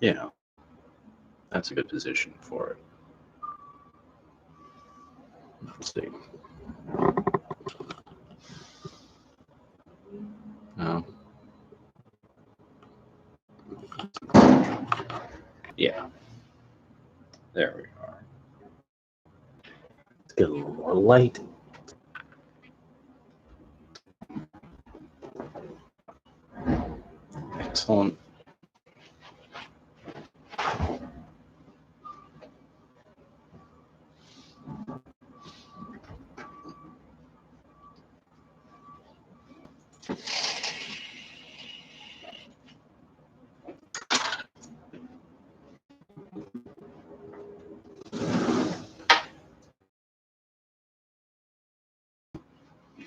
Yeah, that's a good position for it. Let's see. Yeah, there we are. Let's get a little more light. Excellent.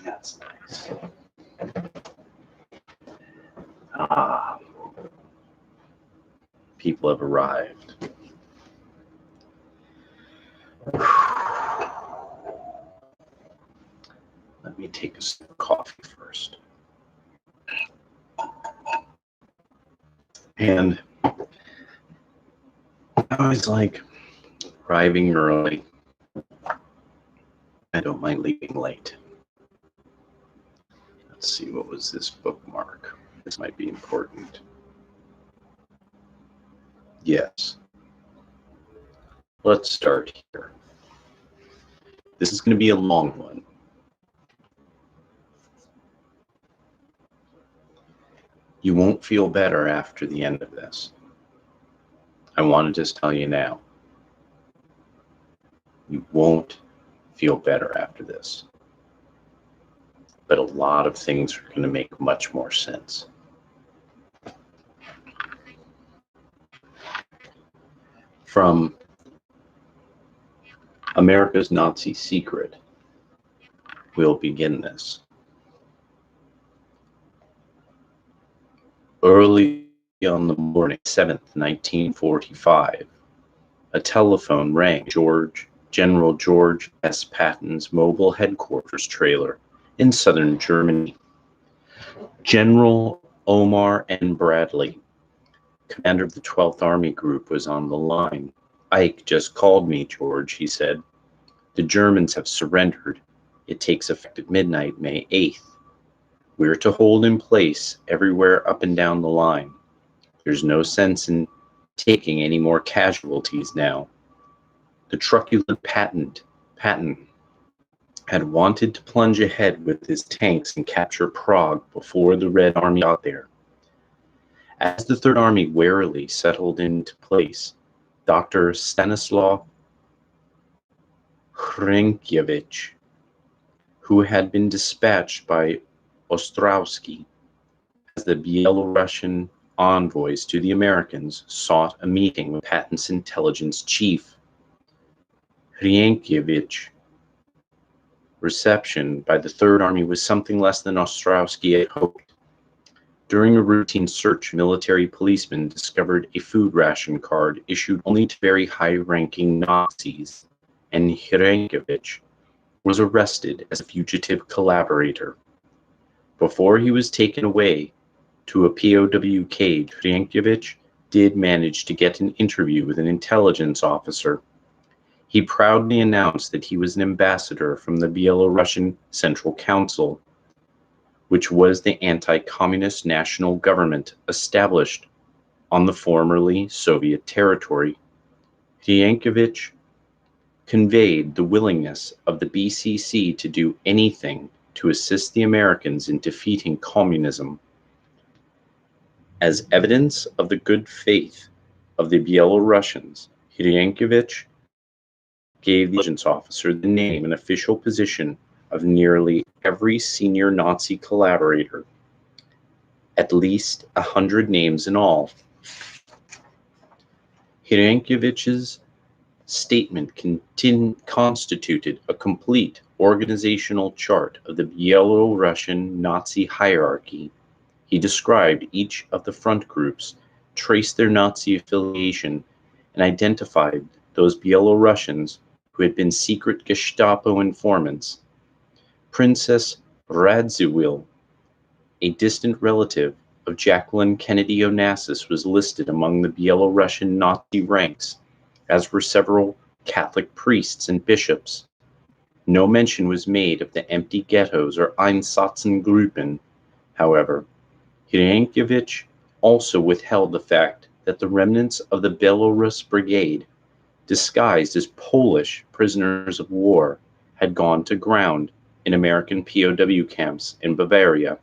That's nice. Ah, people have arrived. Let me take a sip of coffee first. And I always like arriving early. I don't mind leaving late. Let's see, what was this bookmark? This might be important. Yes. Let's start here. This is going to be a long one. You won't feel better after the end of this. I want to just tell you now. You won't feel better after this. But a lot of things are going to make much more sense. From America's Nazi Secret, we'll begin this. Early on the morning, 7th, 1945, a telephone rang General George S. Patton's mobile headquarters trailer in southern Germany. General Omar N. Bradley, commander of the 12th Army Group, was on the line. "Ike just called me, George," he said. "The Germans have surrendered. It takes effect at midnight, May 8th. We're to hold in place everywhere up and down the line. There's no sense in taking any more casualties now." The truculent Patton had wanted to plunge ahead with his tanks and capture Prague before the Red Army got there. As the Third Army warily settled into place, Dr. Stanislav Hrynkiewicz, who had been dispatched by Ostrowski as the Belarusian envoys to the Americans, sought a meeting with Patton's intelligence chief. Hrynkiewicz reception by the Third Army was something less than Ostrowski had hoped. During a routine search, military policemen discovered a food ration card issued only to very high-ranking Nazis, and Hrynkiewicz was arrested as a fugitive collaborator. Before he was taken away to a POW cage, Hrynkiewicz did manage to get an interview with an intelligence officer. He proudly announced that he was an ambassador from the Belarusian Central Council, which was the anti-communist national government established on the formerly Soviet territory. Hrynkiewicz conveyed the willingness of the BCC to do anything to assist the Americans in defeating communism. As evidence of the good faith of the Belarusians, Hrynkiewicz gave the intelligence officer the name and official position of nearly every senior Nazi collaborator, at least 100 names in all. Hrynkiewicz's statement constituted a complete organizational chart of the Belarusian Nazi hierarchy. He described each of the front groups, traced their Nazi affiliation, and identified those Belarusians who had been secret Gestapo informants. Princess Radziwill, a distant relative of Jacqueline Kennedy Onassis was listed among the Belarusian Nazi ranks, as were several Catholic priests and bishops. No mention was made of the empty ghettos or Einsatzgruppen. However, Andriyovych also withheld the fact that the remnants of the Belarus Brigade, disguised as Polish prisoners of war, had gone to ground in American POW camps in Bavaria,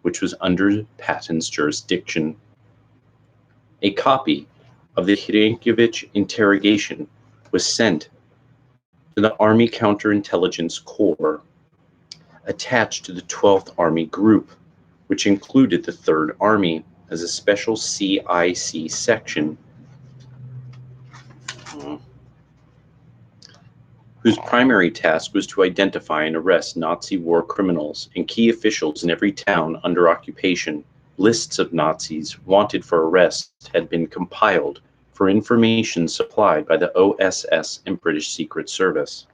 which was under Patton's jurisdiction. A copy of the Andriyovych interrogation was sent to the Army Counterintelligence Corps, attached to the 12th Army Group, which included the 3rd Army as a special CIC section, whose primary task was to identify and arrest Nazi war criminals and key officials in every town under occupation. Lists of Nazis wanted for arrest had been compiled for information supplied by the OSS and British Secret Service,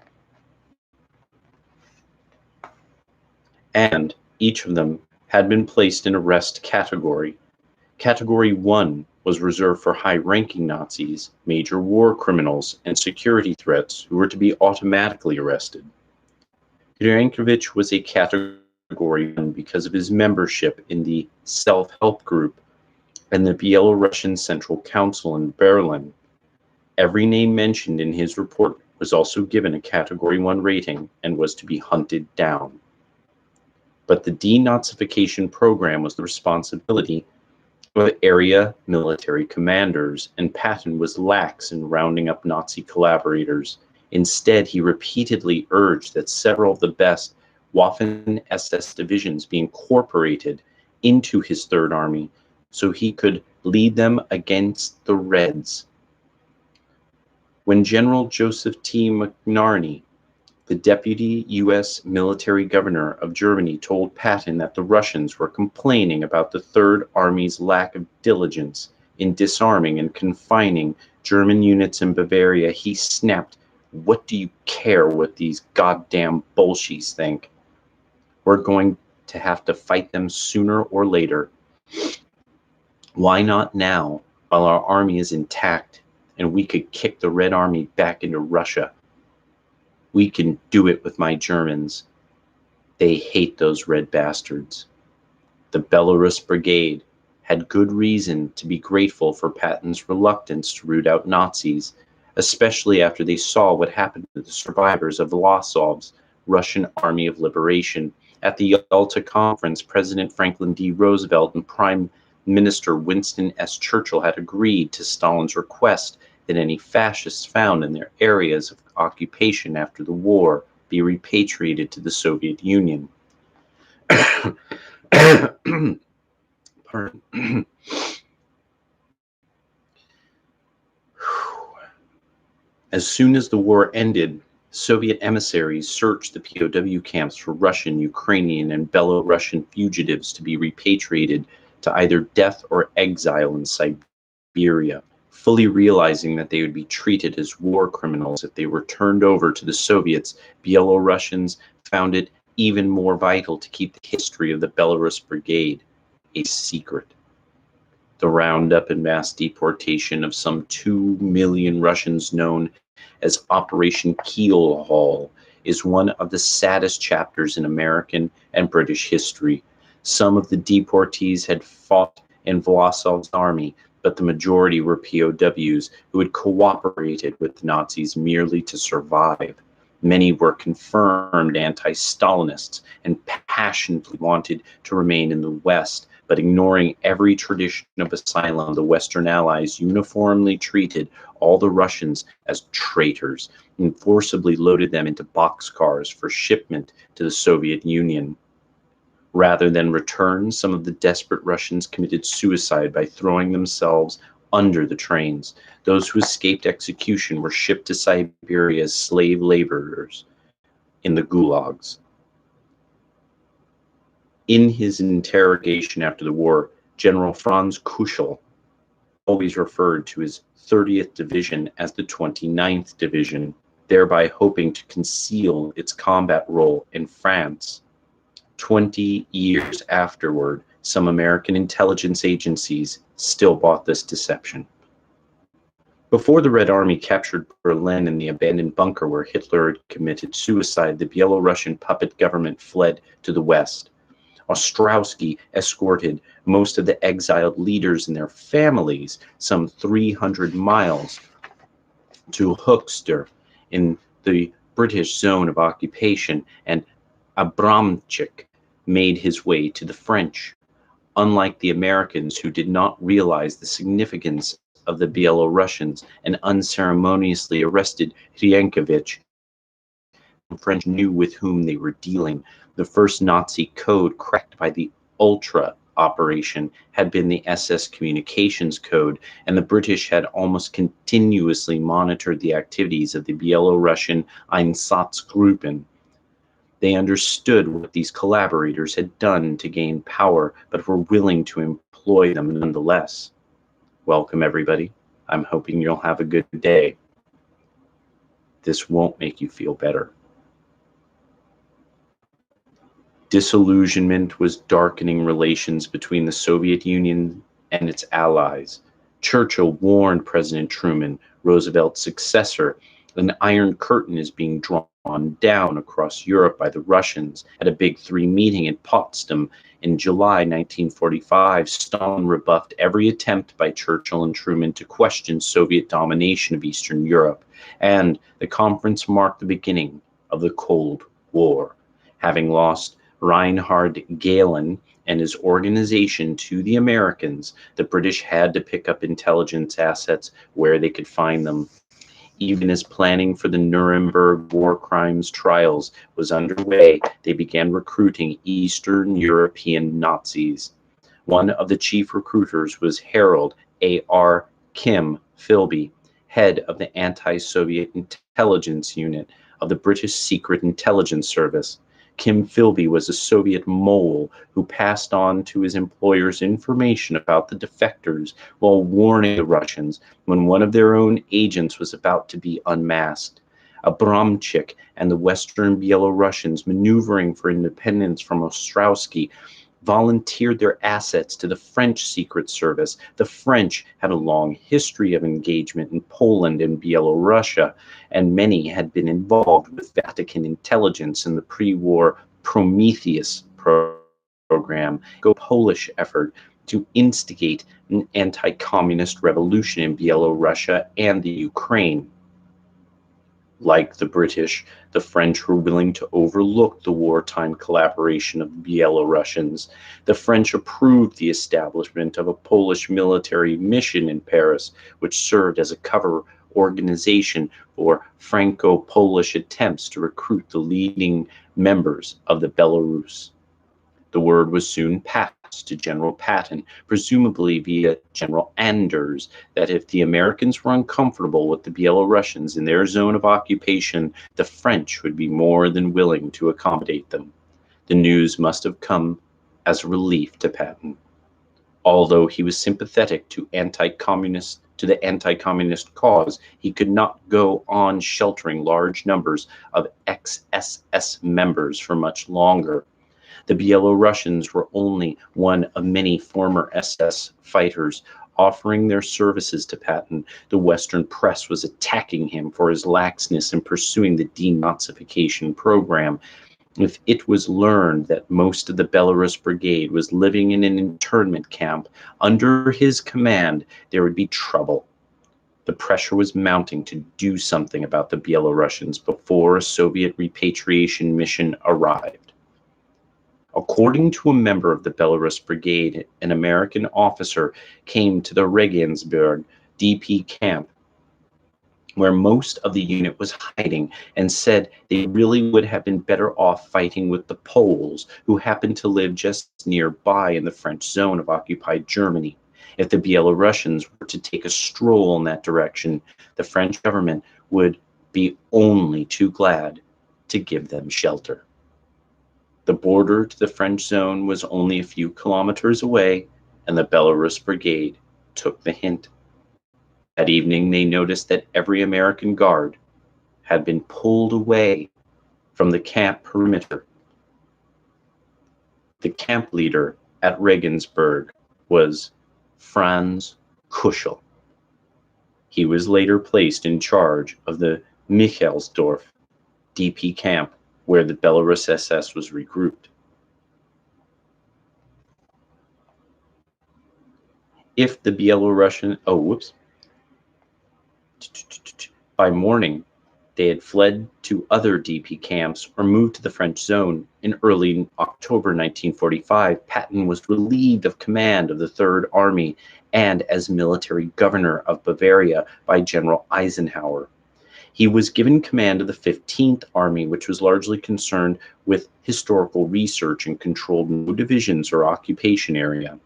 and each of them had been placed in arrest category. Category 1 was reserved for high-ranking Nazis, major war criminals, and security threats who were to be automatically arrested. Andriyovych was a Category 1 because of his membership in the Self-Help Group and the Belarusian Central Council in Berlin. Every name mentioned in his report was also given a Category 1 rating and was to be hunted down. But the denazification program was the responsibility of area military commanders, and Patton was lax in rounding up Nazi collaborators. Instead, he repeatedly urged that several of the best Waffen-SS divisions be incorporated into his Third Army so he could lead them against the Reds. When General Joseph T. McNarney, the deputy U.S. military governor of Germany, told Patton that the Russians were complaining about the Third Army's lack of diligence in disarming and confining German units in Bavaria, he snapped, "What do you care what these goddamn Bolsheviks think? We're going to have to fight them sooner or later. Why not now, while our army is intact and we could kick the Red Army back into Russia? We can do it with my Germans. They hate those red bastards." The Belarus Brigade had good reason to be grateful for Patton's reluctance to root out Nazis, especially after they saw what happened to the survivors of Losov's Russian Army of Liberation. At the Yalta Conference, President Franklin D. Roosevelt and Prime Minister Winston S. Churchill had agreed to Stalin's request that any fascists found in their areas of occupation after the war be repatriated to the Soviet Union. Pardon. As soon as the war ended, Soviet emissaries searched the POW camps for Russian, Ukrainian, and Belarusian fugitives to be repatriated to either death or exile in Siberia, fully realizing that they would be treated as war criminals if they were turned over to the Soviets. Belarusians found it even more vital to keep the history of the Belarus Brigade a secret. The roundup and mass deportation of some 2 million Russians, known as Operation Keelhaul, is one of the saddest chapters in American and British history. Some of the deportees had fought in Vlasov's army, but the majority were POWs who had cooperated with the Nazis merely to survive. Many were confirmed anti-Stalinists and passionately wanted to remain in the West, but ignoring every tradition of asylum, the Western Allies uniformly treated all the Russians as traitors and forcibly loaded them into boxcars for shipment to the Soviet Union. Rather than return, some of the desperate Russians committed suicide by throwing themselves under the trains. Those who escaped execution were shipped to Siberia as slave laborers in the gulags. In his interrogation after the war, General Franz Kuschel always referred to his 30th Division as the 29th Division, thereby hoping to conceal its combat role in France. 20 years afterward, Some American intelligence agencies still bought this deception. Before the Red Army captured Berlin and the abandoned bunker where Hitler had committed suicide, the Belarusian puppet government fled to the west. Ostrowski escorted most of the exiled leaders and their families some 300 miles to Höxter in the British zone of occupation, and Abramczyk made his way to the French. Unlike the Americans, who did not realize the significance of the Belarusians and unceremoniously arrested Reinhard, the French knew with whom they were dealing. The first Nazi code cracked by the Ultra operation had been the SS Communications Code, and the British had almost continuously monitored the activities of the Belarusian Einsatzgruppen. They understood what these collaborators had done to gain power, but were willing to employ them nonetheless. Welcome, everybody. I'm hoping you'll have a good day. This won't make you feel better. Disillusionment was darkening relations between the Soviet Union and its allies. Churchill warned President Truman, Roosevelt's successor, an iron curtain is being drawn down across Europe by the Russians. At a Big Three meeting in Potsdam in July 1945, Stalin rebuffed every attempt by Churchill and Truman to question Soviet domination of Eastern Europe, and the conference marked the beginning of the Cold War. Having lost Reinhard Galen and his organization to the Americans, the British had to pick up intelligence assets where they could find them. Even as planning for the Nuremberg war crimes trials was underway, they began recruiting Eastern European Nazis. One of the chief recruiters was Harold A.R. Kim Philby, head of the Anti-Soviet Intelligence Unit of the British Secret Intelligence Service. Kim Philby was a Soviet mole who passed on to his employers information about the defectors while warning the Russians when one of their own agents was about to be unmasked. Abramczyk and the Western Belarusians, maneuvering for independence from Ostrowski, volunteered their assets to the French Secret Service. The French had a long history of engagement in Poland and Belarus, and many had been involved with Vatican intelligence in the pre-war Prometheus program, a Polish effort to instigate an anti-communist revolution in Belarus and the Ukraine. Like the British, the French were willing to overlook the wartime collaboration of the Belarusians. The French approved the establishment of a Polish military mission in Paris, which served as a cover organization for Franco-Polish attempts to recruit the leading members of the Belarus. The word was soon passed to General Patton, presumably via General Anders, that if the Americans were uncomfortable with the Belarusians in their zone of occupation, the French would be more than willing to accommodate them. The news must have come as a relief to Patton. Although he was sympathetic to the anti-communist cause, he could not go on sheltering large numbers of ex-SS members for much longer. The Belarusians were only one of many former SS fighters offering their services to Patton. The Western press was attacking him for his laxness in pursuing the denazification program. If it was learned that most of the Belarus Brigade was living in an internment camp under his command, there would be trouble. The pressure was mounting to do something about the Belarusians before a Soviet repatriation mission arrived. According to a member of the Belarus Brigade, an American officer came to the Regensburg DP camp where most of the unit was hiding and said they really would have been better off fighting with the Poles, who happened to live just nearby in the French zone of occupied Germany. If the Belarusians were to take a stroll in that direction, the French government would be only too glad to give them shelter. The border to the French zone was only a few kilometers away, and the Belarus Brigade took the hint. That evening, they noticed that every American guard had been pulled away from the camp perimeter. The camp leader at Regensburg was Franz Kuschel. He was later placed in charge of the Michaelsdorf DP camp, where the Belarus SS was regrouped. If the Belarusian, by morning, they had fled to other DP camps or moved to the French zone. In early October 1945, Patton was relieved of command of the Third Army and as military governor of Bavaria by General Eisenhower. He was given command of the 15th Army, which was largely concerned with historical research and controlled no divisions or occupation area.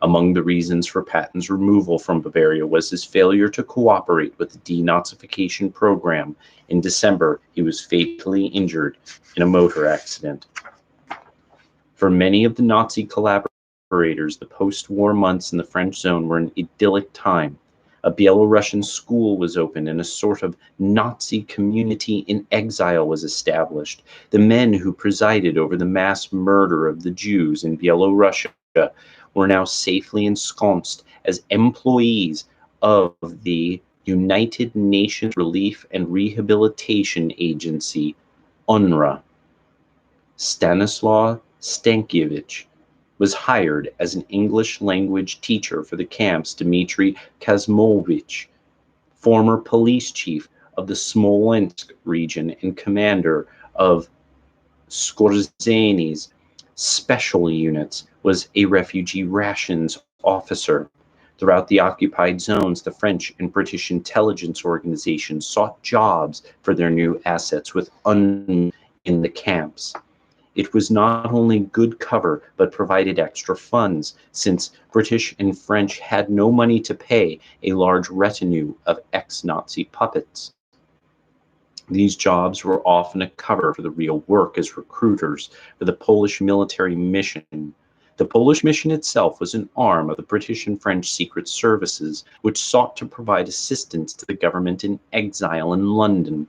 Among the reasons for Patton's removal from Bavaria was his failure to cooperate with the denazification program. In December, he was fatally injured in a motor accident. For many of the Nazi collaborators, the post-war months in the French zone were an idyllic time. A Belarusian school was opened and a sort of Nazi community in exile was established. The men who presided over the mass murder of the Jews in Belarus were now safely ensconced as employees of the United Nations Relief and Rehabilitation Agency, UNRWA. Stanislaw Stankiewicz was hired as an English language teacher for the camps. Dmitry Kazmovich, former police chief of the Smolensk region and commander of Skorzany's special units, was a refugee rations officer. Throughout the occupied zones, the French and British intelligence organizations sought jobs for their new assets in the camps. It was not only good cover, but provided extra funds, since British and French had no money to pay a large retinue of ex-Nazi puppets. These jobs were often a cover for the real work as recruiters for the Polish military mission. The Polish mission itself was an arm of the British and French secret services, which sought to provide assistance to the government in exile in London.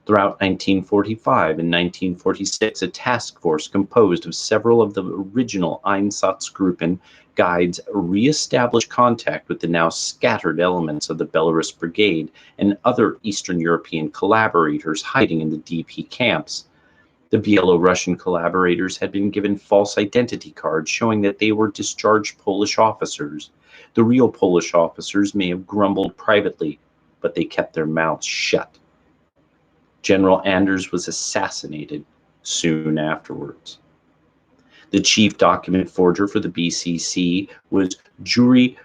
Throughout 1945 and 1946, a task force composed of several of the original Einsatzgruppen guides re-established contact with the now scattered elements of the Belarus Brigade and other Eastern European collaborators hiding in the DP camps. The Belarusian collaborators had been given false identity cards showing that they were discharged Polish officers. The real Polish officers may have grumbled privately, but they kept their mouths shut. General Anders was assassinated soon afterwards. The chief document forger for the BCC was Yuri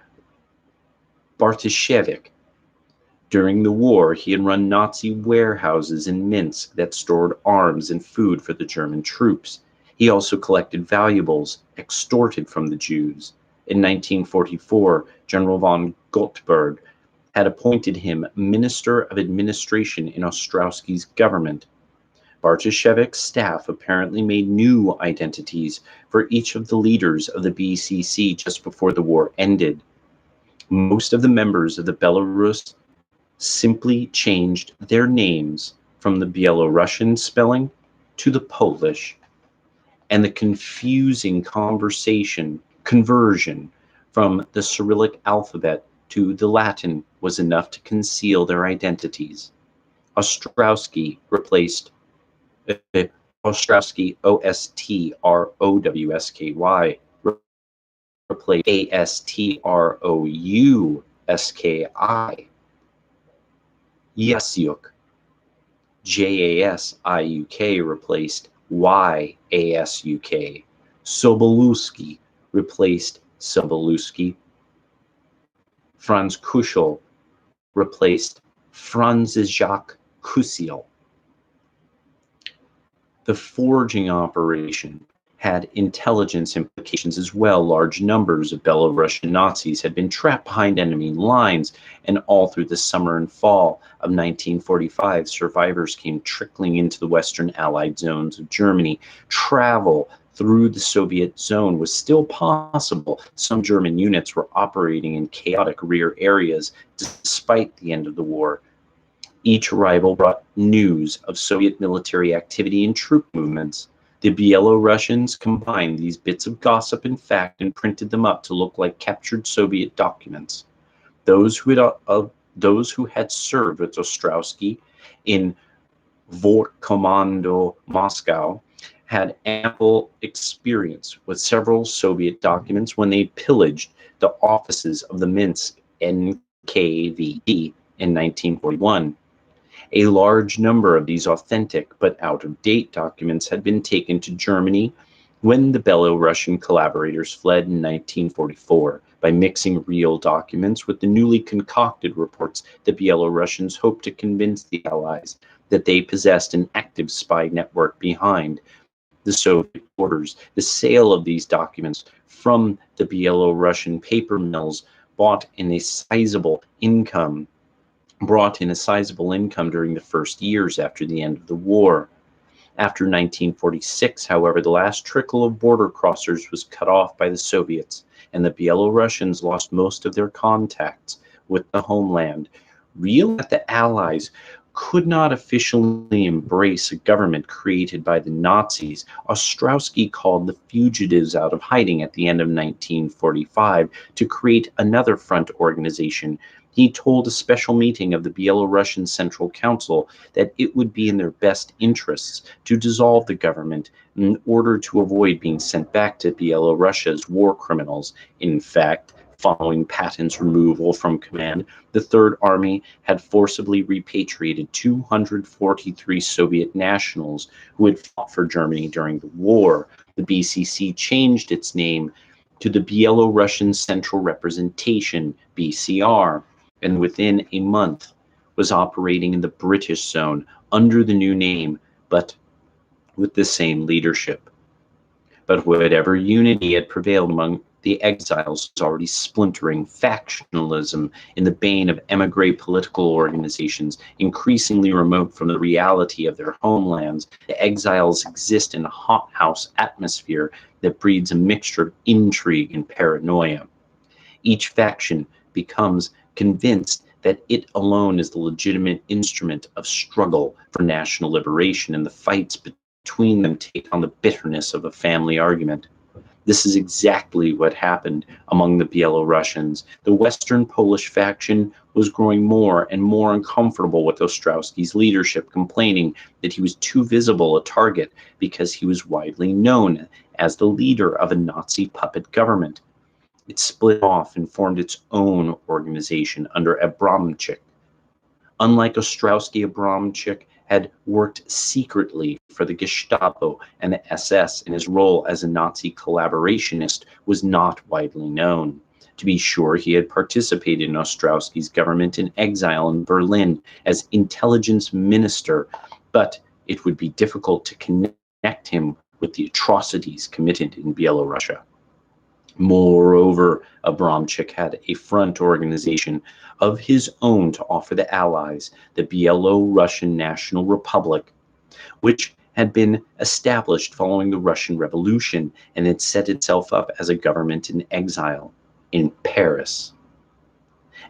Bartoshevich. During the war, he had run Nazi warehouses in Minsk that stored arms and food for the German troops. He also collected valuables extorted from the Jews. In 1944, General von Gottberg had appointed him Minister of Administration in Ostrowski's government. Bartoshevich's staff apparently made new identities for each of the leaders of the BCC just before the war ended. Most of the members of the Belarus simply changed their names from the Belarusian spelling to the Polish, and the confusing conversion from the Cyrillic alphabet to the Latin was enough to conceal their identities. Ostrowski replaced Ostrowski, O-S-T-R-O-W-S-K-Y, replaced A-S-T-R-O-U-S-K-I. Yasiuk, J-A-S-I-U-K, replaced Y-A-S-U-K. Sobolewski replaced Sobolewski. Franz Kuschel replaced Franziszek Kusiel. The forging operation had intelligence implications as well. Large numbers of Belarusian Nazis had been trapped behind enemy lines, and all through the summer and fall of 1945, survivors came trickling into the Western Allied zones of Germany. Travel through the Soviet zone was still possible. Some German units were operating in chaotic rear areas despite the end of the war. Each arrival brought news of Soviet military activity and troop movements. The Byelorussians combined these bits of gossip and fact and printed them up to look like captured Soviet documents. Those who had served with Ostrowski in Vortkommando, Moscow, had ample experience with several Soviet documents when they pillaged the offices of the Minsk NKVD in 1941. A large number of these authentic but out-of-date documents had been taken to Germany when the Belarusian collaborators fled in 1944 by mixing real documents with the newly concocted reports. The Belarusians hoped to convince the Allies that they possessed an active spy network behind the Soviet borders. The sale of these documents from the Belarusian paper mills brought in a sizable income during the first years after the end of the war. After 1946, however, the last trickle of border crossers was cut off by the Soviets, and the Belarusians lost most of their contacts with the homeland. Realizing that the Allies could not officially embrace a government created by the Nazis, Ostrowski called the fugitives out of hiding at the end of 1945 to create another front organization. He told a special meeting of the Belarusian Central Council that it would be in their best interests to dissolve the government in order to avoid being sent back to Belarus as war criminals. In fact, following Patton's removal from command, the Third Army had forcibly repatriated 243 Soviet nationals who had fought for Germany during the war. The BCC changed its name to the Belarusian Central Representation, BCR, and within a month was operating in the British zone under the new name, but with the same leadership. But whatever unity had prevailed among the exiles was already splintering. Factionalism in the bane of emigre political organizations, increasingly remote from the reality of their homelands. The exiles exist in a hothouse atmosphere that breeds a mixture of intrigue and paranoia. Each faction becomes convinced that it alone is the legitimate instrument of struggle for national liberation, and the fights between them take on the bitterness of a family argument. This is exactly what happened among the Belarusians. The Western Polish faction was growing more and more uncomfortable with Ostrowski's leadership, complaining that he was too visible a target because he was widely known as the leader of a Nazi puppet government. It split off and formed its own organization under Abramczyk. Unlike Ostrowski, Abramczyk had worked secretly for the Gestapo and the SS, and his role as a Nazi collaborationist was not widely known. To be sure, he had participated in Ostrowski's government in exile in Berlin as intelligence minister, but it would be difficult to connect him with the atrocities committed in Belarus. Moreover, Abramczyk had a front organization of his own to offer the Allies, the Byelorussian National Republic, which had been established following the Russian Revolution and had set itself up as a government in exile in Paris.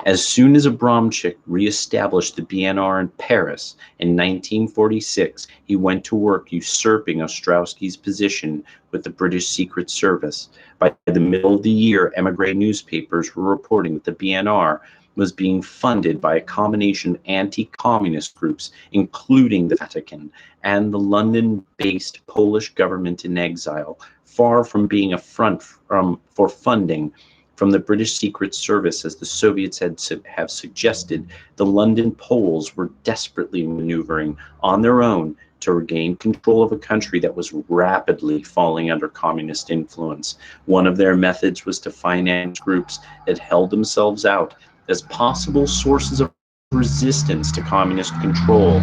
As soon as Abramczyk reestablished the BNR in Paris in 1946, he went to work usurping Ostrowski's position with the British Secret Service. By the middle of the year, emigre newspapers were reporting that the BNR was being funded by a combination of anti-communist groups, including the Vatican and the London-based Polish government in exile. Far from being a front for funding from the British Secret Service, as the Soviets have suggested, the London Poles were desperately maneuvering on their own to regain control of a country that was rapidly falling under communist influence. One of their methods was to finance groups that held themselves out as possible sources of resistance to communist control.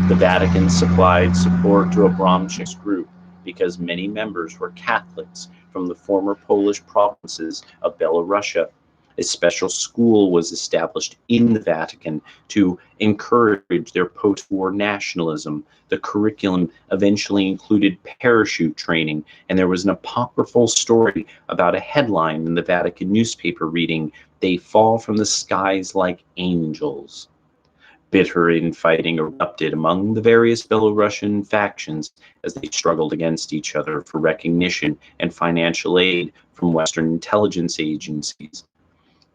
The Vatican supplied support to Abramczyk's group because many members were Catholics from the former Polish provinces of Belarus. A special school was established in the Vatican to encourage their post-war nationalism. The curriculum eventually included parachute training, and there was an apocryphal story about a headline in the Vatican newspaper reading, "They fall from the skies like angels." Bitter infighting erupted among the various Belarusian factions as they struggled against each other for recognition and financial aid from Western intelligence agencies.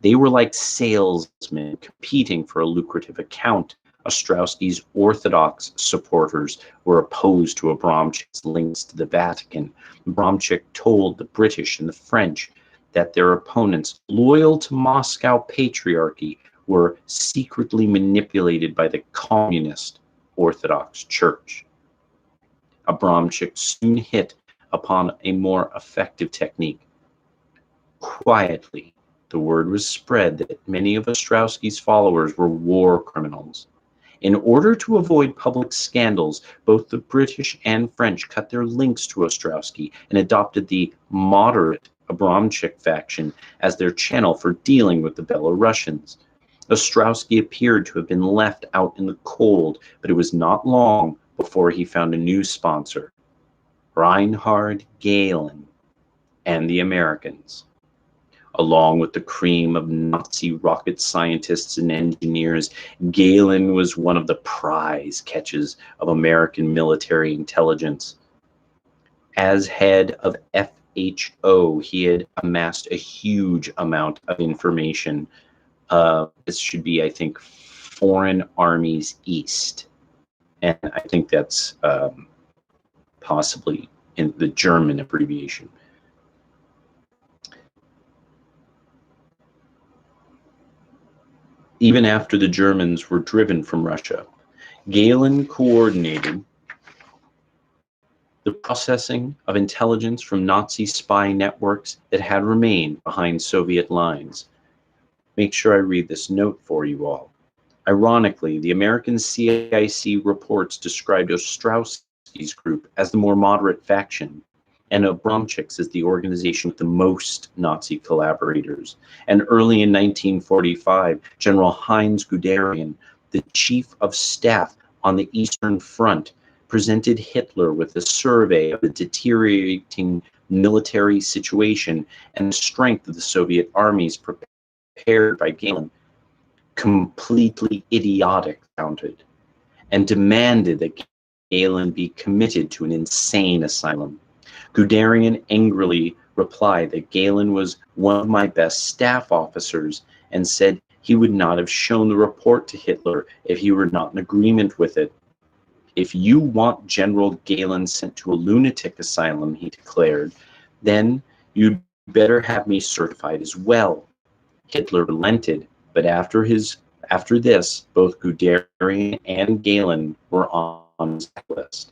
They were like salesmen competing for a lucrative account. Ostrowski's Orthodox supporters were opposed to Abramczyk's links to the Vatican. Abramczyk told the British and the French that their opponents, loyal to Moscow Patriarchy, were secretly manipulated by the communist Orthodox Church. Abramczyk soon hit upon a more effective technique. Quietly, the word was spread that many of Ostrowski's followers were war criminals. In order to avoid public scandals, both the British and French cut their links to Ostrowski and adopted the moderate Abramczyk faction as their channel for dealing with the Belarusians. Ostrowski appeared to have been left out in the cold, but it was not long before he found a new sponsor, Reinhard Galen and the Americans. Along with the cream of Nazi rocket scientists and engineers, Galen was one of the prize catches of American military intelligence. As head of FHO, he had amassed a huge amount of information. This should be, I think, Foreign Armies East. And I think that's possibly in the German abbreviation. Even after the Germans were driven from Russia, Galen coordinated the processing of intelligence from Nazi spy networks that had remained behind Soviet lines. Make sure I read this note for you all. Ironically, the American CIC reports described Ostrowski's group as the more moderate faction, and Abramczyk's as the organization with the most Nazi collaborators. And early in 1945, General Heinz Guderian, the chief of staff on the Eastern Front, presented Hitler with a survey of the deteriorating military situation and the strength of the Soviet armies prepared by Galen. Completely idiotic, counted, and demanded that Galen be committed to an insane asylum. Guderian angrily replied that Galen was one of my best staff officers and said he would not have shown the report to Hitler if he were not in agreement with it. If you want General Galen sent to a lunatic asylum, he declared, then you'd better have me certified as well. Hitler relented, but after this, both Guderian and Galen were on his list.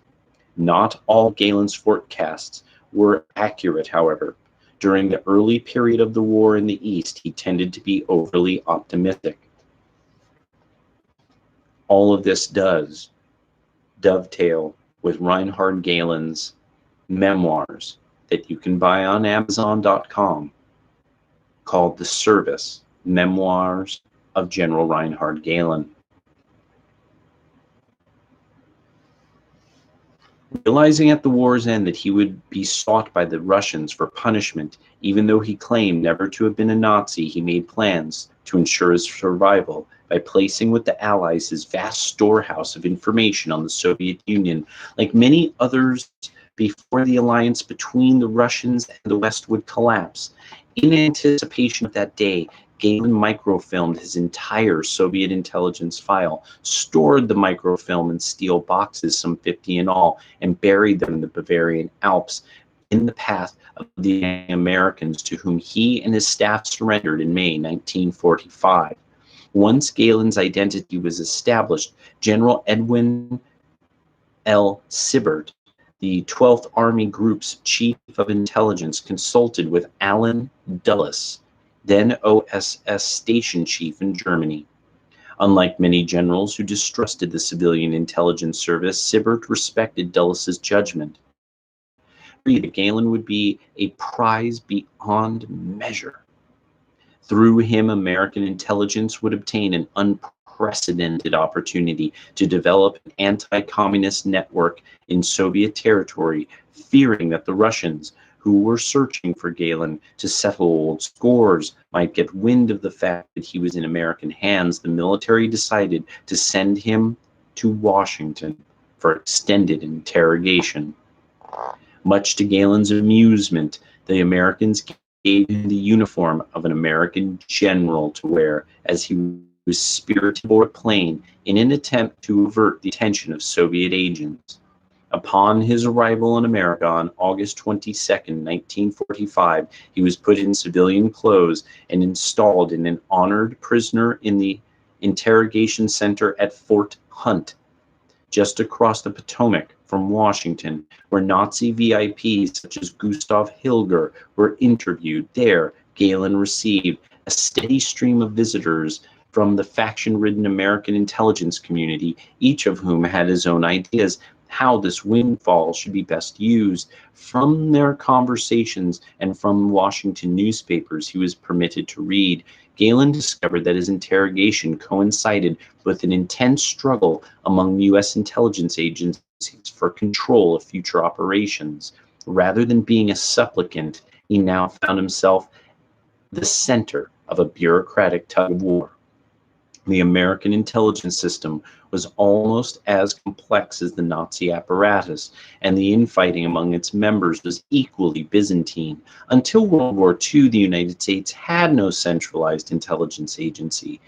Not all Galen's forecasts were accurate, however. During the early period of the war in the East, he tended to be overly optimistic. All of this does dovetail with Reinhard Galen's memoirs that you can buy on Amazon.com called The Service, Memoirs of General Reinhard Galen. Realizing at the war's end that he would be sought by the Russians for punishment, even though he claimed never to have been a Nazi, he made plans to ensure his survival by placing with the Allies his vast storehouse of information on the Soviet Union. Like many others before the alliance between the Russians and the West would collapse, in anticipation of that day, Galen microfilmed his entire Soviet intelligence file, stored the microfilm in steel boxes, some 50 in all, and buried them in the Bavarian Alps in the path of the Americans to whom he and his staff surrendered in May 1945. Once Galen's identity was established, General Edwin L. Sibert, the 12th Army Group's chief of intelligence, consulted with Alan Dulles, then OSS station chief in Germany. Unlike many generals who distrusted the civilian intelligence service, Sibert respected Dulles's judgment. That Galen would be a prize beyond measure. Through him, American intelligence would obtain an unprecedented opportunity to develop an anti-communist network in Soviet territory, fearing that the Russians, who were searching for Galen to settle old scores might get wind of the fact that he was in American hands, the military decided to send him to Washington for extended interrogation. Much to Galen's amusement, the Americans gave him the uniform of an American general to wear as he was spirited aboard a plane in an attempt to avert the attention of Soviet agents. Upon his arrival in America on August 22, 1945, he was put in civilian clothes and installed in an honored prisoner in the interrogation center at Fort Hunt, just across the Potomac from Washington, where Nazi VIPs such as Gustav Hilger were interviewed. There, Galen received a steady stream of visitors from the faction-ridden American intelligence community, each of whom had his own ideas how this windfall should be best used. From their conversations and from Washington newspapers he was permitted to read, Galen discovered that his interrogation coincided with an intense struggle among U.S. intelligence agencies for control of future operations. Rather than being a supplicant, he now found himself the center of a bureaucratic tug of war. The American intelligence system was almost as complex as the Nazi apparatus, and the infighting among its members was equally Byzantine. Until World War II, the United States had no centralized intelligence agency.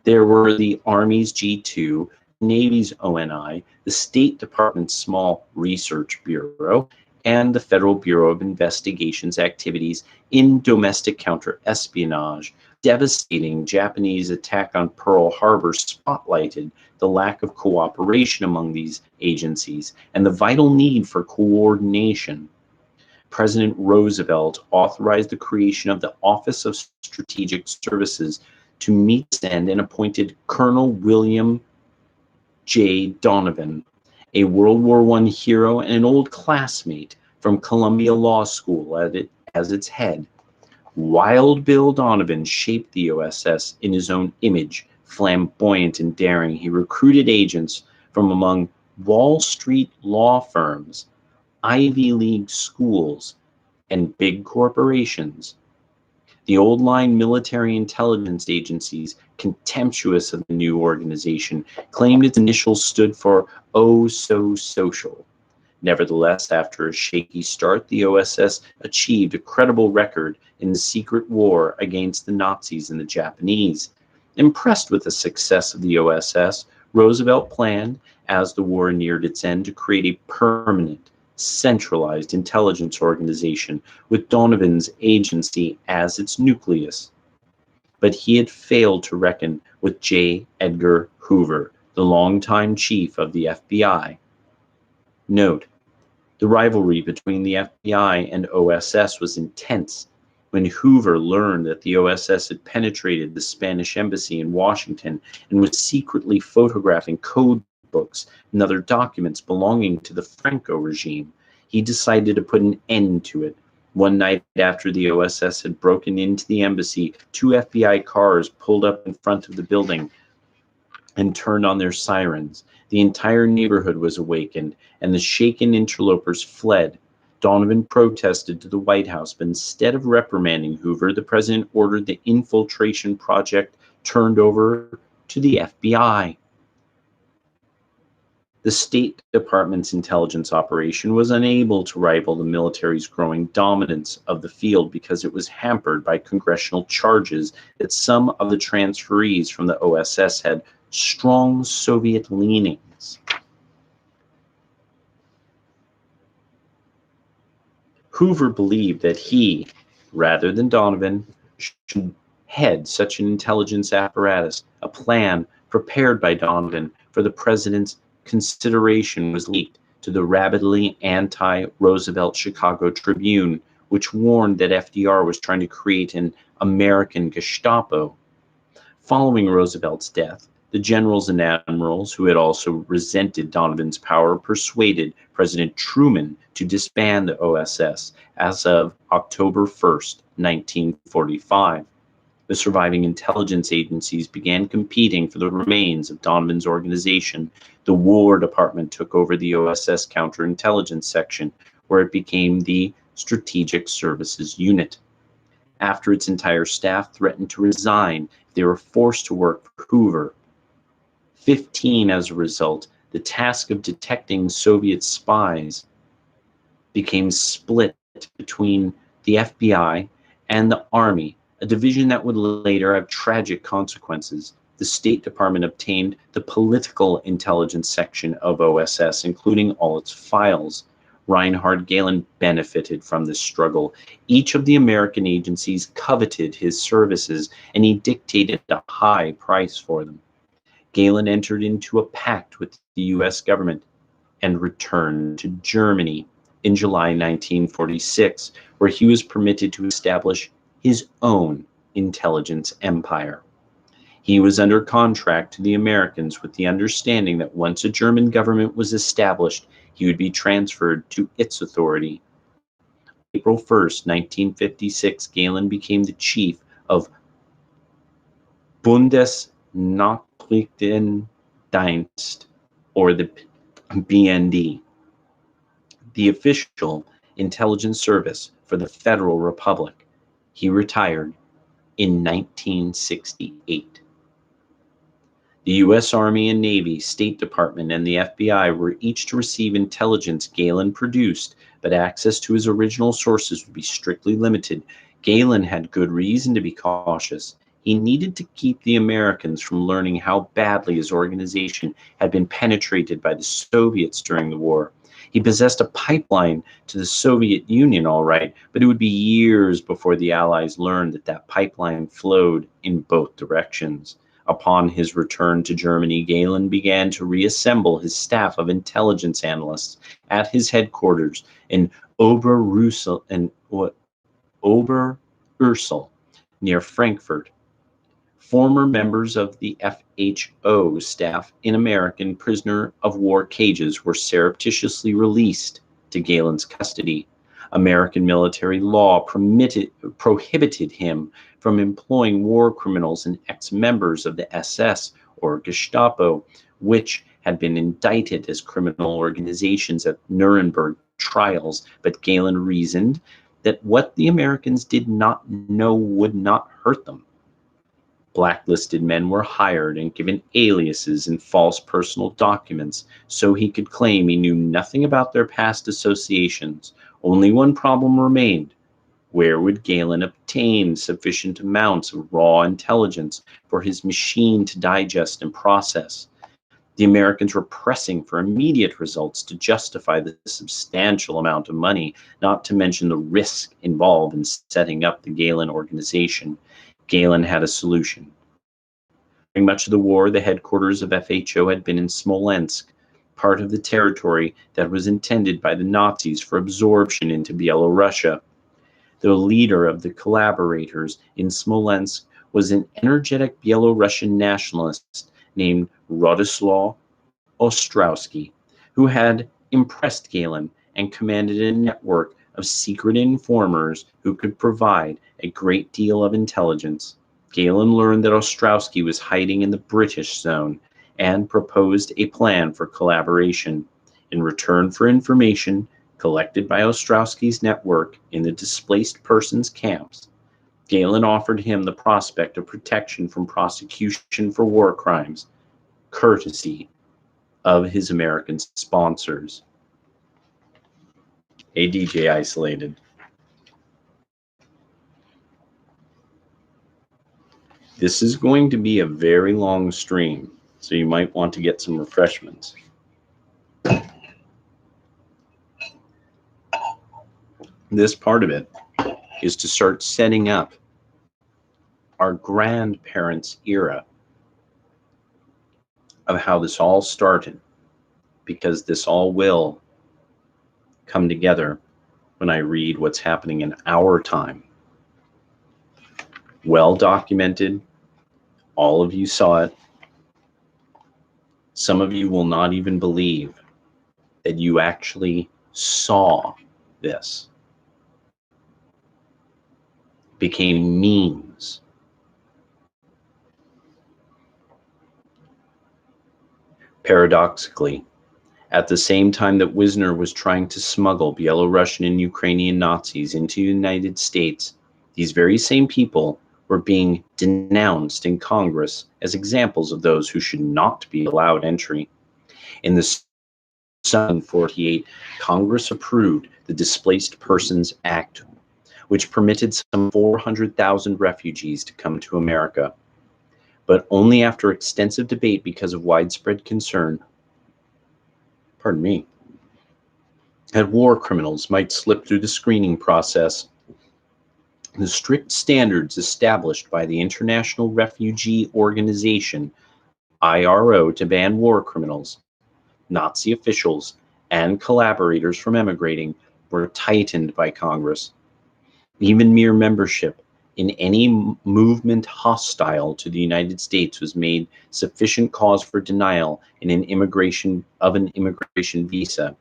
There were the Army's G2, Navy's ONI, the State Department's Small Research Bureau, and the Federal Bureau of Investigation's activities in domestic counter-espionage. Devastating Japanese attack on Pearl Harbor spotlighted the lack of cooperation among these agencies and the vital need for coordination. President Roosevelt authorized the creation of the Office of Strategic Services to meet this end and appointed Colonel William J. Donovan, a World War I hero and an old classmate, from Columbia Law School as its head. Wild Bill Donovan shaped the OSS in his own image. Flamboyant and daring, he recruited agents from among Wall Street law firms, Ivy League schools, and big corporations. The old-line military intelligence agencies, contemptuous of the new organization, claimed its initials stood for "Oh So Social." Nevertheless, after a shaky start, the OSS achieved a credible record in the secret war against the Nazis and the Japanese. Impressed with the success of the OSS, Roosevelt planned, as the war neared its end, to create a permanent, centralized intelligence organization with Donovan's agency as its nucleus. But he had failed to reckon with J. Edgar Hoover, the longtime chief of the FBI. Note: the rivalry between the FBI and OSS was intense. When Hoover learned that the OSS had penetrated the Spanish embassy in Washington and was secretly photographing code books and other documents belonging to the Franco regime, he decided to put an end to it. One night after the OSS had broken into the embassy, 2 FBI cars pulled up in front of the building and turned on their sirens. The entire neighborhood was awakened, and the shaken interlopers fled. Donovan protested to the White House, but instead of reprimanding Hoover, the president ordered the infiltration project turned over to the FBI. The State Department's intelligence operation was unable to rival the military's growing dominance of the field because it was hampered by congressional charges that some of the transferees from the OSS had strong Soviet leanings. Hoover believed that he, rather than Donovan, should head such an intelligence apparatus. A plan prepared by Donovan for the president's consideration was leaked to the rabidly anti-Roosevelt Chicago Tribune, which warned that FDR was trying to create an American Gestapo. Following Roosevelt's death, the generals and admirals, who had also resented Donovan's power, persuaded President Truman to disband the OSS as of October 1st, 1945. The surviving intelligence agencies began competing for the remains of Donovan's organization. The War Department took over the OSS counterintelligence section, where it became the Strategic Services Unit. After its entire staff threatened to resign if they were forced to work for Hoover. 15 as a result, the task of detecting Soviet spies became split between the FBI and the Army, a division that would later have tragic consequences. The State Department obtained the political intelligence section of OSS, including all its files. Reinhard Galen benefited from this struggle. Each of the American agencies coveted his services, and he dictated a high price for them. Galen entered into a pact with the U.S. government and returned to Germany in July 1946, where he was permitted to establish his own intelligence empire. He was under contract to the Americans with the understanding that once a German government was established, he would be transferred to its authority. April 1st, 1956, Galen became the chief of Bundesnachrichtendienst, or the BND, the official intelligence service for the Federal Republic. He retired in 1968. The U.S. Army and Navy, State Department, and the FBI were each to receive intelligence Galen produced, but access to his original sources would be strictly limited. Galen had good reason to be cautious. He needed to keep the Americans from learning how badly his organization had been penetrated by the Soviets during the war. He possessed a pipeline to the Soviet Union, all right, but it would be years before the Allies learned that that pipeline flowed in both directions. Upon his return to Germany, Galen began to reassemble his staff of intelligence analysts at his headquarters in Oberursel near Frankfurt. Former members of the FHO staff in American prisoner of war cages were surreptitiously released to Galen's custody. American military law prohibited him from employing war criminals and ex-members of the SS or Gestapo, which had been indicted as criminal organizations at Nuremberg trials, but Galen reasoned that what the Americans did not know would not hurt them. Blacklisted men were hired and given aliases and false personal documents so he could claim he knew nothing about their past associations. Only one problem remained. Where would Galen obtain sufficient amounts of raw intelligence for his machine to digest and process? The Americans were pressing for immediate results to justify the substantial amount of money, not to mention the risk involved in setting up the Galen organization. Galen had a solution. During much of the war, the headquarters of FHO had been in Smolensk, part of the territory that was intended by the Nazis for absorption into Byelorussia. The leader of the collaborators in Smolensk was an energetic Byelorussian nationalist named Radoslaw Ostrowski, who had impressed Galen and commanded a network of secret informers who could provide a great deal of intelligence. Galen learned that Ostrowski was hiding in the British zone and proposed a plan for collaboration. In return for information collected by Ostrowski's network in the displaced persons camps, Galen offered him the prospect of protection from prosecution for war crimes, courtesy of his American sponsors. A DJ Isolated. This is going to be a very long stream, so you might want to get some refreshments. This part of it is to start setting up our grandparents' era of how this all started, because this all will come together when I read what's happening in our time. Well documented. All of you saw it. Some of you will not even believe that you actually saw this. It became memes. Paradoxically, At the same time that Wisner was trying to smuggle Belarusian and Ukrainian Nazis into the United States, these very same people were being denounced in Congress as examples of those who should not be allowed entry. In the 1948, Congress approved the Displaced Persons Act, which permitted some 400,000 refugees to come to America, but only after extensive debate because of widespread concern, that war criminals might slip through the screening process. The strict standards established by the International Refugee Organization, IRO, to ban war criminals, Nazi officials, and collaborators from emigrating were tightened by Congress. Even mere membership in any movement hostile to the United States was made sufficient cause for denial in an immigration visa.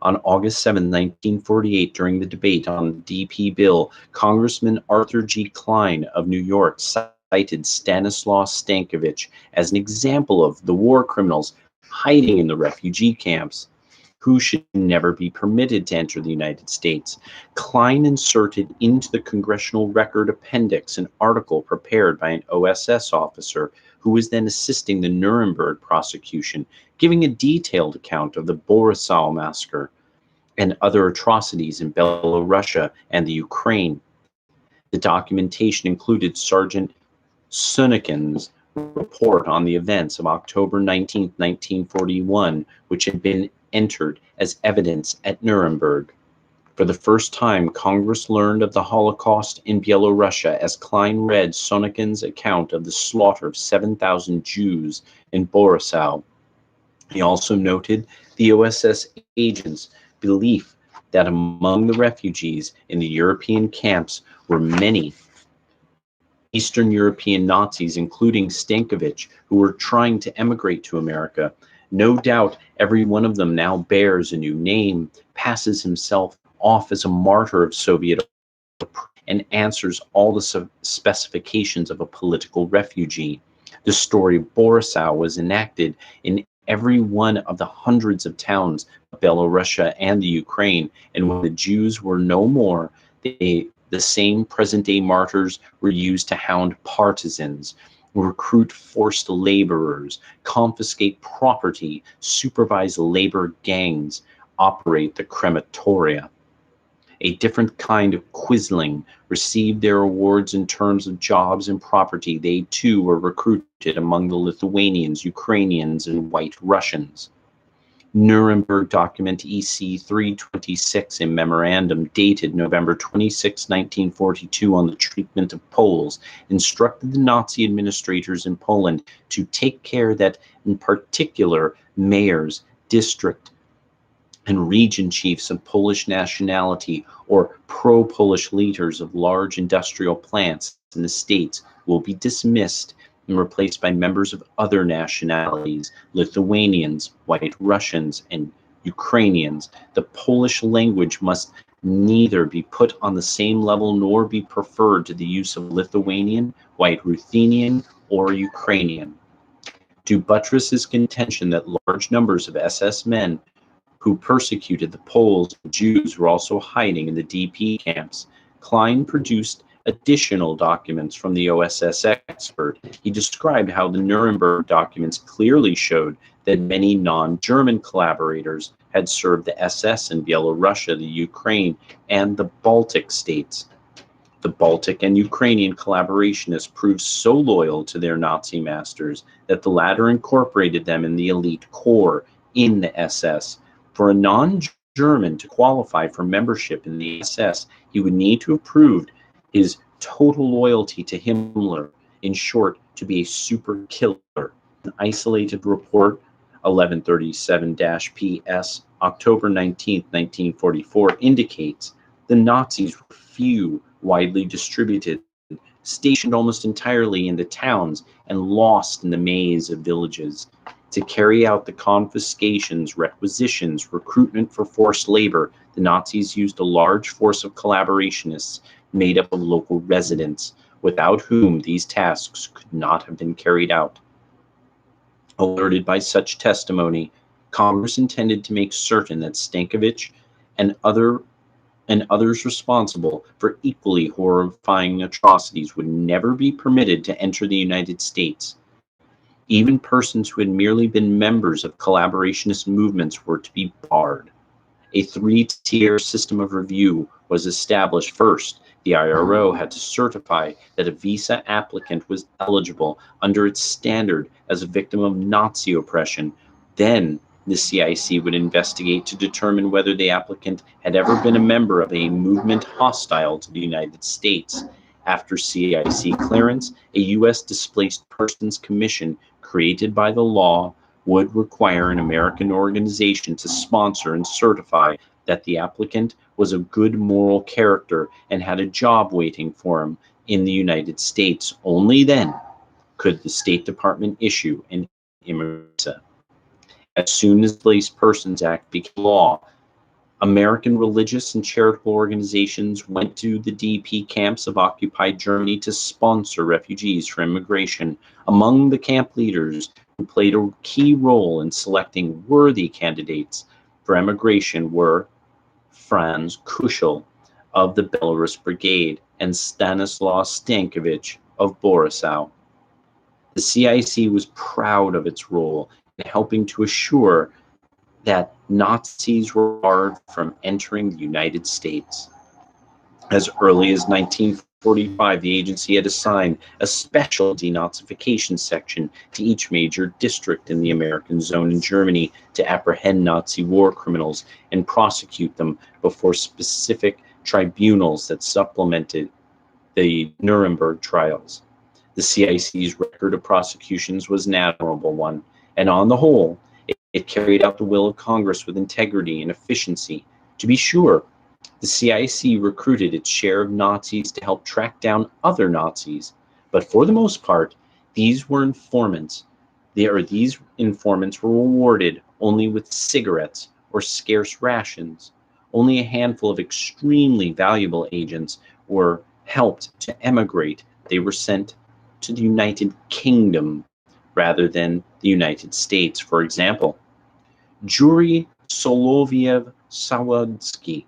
On August 7, 1948, during the debate on the DP bill, Congressman Arthur G. Klein of New York cited Stanislaw Stankiewicz as an example of the war criminals hiding in the refugee camps, who should never be permitted to enter the United States. Klein inserted into the Congressional Record Appendix an article prepared by an OSS officer who was then assisting the Nuremberg prosecution, giving a detailed account of the Borisov massacre and other atrocities in Belarus and the Ukraine. The documentation included Sergeant Sunikin's report on the events of October 19, 1941, which had been entered as evidence at Nuremberg. For the first time, Congress learned of the Holocaust in Belarus as Klein read Sonikin's account of the slaughter of 7,000 Jews in Borisov. He also noted the OSS agents' belief that among the refugees in the European camps were many Eastern European Nazis, including Stankiewicz, who were trying to emigrate to America. No doubt every one of them now bears a new name, passes himself off as a martyr of Soviet and answers all the specifications of a political refugee. The story of Borisov was enacted in every one of the hundreds of towns of Belarus and the Ukraine, and when the Jews were no more, the same present-day martyrs were used to hound partisans, recruit forced laborers, confiscate property, supervise labor gangs, operate the crematoria. A different kind of Quisling received their awards in terms of jobs and property. They too were recruited among the Lithuanians, Ukrainians, and White Russians. Nuremberg document EC 326, a memorandum dated November 26, 1942, on the treatment of Poles, instructed the Nazi administrators in Poland to take care that, in particular, mayors, district, and region chiefs of Polish nationality or pro-Polish leaders of large industrial plants in the states will be dismissed and replaced by members of other nationalities, Lithuanians, White Russians, and Ukrainians. The Polish language must neither be put on the same level nor be preferred to the use of Lithuanian, White Ruthenian, or Ukrainian. To buttress his contention that large numbers of SS men who persecuted the Poles and Jews were also hiding in the DP camps, Klein produced additional documents from the OSS expert. He described how the Nuremberg documents clearly showed that many non-German collaborators had served the SS in Belarus, the Ukraine, and the Baltic states. The Baltic and Ukrainian collaborationists proved so loyal to their Nazi masters that the latter incorporated them in the elite corps in the SS. For a non-German to qualify for membership in the SS, he would need to have proved his total loyalty to Himmler, in short, to be a super killer. An isolated report, 1137-PS, October 19, 1944, indicates the Nazis were few, widely distributed, stationed almost entirely in the towns, and lost in the maze of villages. To carry out the confiscations, requisitions, recruitment for forced labor, the Nazis used a large force of collaborationists made up of local residents, without whom these tasks could not have been carried out. Alerted by such testimony, Congress intended to make certain that Stankovic and others responsible for equally horrifying atrocities would never be permitted to enter the United States. Even persons who had merely been members of collaborationist movements were to be barred. A three-tier system of review was established. First, the IRO had to certify that a visa applicant was eligible under its standard as a victim of Nazi oppression. Then, the CIC would investigate to determine whether the applicant had ever been a member of a movement hostile to the United States. After CIC clearance, a U.S. Displaced Persons Commission created by the law would require an American organization to sponsor and certify that the applicant was of good moral character and had a job waiting for him in the United States. Only then could the State Department issue an immigrant visa. As soon as the Displaced Persons Act became law, American religious and charitable organizations went to the DP camps of occupied Germany to sponsor refugees for immigration. Among the camp leaders who played a key role in selecting worthy candidates for emigration were Franz Kuschel of the Belarus Brigade and Stanislaw Stankovic of Borisov. The CIC was proud of its role in helping to assure that Nazis were barred from entering the United States. As early as 1945, the agency had assigned a special denazification section to each major district in the American zone in Germany to apprehend Nazi war criminals and prosecute them before specific tribunals that supplemented the Nuremberg trials. The CIC's record of prosecutions was an admirable one, and on the whole, it carried out the will of Congress with integrity and efficiency. To be sure, the CIC recruited its share of Nazis to help track down other Nazis, but for the most part, these informants were rewarded only with cigarettes or scarce rations. Only a handful of extremely valuable agents were helped to emigrate. They were sent to the United Kingdom rather than the United States. For example, Yuri Soloviev-Sawadsky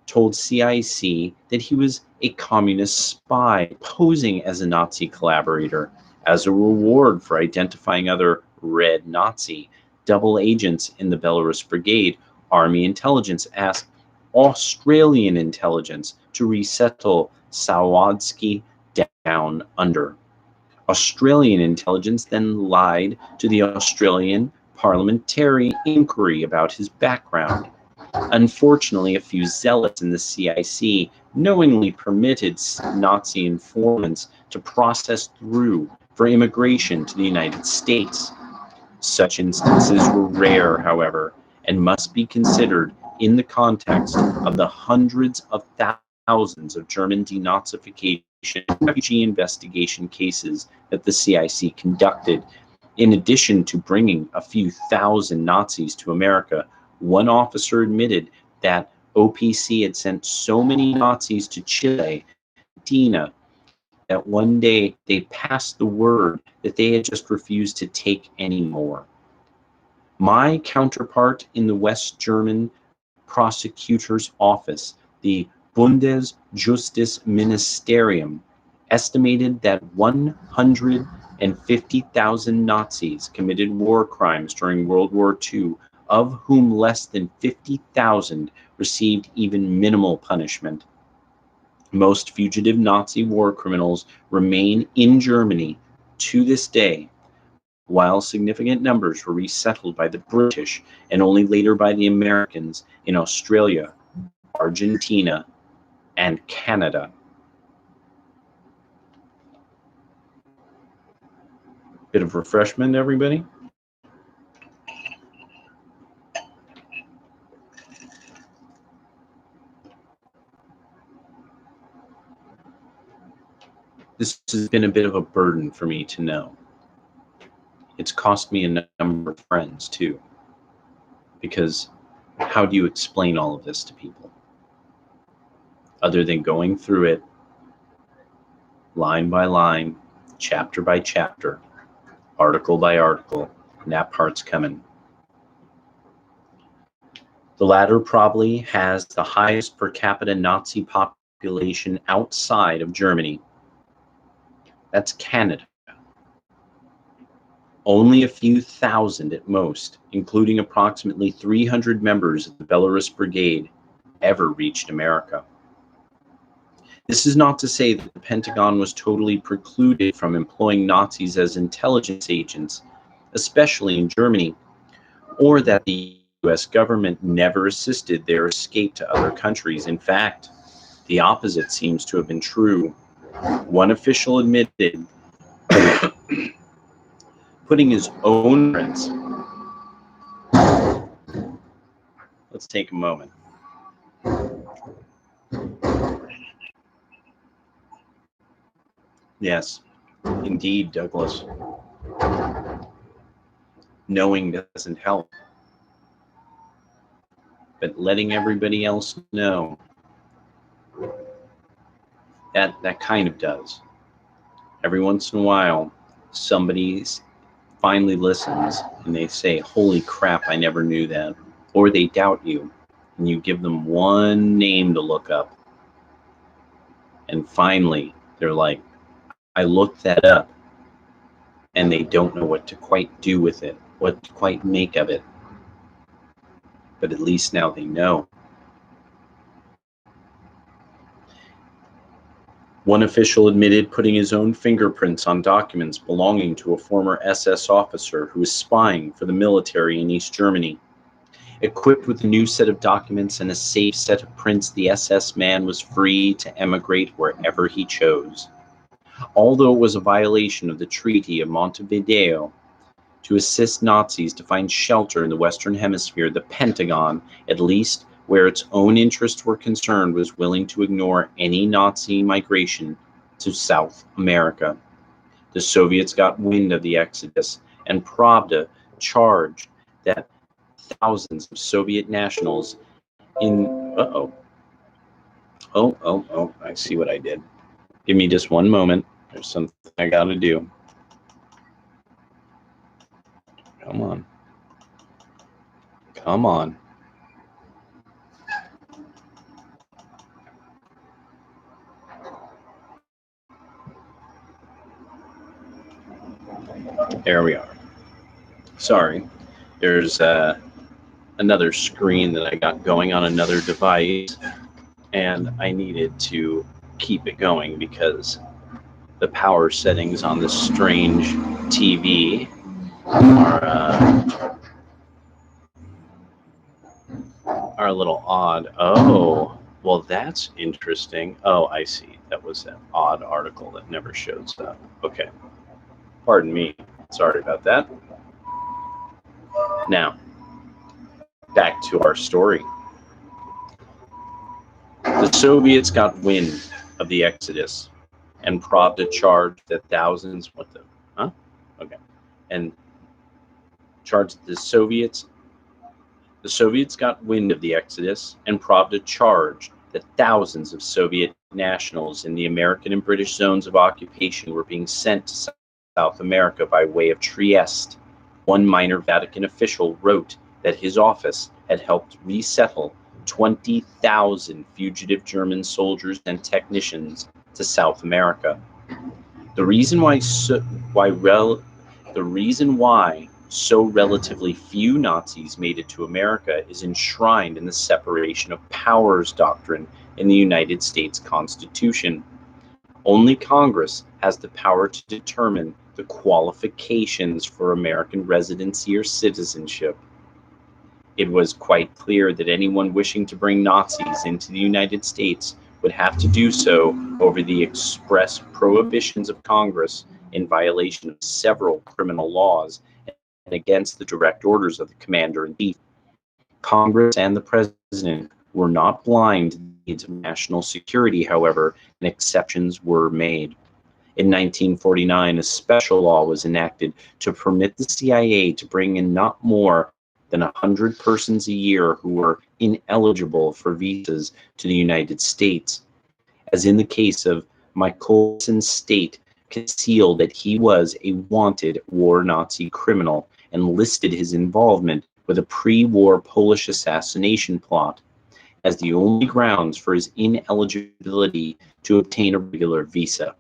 told CIC that he was a communist spy posing as a Nazi collaborator. As a reward for identifying other Red Nazi double agents in the Belarus Brigade, Army intelligence asked Australian intelligence to resettle Sawadsky down under. Australian intelligence then lied to the Australian parliamentary inquiry about his background. Unfortunately, a few zealots in the CIC knowingly permitted Nazi informants to process through for immigration to the United States. Such instances were rare, however, and must be considered in the context of the hundreds of thousands of German denazification and refugee investigation cases that the CIC conducted. In addition to bringing a few thousand Nazis to America, one officer admitted that OPC had sent so many Nazis to Chile, Argentina, that one day they passed the word that they had just refused to take any more. My counterpart in the West German prosecutor's office, the Bundesjustizministerium, estimated that 150,000 Nazis committed war crimes during World War II, of whom less than 50,000 received even minimal punishment. Most fugitive Nazi war criminals remain in Germany to this day, while significant numbers were resettled by the British and only later by the Americans in Australia, Argentina, and Canada. Bit of refreshment, everybody? This has been a bit of a burden for me to know. It's cost me a number of friends, too. Because how do you explain all of this to people? Other than going through it line by line, chapter by chapter, article by article, and that part's coming. The latter probably has the highest per capita Nazi population outside of Germany. That's Canada. Only a few thousand at most, including approximately 300 members of the Belarus Brigade, ever reached America. This is not to say that the Pentagon was totally precluded from employing Nazis as intelligence agents, especially in Germany, or that the US government never assisted their escape to other countries. In fact, the opposite seems to have been true. One official admitted putting his own prints. Let's take a moment. Yes, indeed, Douglas. Knowing doesn't help, but letting everybody else know, that kind of does. Every once in a while, somebody finally listens and they say, holy crap, I never knew that. Or they doubt you, and you give them one name to look up. And finally, they're like, I looked that up, and they don't know what to quite do with it, what to quite make of it. But at least now they know. One official admitted putting his own fingerprints on documents belonging to a former SS officer who was spying for the military in East Germany. Equipped with a new set of documents and a safe set of prints, the SS man was free to emigrate wherever he chose. Although it was a violation of the Treaty of Montevideo to assist Nazis to find shelter in the Western Hemisphere, the Pentagon, at least where its own interests were concerned, was willing to ignore any Nazi migration to South America. The Soviets got wind of the exodus, and Pravda charged that thousands of Soviet nationals in... Oh, I see what I did. Give me just one moment. There's something I gotta do. Come on. Come on. There we are. Sorry. There's another screen that I got going on another device, and I needed to keep it going because the power settings on this strange TV are a little odd. Oh, well, that's interesting. Oh, I see. That was that odd article that never shows up. Okay. Pardon me. Sorry about that. Now, back to our story. The Soviets got wind of the exodus, and Pravda charged that thousands... What the... Huh? Okay. And charged the Soviets got wind of the exodus, and Pravda charged that thousands of Soviet nationals in the American and British zones of occupation were being sent to South America by way of Trieste. One minor Vatican official wrote that his office had helped resettle 20,000 fugitive German soldiers and technicians to South America. The reason why so relatively few Nazis made it to America is enshrined in the separation of powers doctrine in the United States Constitution. Only Congress has the power to determine the qualifications for American residency or citizenship. It was quite clear that anyone wishing to bring Nazis into the United States would have to do so over the express prohibitions of Congress in violation of several criminal laws and against the direct orders of the Commander-in-Chief. Congress and the President were not blind to the needs of national security, however, and exceptions were made. In 1949, a special law was enacted to permit the CIA to bring in not more than 100 persons a year who were ineligible for visas to the United States. As in the case of Michelson, State concealed that he was a wanted war Nazi criminal and listed his involvement with a pre-war Polish assassination plot as the only grounds for his ineligibility to obtain a regular visa.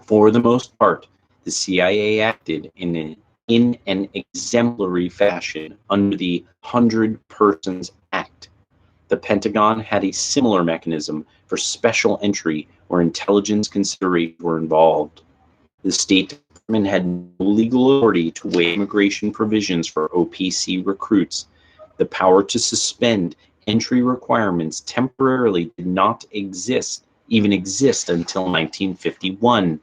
For the most part, the CIA acted in an exemplary fashion under the 100 Persons Act. The Pentagon had a similar mechanism for special entry where intelligence considerations were involved. The State Department had no legal authority to waive immigration provisions for OPC recruits. The power to suspend entry requirements temporarily did not even exist until 1951,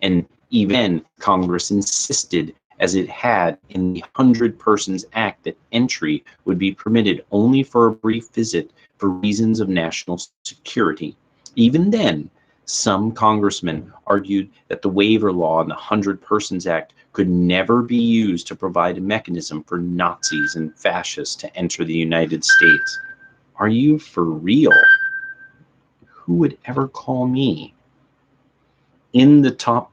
and even then, Congress insisted, as it had in the 100 Persons Act, that entry would be permitted only for a brief visit for reasons of national security. Even then, some congressmen argued that the waiver law in the 100 Persons Act could never be used to provide a mechanism for Nazis and fascists to enter the United States. Are you for real? Who would ever call me? In the top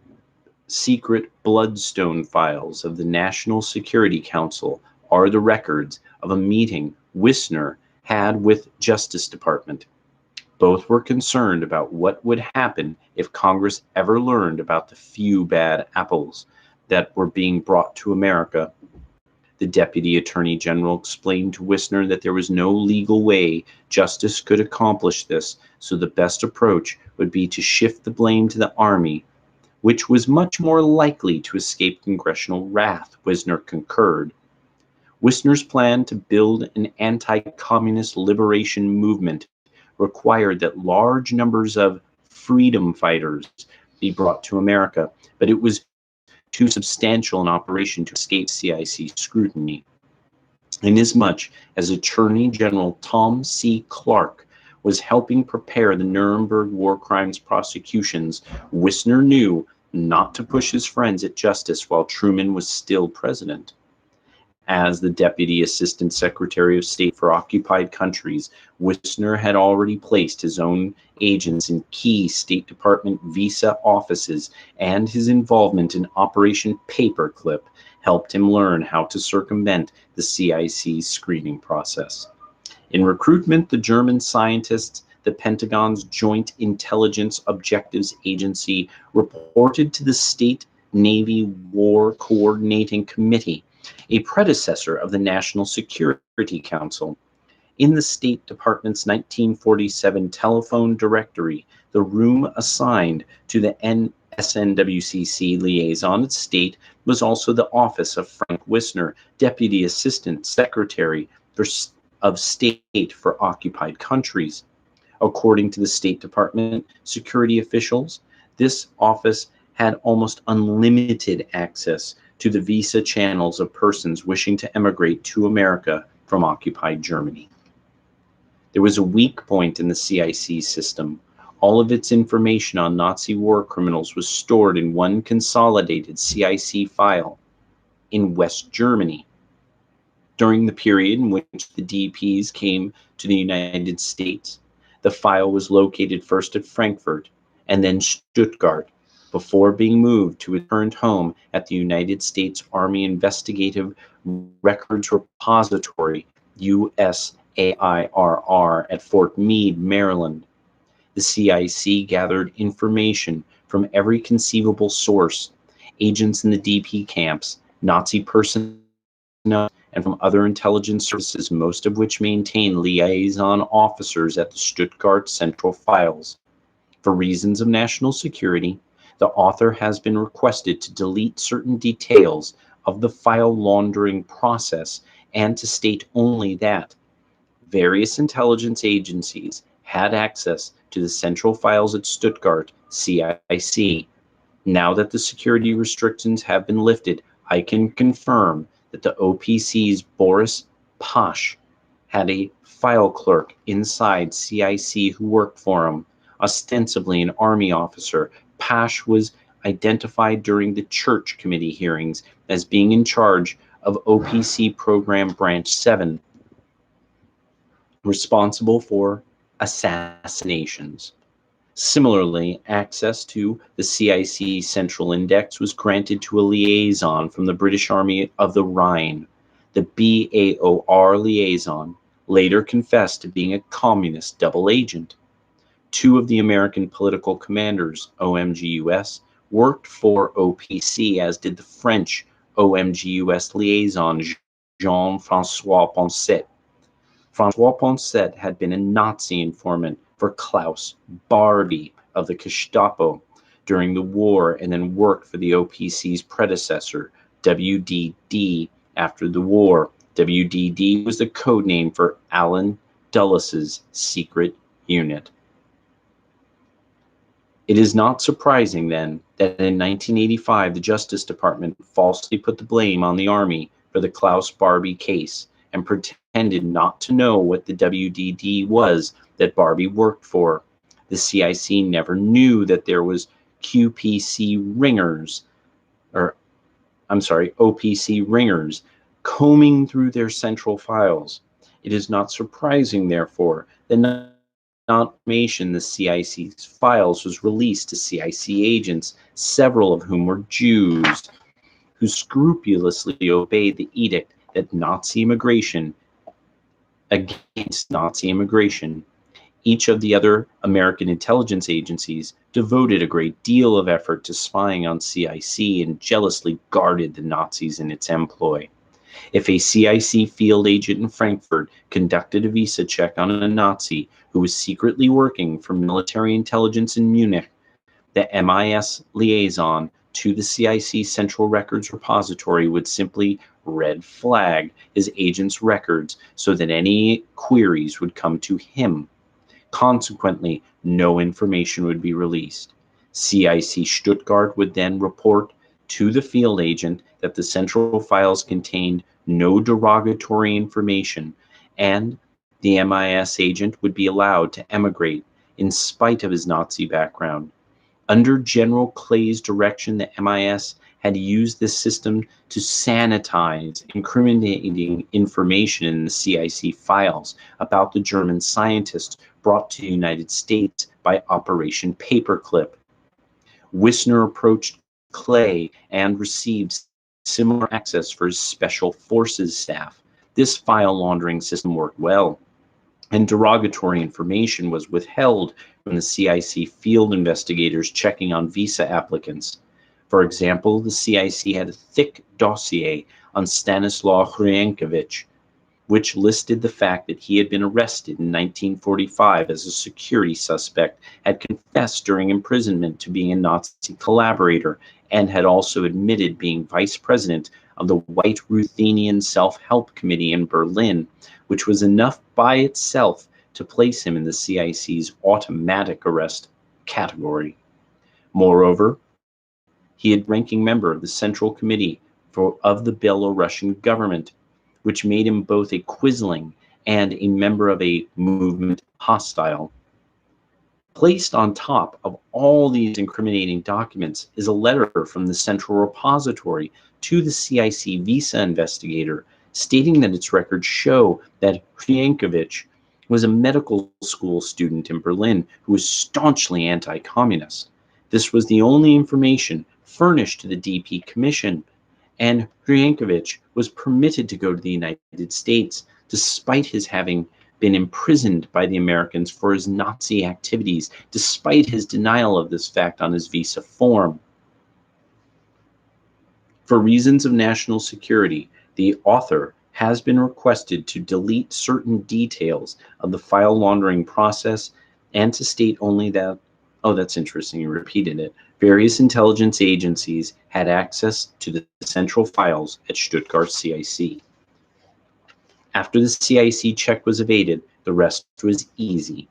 secret bloodstone files of the National Security Council are the records of a meeting Wissner had with Justice Department. Both were concerned about what would happen if Congress ever learned about the few bad apples that were being brought to America. The Deputy Attorney General explained to Wissner that there was no legal way justice could accomplish this, so the best approach would be to shift the blame to the Army, which was much more likely to escape congressional wrath. Wissner concurred. Wissner's plan to build an anti-communist liberation movement required that large numbers of freedom fighters be brought to America, but it was too substantial an operation to escape CIC scrutiny. Inasmuch as Attorney General Tom C. Clark was helping prepare the Nuremberg war crimes prosecutions, Wissner knew not to push his friends at justice while Truman was still president. As the Deputy Assistant Secretary of State for occupied countries, Wissner had already placed his own agents in key State Department visa offices, and his involvement in Operation Paperclip helped him learn how to circumvent the CIC screening process. In recruitment, the German scientists, the Pentagon's Joint Intelligence Objectives Agency, reported to the State Navy War Coordinating Committee, a predecessor of the National Security Council. In the State Department's 1947 telephone directory, the room assigned to the SNWCC liaison at state was also the office of Frank Wissner, Deputy Assistant Secretary of State for occupied countries. According to the State Department security officials, this office had almost unlimited access to the visa channels of persons wishing to emigrate to America from occupied Germany. There was a weak point in the CIC system. All of its information on Nazi war criminals was stored in one consolidated CIC file in West Germany. During the period in which the DPs came to the United States, the file was located first at Frankfurt and then Stuttgart, before being moved to its current home at the United States Army Investigative Records Repository, USAIRR, at Fort Meade, Maryland. The CIC gathered information from every conceivable source: agents in the DP camps, Nazi personnel, and from other intelligence services, most of which maintain liaison officers at the Stuttgart Central Files. For reasons of national security, the author has been requested to delete certain details of the file laundering process and to state only that various intelligence agencies had access to the central files at Stuttgart, CIC. Now that the security restrictions have been lifted, I can confirm that the OPC's Boris Pasch had a file clerk inside CIC who worked for him, ostensibly an Army officer. Pasch was identified during the Church Committee hearings as being in charge of OPC Program Branch 7, responsible for assassinations. Similarly, access to the CIC Central Index was granted to a liaison from the British Army of the Rhine. the BAOR liaison, later confessed to being a communist double agent. Two of the American political commanders, OMGUS, worked for OPC, as did the French OMGUS liaison, Jean-François Poncet. François Poncet had been a Nazi informant for Klaus Barbie of the Gestapo during the war, and then worked for the OPC's predecessor, WDD, after the war. WDD was the code name for Alan Dulles' secret unit. It is not surprising, then, that in 1985 the Justice Department falsely put the blame on the Army for the Klaus Barbie case and pretended not to know what the WDD was that Barbie worked for. The CIC never knew that there was OPC ringers combing through their central files. It is not surprising, therefore, that information the CIC's files was released to CIC agents, several of whom were Jews, who scrupulously obeyed the edict that against Nazi immigration. Each of the other American intelligence agencies devoted a great deal of effort to spying on CIC and jealously guarded the Nazis in its employ. If a CIC field agent in Frankfurt conducted a visa check on a Nazi who was secretly working for military intelligence in Munich, the MIS liaison to the CIC Central Records Repository would simply red flag his agent's records so that any queries would come to him. Consequently, no information would be released. CIC Stuttgart would then report to the field agent that the central files contained no derogatory information, and the MIS agent would be allowed to emigrate in spite of his Nazi background. Under General Clay's direction, the MIS had used this system to sanitize incriminating information in the CIC files about the German scientists brought to the United States by Operation Paperclip. Wissner approached Clay and received similar access for his special forces staff. This file laundering system worked well, and derogatory information was withheld from the CIC field investigators checking on visa applicants. For example, the CIC had a thick dossier on Stanislaw Hryenkovich, which listed the fact that he had been arrested in 1945 as a security suspect, had confessed during imprisonment to being a Nazi collaborator, and had also admitted being vice president of the White Ruthenian Self-Help Committee in Berlin, which was enough by itself to place him in the CIC's automatic arrest category. Moreover, he had ranking member of the Central Committee of the Belarusian government, which made him both a quisling and a member of a movement hostile. Placed on top of all these incriminating documents is a letter from the Central Repository to the CIC visa investigator, stating that its records show that Hryenkovich was a medical school student in Berlin who was staunchly anti-communist. This was the only information furnished to the DP Commission, and Hryenkovich was permitted to go to the United States despite his having been imprisoned by the Americans for his Nazi activities, despite his denial of this fact on his visa form. For reasons of national security, the author has been requested to delete certain details of the file laundering process and to state only that, oh, that's interesting, you repeated it, various intelligence agencies had access to the central files at Stuttgart CIC. After the CIC check was evaded, the rest was easy.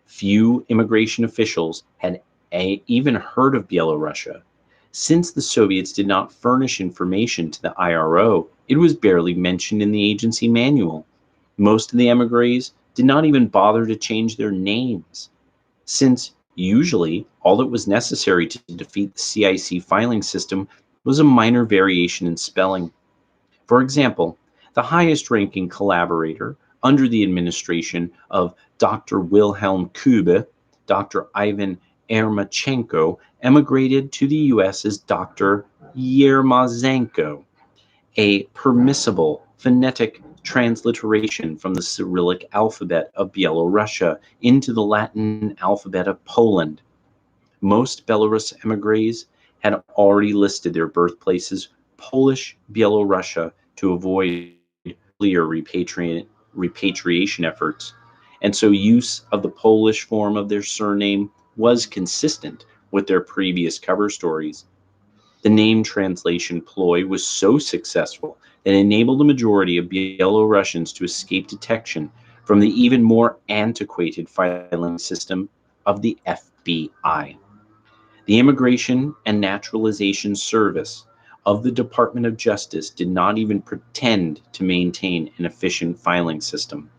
Few immigration officials had even heard of Belarusia. Since the Soviets did not furnish information to the IRO, it was barely mentioned in the agency manual. Most of the emigres did not even bother to change their names, since usually all that was necessary to defeat the CIC filing system was a minor variation in spelling. For example, the highest-ranking collaborator under the administration of Dr. Wilhelm Kube, Dr. Ivan Ermachenko, emigrated to the U.S. as Dr. Yermazenko. a permissible phonetic transliteration from the Cyrillic alphabet of Byelorussia into the Latin alphabet of Poland. Most Belarus emigres had already listed their birthplaces Polish Byelorussia to avoid earlier repatriation efforts, and so use of the Polish form of their surname was consistent with their previous cover stories. The name translation ploy was so successful that it enabled the majority of Belarusians to escape detection from the even more antiquated filing system of the FBI. The Immigration and Naturalization Service of the Department of Justice did not even pretend to maintain an efficient filing system.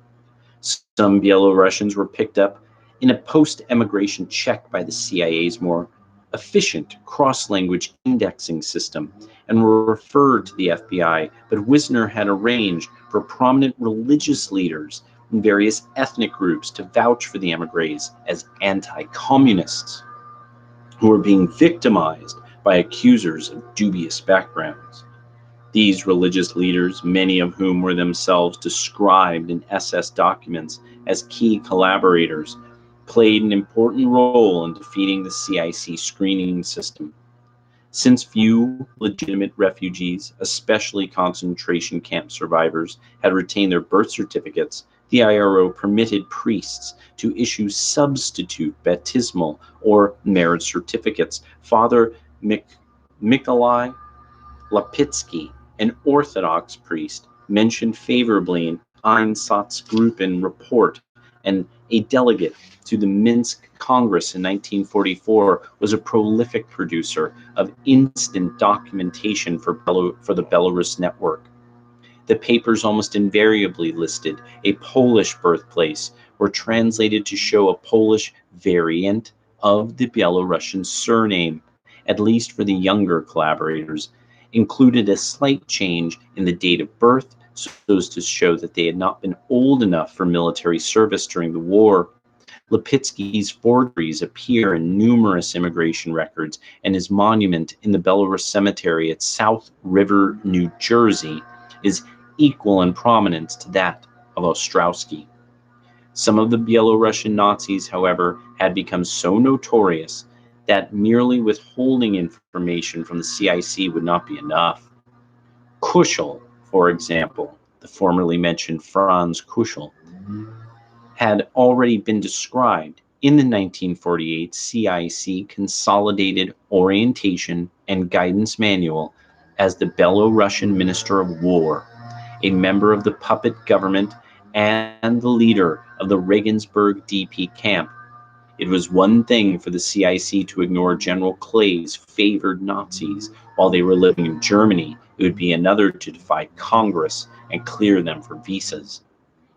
Some Belarusians were picked up in a post-emigration check by the CIA's more efficient cross-language indexing system and were referred to the FBI, but Wisner had arranged for prominent religious leaders in various ethnic groups to vouch for the emigres as anti-communists who were being victimized by accusers of dubious backgrounds. These religious leaders, many of whom were themselves described in SS documents as key collaborators, played an important role in defeating the CIC screening system. Since few legitimate refugees, especially concentration camp survivors, had retained their birth certificates, the IRO permitted priests to issue substitute baptismal or marriage certificates. Father Mikolai Lapitsky, an Orthodox priest, mentioned favorably in Einsatzgruppen report, and a delegate to the Minsk Congress in 1944 was a prolific producer of instant documentation for the Belarus network. The papers almost invariably listed a Polish birthplace or translated to show a Polish variant of the Belarusian surname, at least for the younger collaborators, included a slight change in the date of birth so as to show that they had not been old enough for military service during the war. Lipitsky's forgeries appear in numerous immigration records, and his monument in the Belarus cemetery at South River, New Jersey, is equal in prominence to that of Ostrowski. Some of the Belarusian Nazis, however, had become so notorious that merely withholding information from the CIC would not be enough. Kuschel, for example, the formerly mentioned Franz Kuschel, had already been described in the 1948 CIC Consolidated Orientation and Guidance Manual as the Belarusian Minister of War, a member of the puppet government and the leader of the Regensburg DP camp. It was one thing for the CIC to ignore General Clay's favored Nazis while they were living in Germany. It would be another to defy Congress and clear them for visas.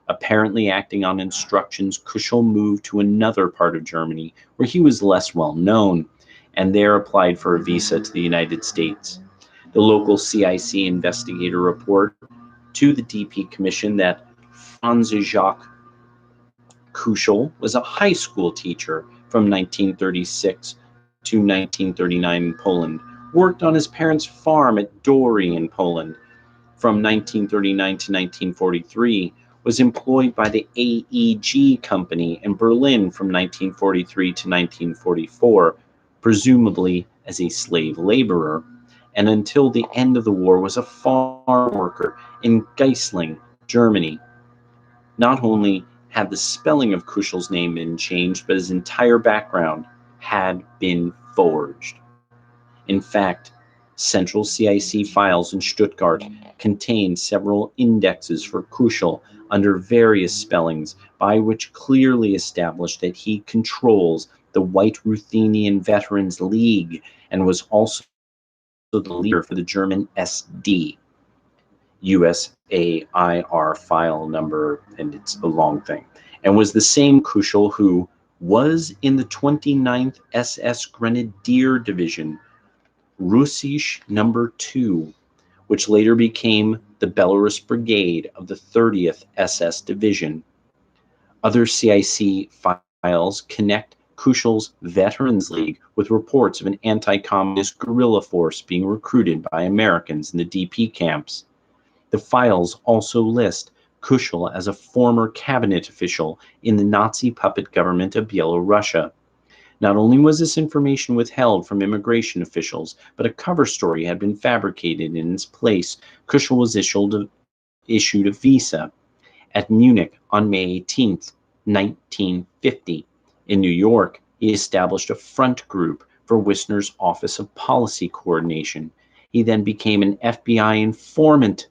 Apparently acting on instructions, Kuschel moved to another part of Germany where he was less well known, and there applied for a visa to the United States. The local CIC investigator reported to the DP Commission that Franz Jacques Kuschel was a high school teacher from 1936 to 1939 in Poland, worked on his parents' farm at Dory in Poland. From 1939 to 1943, was employed by the AEG company in Berlin from 1943 to 1944, presumably as a slave laborer, and until the end of the war was a farm worker in Geisling, Germany. Not only had the spelling of Kuschel's name been changed, but his entire background had been forged. In fact, central CIC files in Stuttgart contain several indexes for Kuschel under various spellings, by which clearly established that he controls the White Ruthenian Veterans League and was also the leader for the German SD. USAIR file number, and it's a long thing, and was the same Kuschel who was in the 29th SS Grenadier Division, Russisch No. 2, which later became the Belarus Brigade of the 30th SS Division. Other CIC files connect Kuchel's Veterans League with reports of an anti-communist guerrilla force being recruited by Americans in the DP camps. The files also list Kuchel as a former cabinet official in the Nazi puppet government of Byelorussia. Not only was this information withheld from immigration officials, but a cover story had been fabricated in its place. Kuchel was issued a visa at Munich on May 18, 1950. In New York, he established a front group for Wissner's Office of Policy Coordination. He then became an FBI informant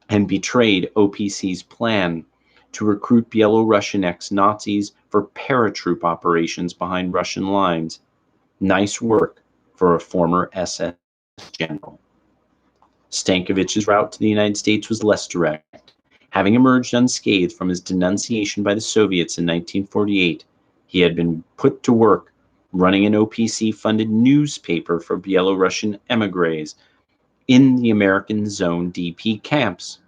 and betrayed OPC's plan to recruit Belarusian ex-Nazis for paratroop operations behind Russian lines. Nice work for a former SS general. Stankovich's route to the United States was less direct. Having emerged unscathed from his denunciation by the Soviets in 1948, he had been put to work running an OPC-funded newspaper for Belarusian émigrés in the American Zone DP camps.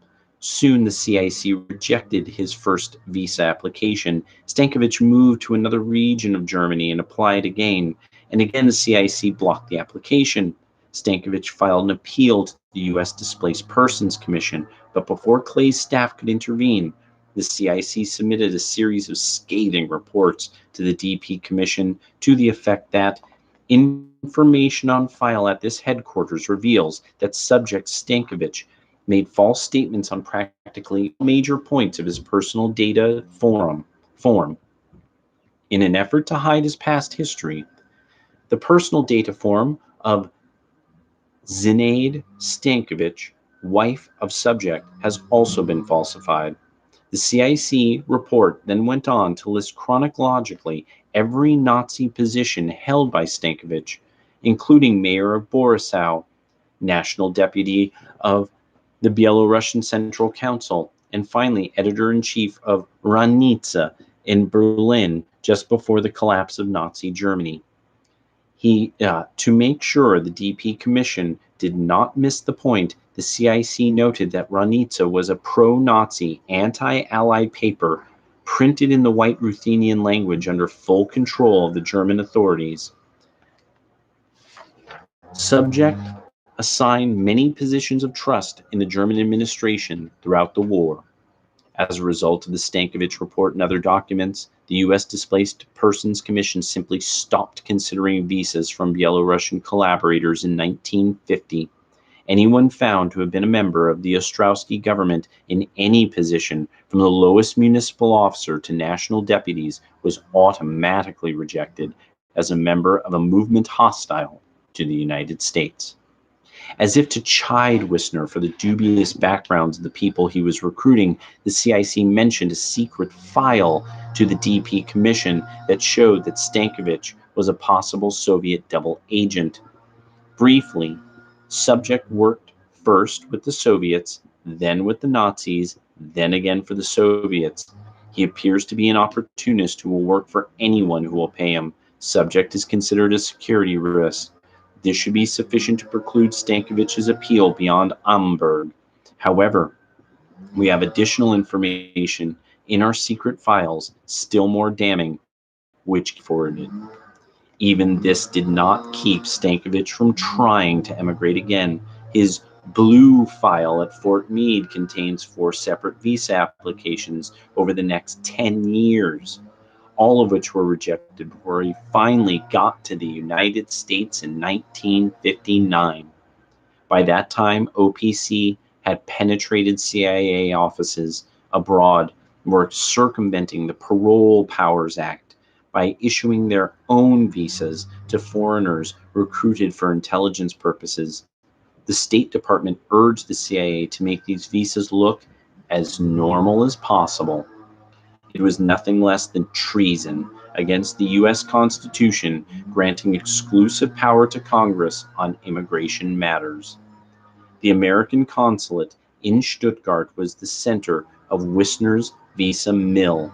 Soon the CIC rejected his first visa application. Stankovich moved to another region of Germany and applied again, and again the CIC blocked the application. Stankovich filed an appeal to the U.S. Displaced Persons Commission, but before Clay's staff could intervene, the CIC submitted a series of scathing reports to the DP Commission to the effect that information on file at this headquarters reveals that subject Stankovich made false statements on practically major points of his personal data form. In an effort to hide his past history, the personal data form of Zinaide Stankovich, wife of subject, has also been falsified. The CIC report then went on to list chronologically every Nazi position held by Stankovich, including mayor of Borisov, national deputy of the Belarusian Central Council, and finally editor-in-chief of Ranica in Berlin just before the collapse of Nazi Germany. To make sure the DP Commission did not miss the point, the CIC noted that Ranica was a pro-Nazi, anti-Allied paper printed in the White Ruthenian language under full control of the German authorities. Subject assigned many positions of trust in the German administration throughout the war. As a result of the Stankovich report and other documents, the U.S. Displaced Persons Commission simply stopped considering visas from Belarusian collaborators in 1950. Anyone found to have been a member of the Ostrowski government in any position, from the lowest municipal officer to national deputies, was automatically rejected as a member of a movement hostile to the United States. As if to chide Wissner for the dubious backgrounds of the people he was recruiting, the CIC mentioned a secret file to the DP Commission that showed that Stankovich was a possible Soviet double agent. Briefly, subject worked first with the Soviets, then with the Nazis, then again for the Soviets. He appears to be an opportunist who will work for anyone who will pay him. Subject is considered a security risk. This should be sufficient to preclude Stankovich's appeal beyond Amberg. However, we have additional information in our secret files, still more damning, which forwarded. Even this did not keep Stankovich from trying to emigrate again. His blue file at Fort Meade contains 4 separate visa applications over the next 10 years. All of which were rejected before he finally got to the United States in 1959. By that time, OPC had penetrated CIA offices abroad and were circumventing the Parole Powers Act by issuing their own visas to foreigners recruited for intelligence purposes. The State Department urged the CIA to make these visas look as normal as possible. It was nothing less than treason against the U.S. Constitution, granting exclusive power to Congress on immigration matters. The American consulate in Stuttgart was the center of Wissner's visa mill.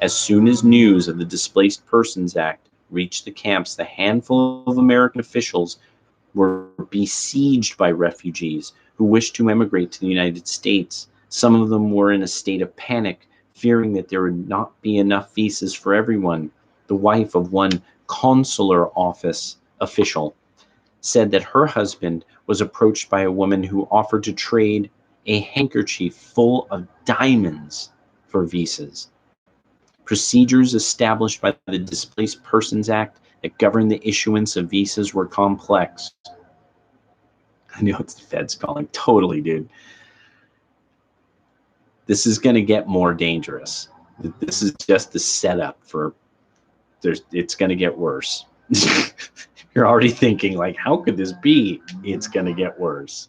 As soon as news of the Displaced Persons Act reached the camps, the handful of American officials were besieged by refugees who wished to emigrate to the United States. Some of them were in a state of panic, fearing that there would not be enough visas for everyone. The wife of one consular office official said that her husband was approached by a woman who offered to trade a handkerchief full of diamonds for visas. Procedures established by the Displaced Persons Act that govern the issuance of visas were complex. I know it's the feds calling. Totally, dude. This is going to get more dangerous. This is just the setup for it's going to get worse. You're already thinking, like, how could this be? It's going to get worse.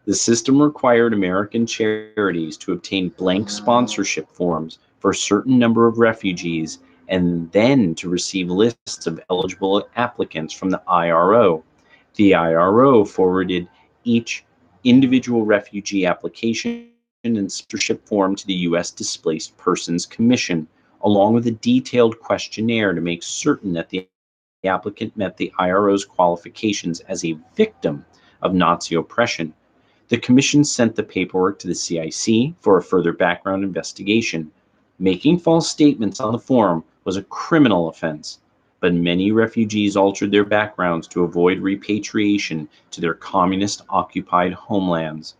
The system required American charities to obtain blank sponsorship forms for a certain number of refugees and then to receive lists of eligible applicants from the IRO. The IRO forwarded each individual refugee application and sponsorship form to the U.S. Displaced Persons Commission, along with a detailed questionnaire to make certain that the applicant met the IRO's qualifications as a victim of Nazi oppression. The commission sent the paperwork to the CIC for a further background investigation. Making false statements on the form was a criminal offense, but many refugees altered their backgrounds to avoid repatriation to their communist-occupied homelands.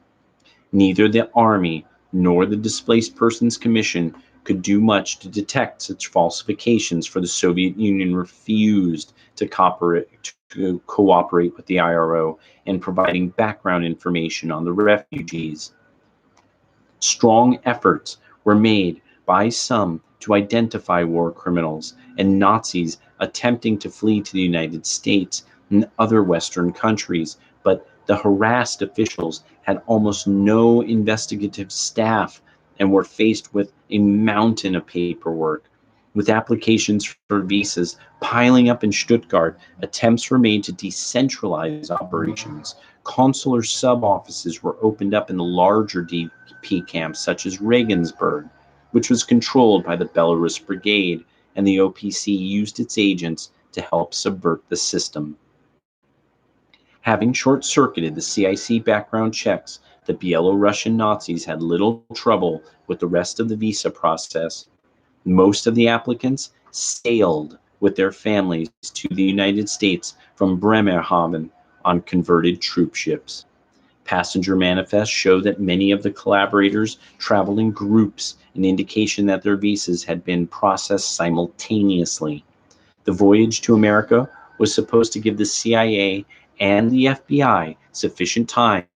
Neither the Army nor the Displaced Persons Commission could do much to detect such falsifications, for the Soviet Union refused to cooperate with the IRO in providing background information on the refugees. Strong efforts were made by some to identify war criminals and Nazis attempting to flee to the United States and other Western countries, but the harassed officials had almost no investigative staff and were faced with a mountain of paperwork. With applications for visas piling up in Stuttgart, attempts were made to decentralize operations. Consular sub-offices were opened up in the larger DP camps, such as Regensburg, which was controlled by the Belarus Brigade, and the OPC used its agents to help subvert the system. Having short-circuited the CIC background checks, the Belarusian Nazis had little trouble with the rest of the visa process. Most of the applicants sailed with their families to the United States from Bremerhaven on converted troop ships. Passenger manifests show that many of the collaborators traveled in groups, an indication that their visas had been processed simultaneously. The voyage to America was supposed to give the CIA and the FBI sufficient time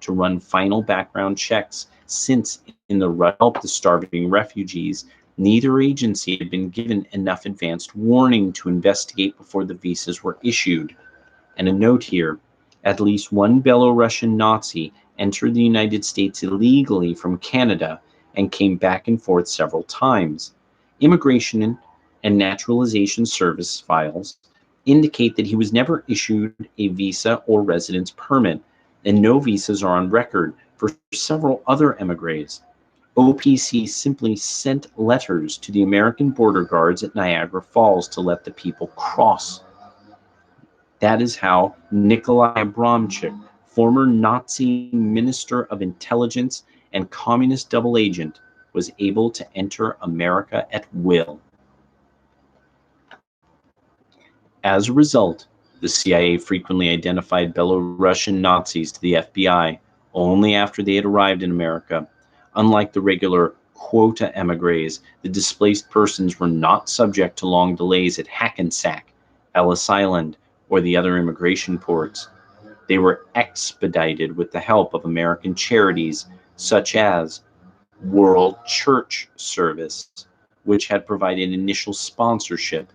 to run final background checks, since in the run to help the starving refugees, neither agency had been given enough advanced warning to investigate before the visas were issued. And a note here, at least one Belarusian Nazi entered the United States illegally from Canada and came back and forth several times. Immigration and Naturalization Service files indicate that he was never issued a visa or residence permit, and no visas are on record for several other emigres. OPC simply sent letters to the American border guards at Niagara Falls to let the people cross. That is how Nikolai Abramchik, former Nazi Minister of Intelligence and Communist double agent, was able to enter America at will. As a result, the CIA frequently identified Belarusian Nazis to the FBI only after they had arrived in America. Unlike the regular quota emigres, the displaced persons were not subject to long delays at Hackensack, Ellis Island, or the other immigration ports. They were expedited with the help of American charities such as World Church Service, which had provided initial sponsorship.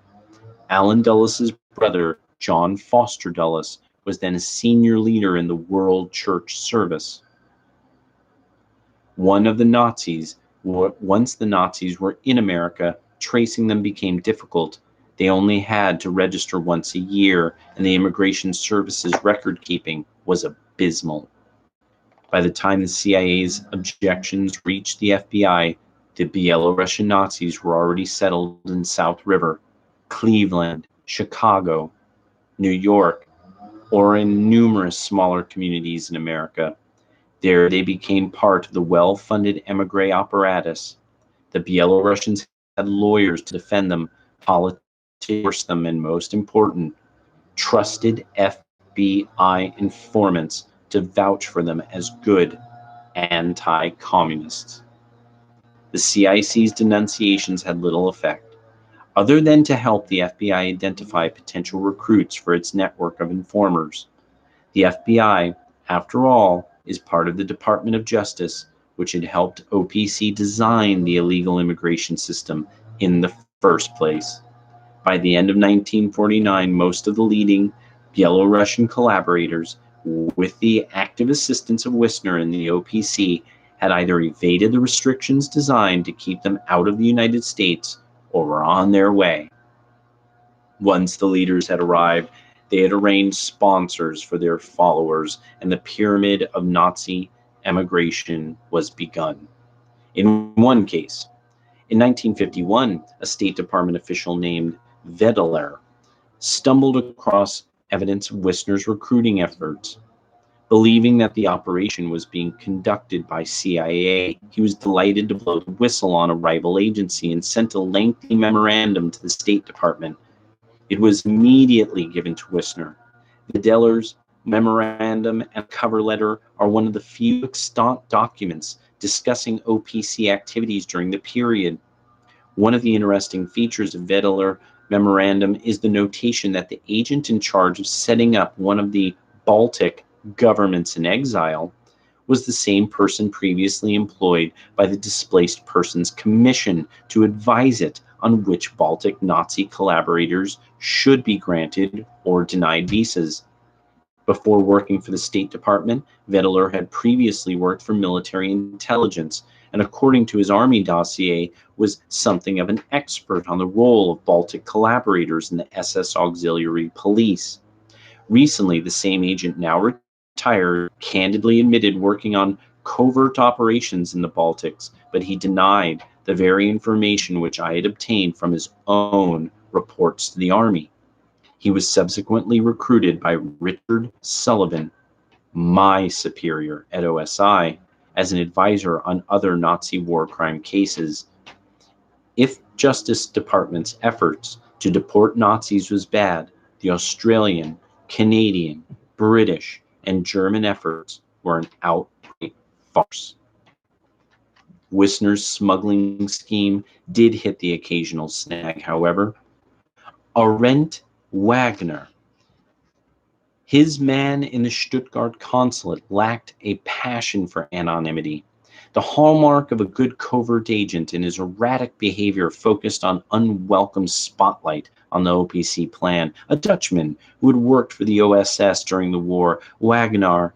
Allen Dulles' brother, John Foster Dulles, was then a senior leader in the World Church Service. Once the Nazis were in America, tracing them became difficult. They only had to register once a year, and the Immigration Service's record keeping was abysmal. By the time the CIA's objections reached the FBI, the Belarusian Nazis were already settled in South River, Cleveland, Chicago, New York, or in numerous smaller communities in America. There they became part of the well-funded emigre apparatus. The Belarusians had lawyers to defend them, politics to force them, and most important, trusted FBI informants to vouch for them as good anti-communists. The CIC's denunciations had little effect, other than to help the FBI identify potential recruits for its network of informers. The FBI, after all, is part of the Department of Justice, which had helped OPC design the illegal immigration system in the first place. By the end of 1949, most of the leading Belarusian collaborators, with the active assistance of Wissner and the OPC, had either evaded the restrictions designed to keep them out of the United States or were on their way. Once the leaders had arrived, they had arranged sponsors for their followers, and the pyramid of Nazi emigration was begun. In one case, in 1951, a State Department official named Vedeler stumbled across evidence of Wissner's recruiting efforts. Believing that the operation was being conducted by CIA, he was delighted to blow the whistle on a rival agency and sent a lengthy memorandum to the State Department. It was immediately given to Wissner. Vedeler's memorandum and cover letter are one of the few extant documents discussing OPC activities during the period. One of the interesting features of Vedeler memorandum is the notation that the agent in charge of setting up one of the Baltic governments in exile was the same person previously employed by the Displaced Persons Commission to advise it on which Baltic Nazi collaborators should be granted or denied visas. Before working for the State Department, Vedeler had previously worked for military intelligence, and according to his army dossier, was something of an expert on the role of Baltic collaborators in the SS Auxiliary Police. Recently, the same agent, now retired, candidly admitted working on covert operations in the Baltics, but he denied the very information which I had obtained from his own reports to the army. He was subsequently recruited by Richard Sullivan, my superior at OSI, as an advisor on other Nazi war crime cases. If Justice Department's efforts to deport Nazis was bad, the Australian, Canadian, British, and German efforts were an outright farce. Wissner's smuggling scheme did hit the occasional snag, however. Arendt Wagner, his man in the Stuttgart consulate, lacked a passion for anonymity. The hallmark of a good covert agent in his erratic behavior focused on unwelcome spotlight on the OPC plan. A Dutchman who had worked for the OSS during the war, Wagner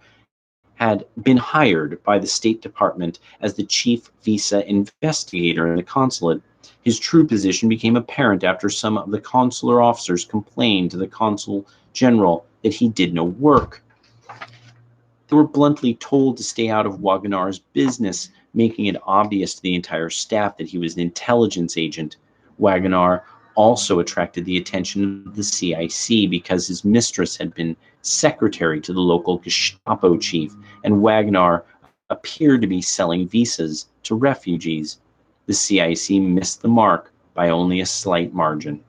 had been hired by the State Department as the chief visa investigator in the consulate. His true position became apparent after some of the consular officers complained to the consul general that he did no work. They were bluntly told to stay out of Wagner's business, making it obvious to the entire staff that he was an intelligence agent. Wagner also attracted the attention of the CIC because his mistress had been secretary to the local Gestapo chief, and Wagner appeared to be selling visas to refugees. The CIC missed the mark by only a slight margin.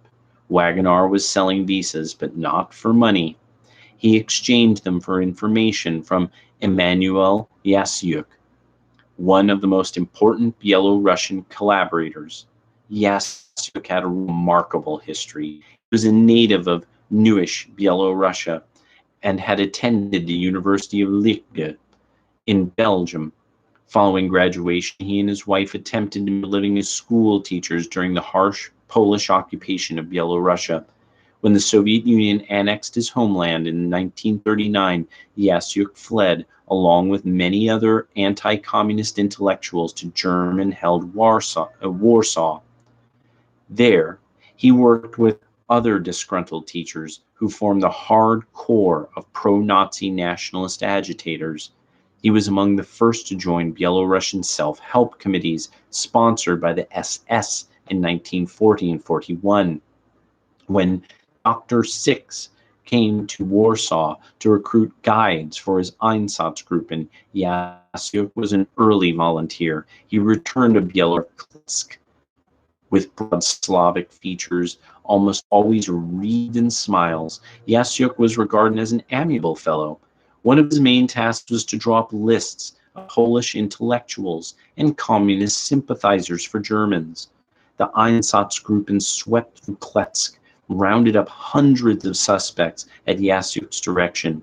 Wagner was selling visas, but not for money. He exchanged them for information from Emanuel Yasyuk, one of the most important Belarusian collaborators. Yasyuk had a remarkable history. He was a native of Newish, Belarusia, and had attended the University of Liege in Belgium. Following graduation, he and his wife attempted to be living as school teachers during the harsh Polish occupation of Belarusia. When the Soviet Union annexed his homeland in 1939, Yasyuk fled, along with many other anti-communist intellectuals, to German-held Warsaw. There, he worked with other disgruntled teachers who formed the hard core of pro-Nazi nationalist agitators. He was among the first to join Belarusian self-help committees sponsored by the SS in 1940 and 41. When Dr. Six came to Warsaw to recruit guides for his Einsatzgruppen, Yasyuk was an early volunteer. He returned to Belarus Kletsk. With broad Slavic features, almost always wreathed in smiles, Yasyuk was regarded as an amiable fellow. One of his main tasks was to draw up lists of Polish intellectuals and communist sympathizers for Germans. The Einsatzgruppen swept through Kletsk, rounded up hundreds of suspects at Yasyuk's direction,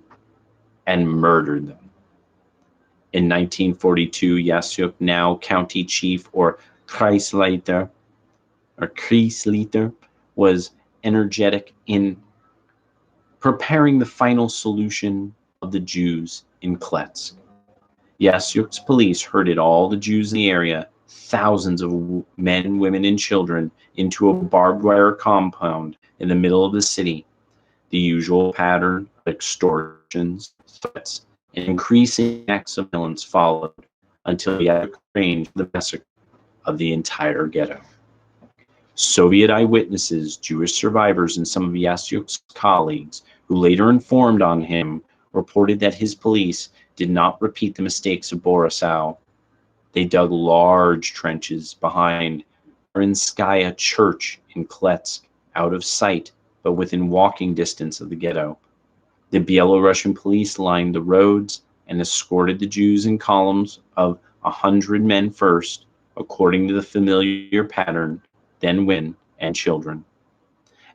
and murdered them. In 1942, Yasyuk, now county chief or Kreisleiter, was energetic in preparing the final solution of the Jews in Kletsk. Yasyuk's police herded all the Jews in the area, thousands of men, women, and children, into a barbed wire compound in the middle of the city. The usual pattern of extortions, threats, and increasing acts of violence followed until Yasyuk arranged the massacre of the entire ghetto. Soviet eyewitnesses, Jewish survivors, and some of Yasyuk's colleagues, who later informed on him, reported that his police did not repeat the mistakes of Borisov. They dug large trenches behind Marinskaya Church in Kletsk, out of sight, but within walking distance of the ghetto. The Belarusian police lined the roads and escorted the Jews in columns of 100 men first, according to the familiar pattern, then women and children.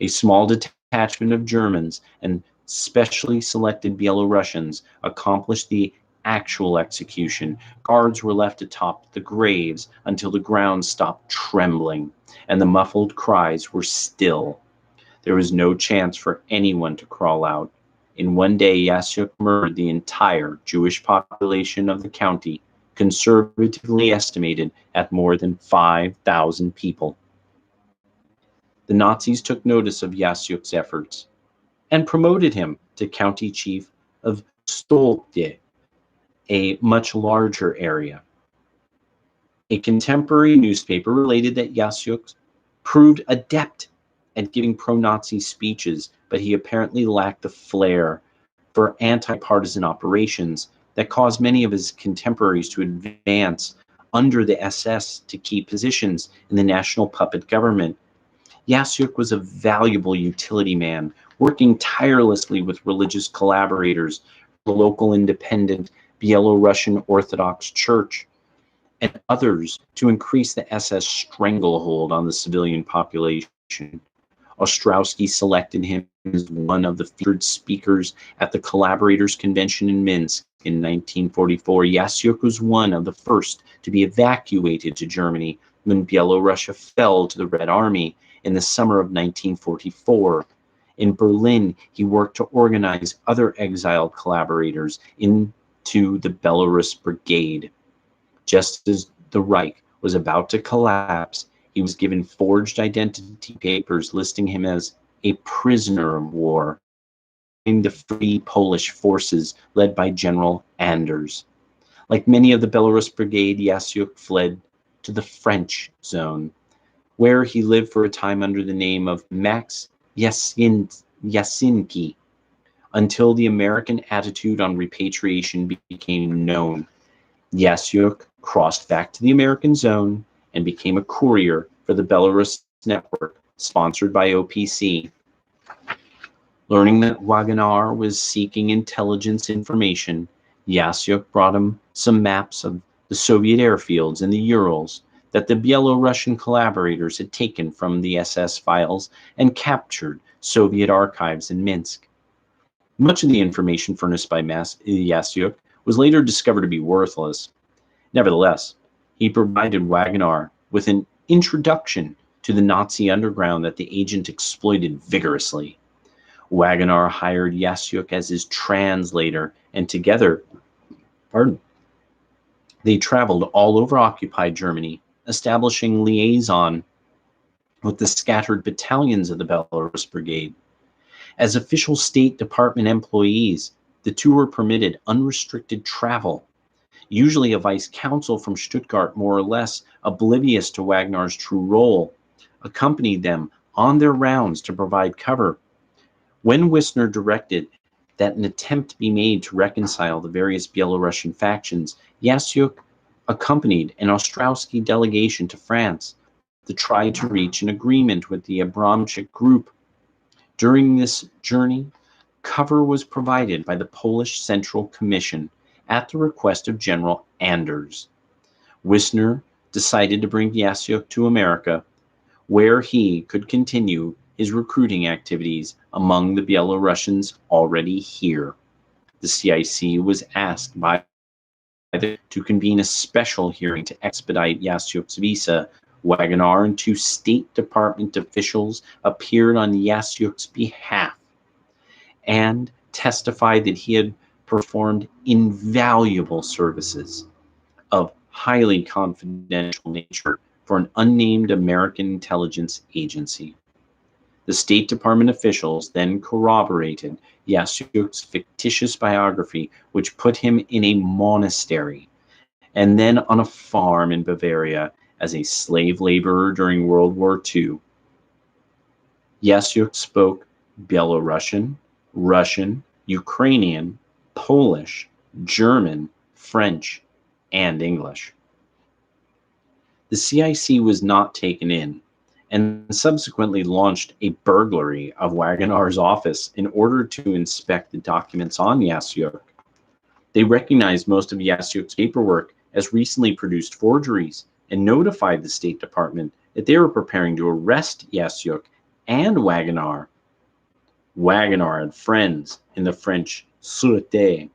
A small detachment of Germans and specially selected Belarusians accomplished the actual execution. Guards were left atop the graves until the ground stopped trembling and the muffled cries were still. There was no chance for anyone to crawl out. In one day, Yasyuk murdered the entire Jewish population of the county, conservatively estimated at more than 5,000 people. The Nazis took notice of Yasyuk's efforts and promoted him to county chief of Stolpe, a much larger area. A contemporary newspaper related that Yasyuk proved adept at giving pro-Nazi speeches, but he apparently lacked the flair for anti-partisan operations that caused many of his contemporaries to advance under the SS to key positions in the national puppet government. Yasyuk was a valuable utility man, working tirelessly with religious collaborators, the local independent Belarusian Orthodox Church, and others to increase the SS stranglehold on the civilian population. Ostrowski selected him as one of the featured speakers at the Collaborators Convention in Minsk in 1944. Yasyuk was one of the first to be evacuated to Germany when Belarusia fell to the Red Army in the summer of 1944. In Berlin, he worked to organize other exiled collaborators into the Belarus Brigade. Just as the Reich was about to collapse, he was given forged identity papers listing him as a prisoner of war in the Free Polish Forces led by General Anders. Like many of the Belarus Brigade, Yasyuk fled to the French zone, where he lived for a time under the name of Max Yasinki, until the American attitude on repatriation became known. Yasyuk crossed back to the American zone and became a courier for the Belarus network sponsored by OPC. Learning that Wagner was seeking intelligence information, Yasyuk brought him some maps of the Soviet airfields in the Urals that the Belarusian collaborators had taken from the SS files and captured Soviet archives in Minsk. Much of the information furnished by Yasyuk was later discovered to be worthless. Nevertheless, he provided Wagner with an introduction to the Nazi underground that the agent exploited vigorously. Wagner hired Yasyuk as his translator, and together, they traveled all over occupied Germany, establishing liaison with the scattered battalions of the Belarus Brigade. As official State Department employees, the two were permitted unrestricted travel. Usually a vice consul from Stuttgart, more or less oblivious to Wagner's true role, accompanied them on their rounds to provide cover. When Wissner directed that an attempt be made to reconcile the various Belarusian factions, Yasyuk accompanied an Ostrowski delegation to France, They tried to reach an agreement with the Abramczyk group. During this journey, cover was provided by the Polish Central Commission at the request of General Anders. Wisner decided to bring Yasyuk to America, where he could continue his recruiting activities among the Belarusians already here. The CIC was asked by to convene a special hearing to expedite Yasyuk's visa. Wagonar and two State Department officials appeared on Yasyuk's behalf and testified that he had performed invaluable services of highly confidential nature for an unnamed American intelligence agency. The State Department officials then corroborated Yasyuk's fictitious biography, which put him in a monastery and then on a farm in Bavaria as a slave laborer during World War II. Yasyuk spoke Belarusian, Russian, Ukrainian, Polish, German, French, and English. The CIC was not taken in, and subsequently launched a burglary of Wagonar's office in order to inspect the documents on Yasyuk. They recognized most of Yasyuk's paperwork as recently produced forgeries and notified the State Department that they were preparing to arrest Yasyuk and Wagonar. Wagonar had friends in the French Sûreté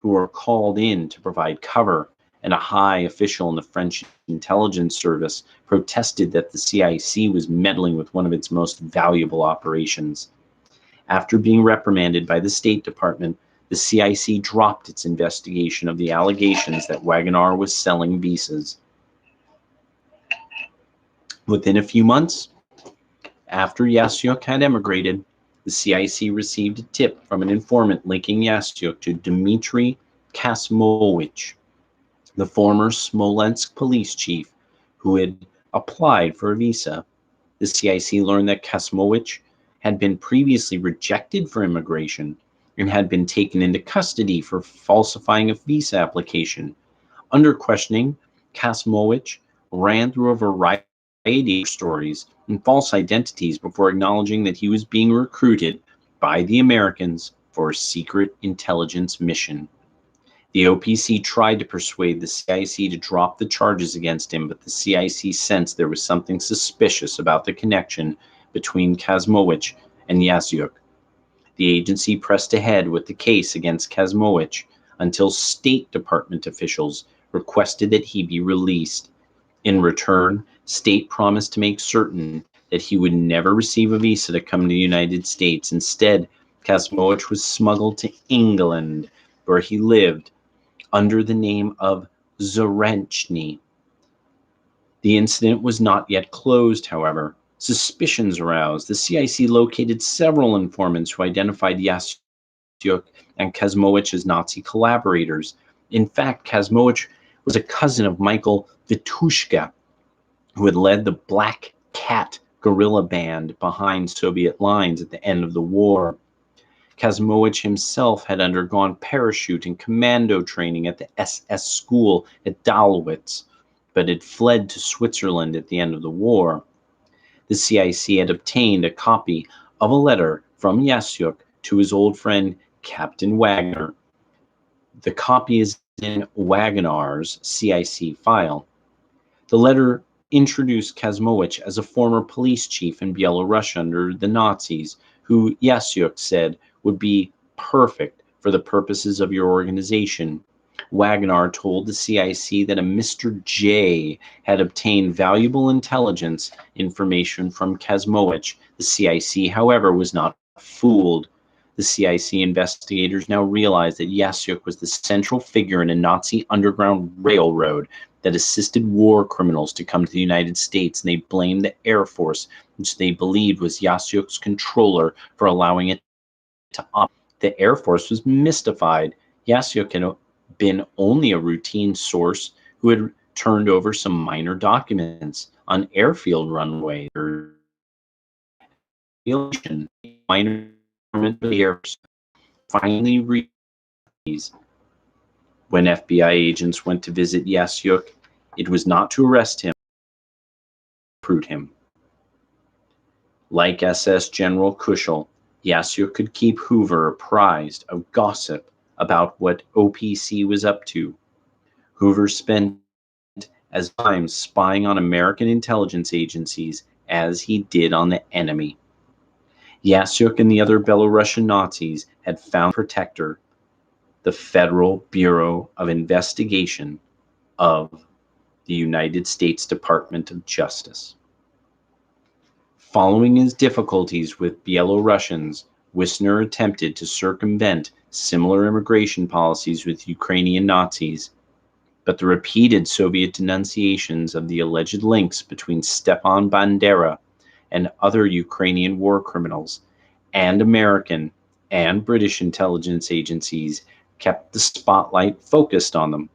who were called in to provide cover, and a high official in the French intelligence service protested that the CIC was meddling with one of its most valuable operations. After being reprimanded by the State Department, the CIC dropped its investigation of the allegations that Wagonar was selling visas. Within a few months, after Yasyuk had emigrated, the CIC received a tip from an informant linking Yasyuk to Dmitry Kazimowicz, the former Smolensk police chief who had applied for a visa. The CIC learned that Kazimowicz had been previously rejected for immigration and had been taken into custody for falsifying a visa application. Under questioning, Kazimowicz ran through a variety of stories and false identities before acknowledging that he was being recruited by the Americans for a secret intelligence mission. The OPC tried to persuade the CIC to drop the charges against him, but the CIC sensed there was something suspicious about the connection between Kazimowicz and Yasyuk. The agency pressed ahead with the case against Kazimowicz until State Department officials requested that he be released. In return, State promised to make certain that he would never receive a visa to come to the United States. Instead, Kazimowicz was smuggled to England, where he lived under the name of Zarechny. The incident was not yet closed, however. Suspicions aroused. The CIC located several informants who identified Yasyuk and Kazimowicz as Nazi collaborators. In fact, Kazimowicz was a cousin of Michael Vitushka, who had led the Black Cat guerrilla band behind Soviet lines at the end of the war. Kazimowicz himself had undergone parachute and commando training at the SS school at Dahlwitz, but had fled to Switzerland at the end of the war. The CIC had obtained a copy of a letter from Yasyuk to his old friend Captain Wagner. The copy is in Wagonar's CIC file. The letter introduced Kazimowicz as a former police chief in Belarus under the Nazis, who Yasyuk said would be perfect for the purposes of your organization. Wagonar told the CIC that a Mr. J had obtained valuable intelligence information from Kazimowicz. The CIC, however, was not fooled. The CIC investigators now realized that Yasyuk was the central figure in a Nazi underground railroad that assisted war criminals to come to the United States, and they blamed the Air Force, which they believed was Yasyuk's controller, for allowing it to operate. The Air Force was mystified. Yasyuk had been only a routine source who had turned over some minor documents on airfield runway or minor finally reached. When FBI agents went to visit Yasyuk, it was not to arrest him, recruit him. Like SS General Kushel, Yasyuk could keep Hoover apprised of gossip about what OPC was up to. Hoover spent as time spying on American intelligence agencies as he did on the enemy. Yasyuk and the other Belarusian Nazis had found a protector, the Federal Bureau of Investigation of the United States Department of Justice. Following his difficulties with Belarusians, Wisner attempted to circumvent similar immigration policies with Ukrainian Nazis, but the repeated Soviet denunciations of the alleged links between Stepan Bandera and other Ukrainian war criminals and American and British intelligence agencies kept the spotlight focused on them.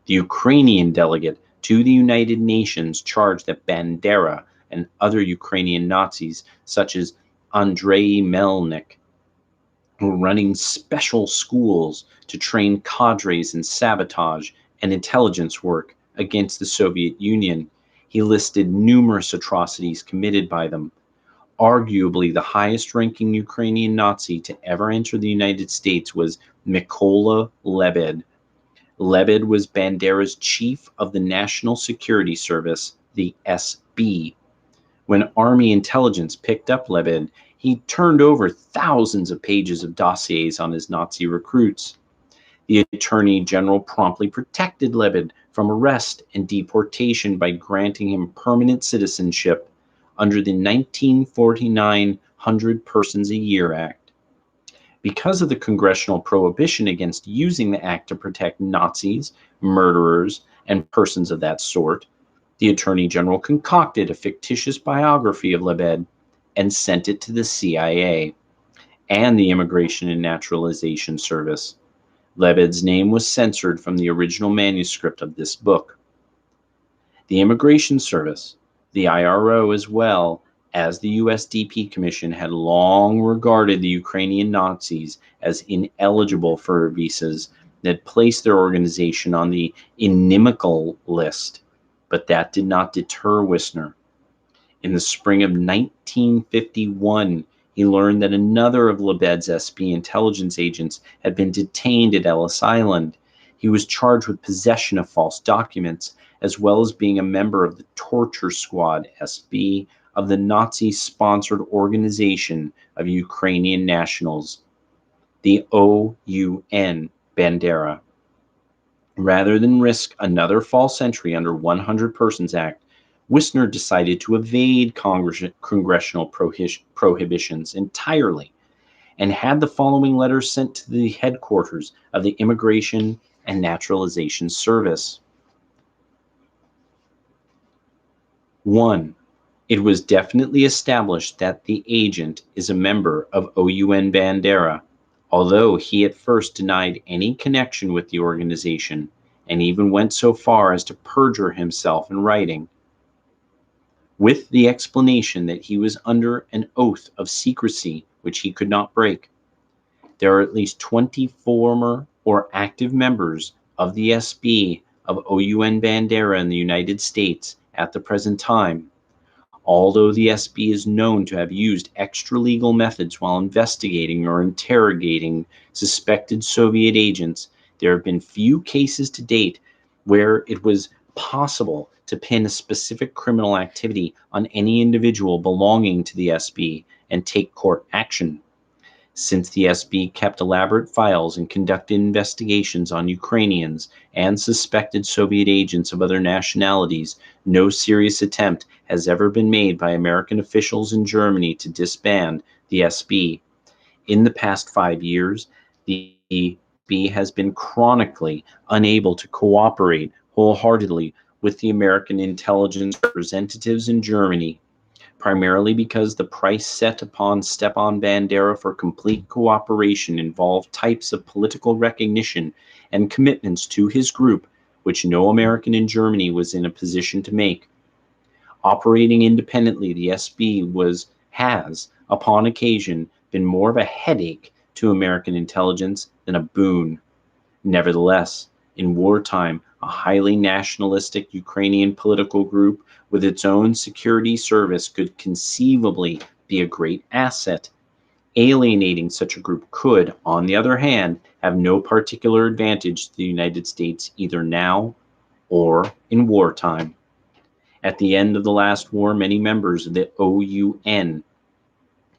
The Ukrainian delegate to the United Nations charged that Bandera and other Ukrainian Nazis, such as Andrei Melnik, were running special schools to train cadres in sabotage and intelligence work against the Soviet Union. He listed numerous atrocities committed by them. Arguably, the highest-ranking Ukrainian Nazi to ever enter the United States was Mykola Lebed. Lebed was Bandera's chief of the National Security Service, the SB. When Army intelligence picked up Lebed, he turned over thousands of pages of dossiers on his Nazi recruits. The Attorney General promptly protected Lebed from arrest and deportation by granting him permanent citizenship under the 1949 100 Persons a Year Act. Because of the congressional prohibition against using the act to protect Nazis, murderers, and persons of that sort, the Attorney General concocted a fictitious biography of Lebed and sent it to the CIA and the Immigration and Naturalization Service. Lebed's name was censored from the original manuscript of this book. The Immigration Service, the IRO, as well as the USDP Commission, had long regarded the Ukrainian Nazis as ineligible for visas that placed their organization on the inimical list, but that did not deter Wisner. In the spring of 1951, he learned that another of Lebed's SB intelligence agents had been detained at Ellis Island. He was charged with possession of false documents, as well as being a member of the Torture Squad SB of the Nazi-sponsored Organization of Ukrainian Nationals, the OUN Bandera. Rather than risk another false entry under 100 Persons Act, Wisner decided to evade congressional prohibitions entirely and had the following letter sent to the headquarters of the Immigration and Naturalization Service. 1. It was definitely established that the agent is a member of OUN Bandera, although he at first denied any connection with the organization and even went so far as to perjure himself in writing, with the explanation that he was under an oath of secrecy which he could not break. There are at least 20 former or active members of the SB of OUN Bandera in the United States at the present time. Although the SB is known to have used extra-legal methods while investigating or interrogating suspected Soviet agents, there have been few cases to date where it was possible to pin a specific criminal activity on any individual belonging to the SB and take court action. Since the SB kept elaborate files and conducted investigations on Ukrainians and suspected Soviet agents of other nationalities, no serious attempt has ever been made by American officials in Germany to disband the SB. In the past 5 years, the SB has been chronically unable to cooperate wholeheartedly with the American intelligence representatives in Germany, primarily because the price set upon Stepan Bandera for complete cooperation involved types of political recognition and commitments to his group which no American in Germany was in a position to make. Operating independently, the SB has, upon occasion, been more of a headache to American intelligence than a boon. Nevertheless, in wartime, a highly nationalistic Ukrainian political group with its own security service could conceivably be a great asset. Alienating such a group could, on the other hand, have no particular advantage to the United States either now or in wartime. At the end of the last war, many members of the OUN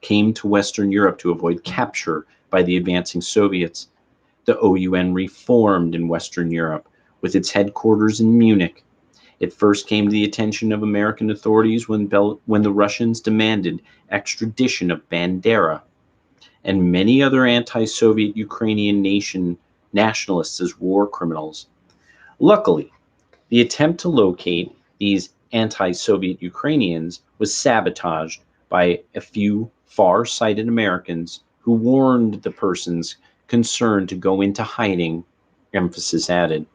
came to Western Europe to avoid capture by the advancing Soviets. The OUN reformed in Western Europe, with its headquarters in Munich. It first came to the attention of American authorities when the Russians demanded extradition of Bandera and many other anti-Soviet Ukrainian nationalists as war criminals. Luckily, the attempt to locate these anti-Soviet Ukrainians was sabotaged by a few far-sighted Americans who warned the persons concerned to go into hiding, emphasis added.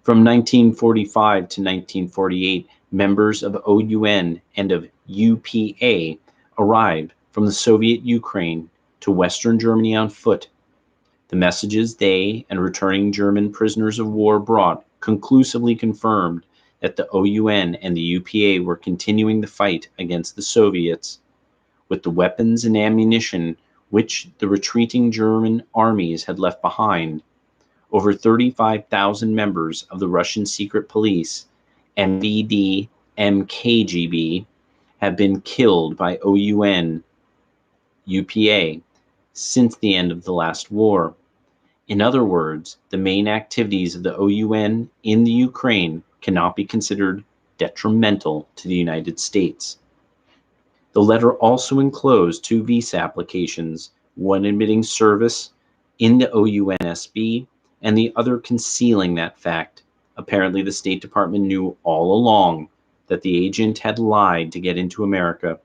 From 1945 to 1948, members of OUN and of UPA arrived from the Soviet Ukraine to Western Germany on foot. The messages they and returning German prisoners of war brought conclusively confirmed that the OUN and the UPA were continuing the fight against the Soviets with the weapons and ammunition which the retreating German armies had left behind. Over 35,000 members of the Russian secret police, MVD, MKGB, have been killed by OUN, UPA, since the end of the last war. In other words, the main activities of the OUN in the Ukraine cannot be considered detrimental to the United States. The letter also enclosed 2 visa applications, one admitting service in the OUNSB and the other concealing that fact. Apparently, the State Department knew all along that the agent had lied to get into America.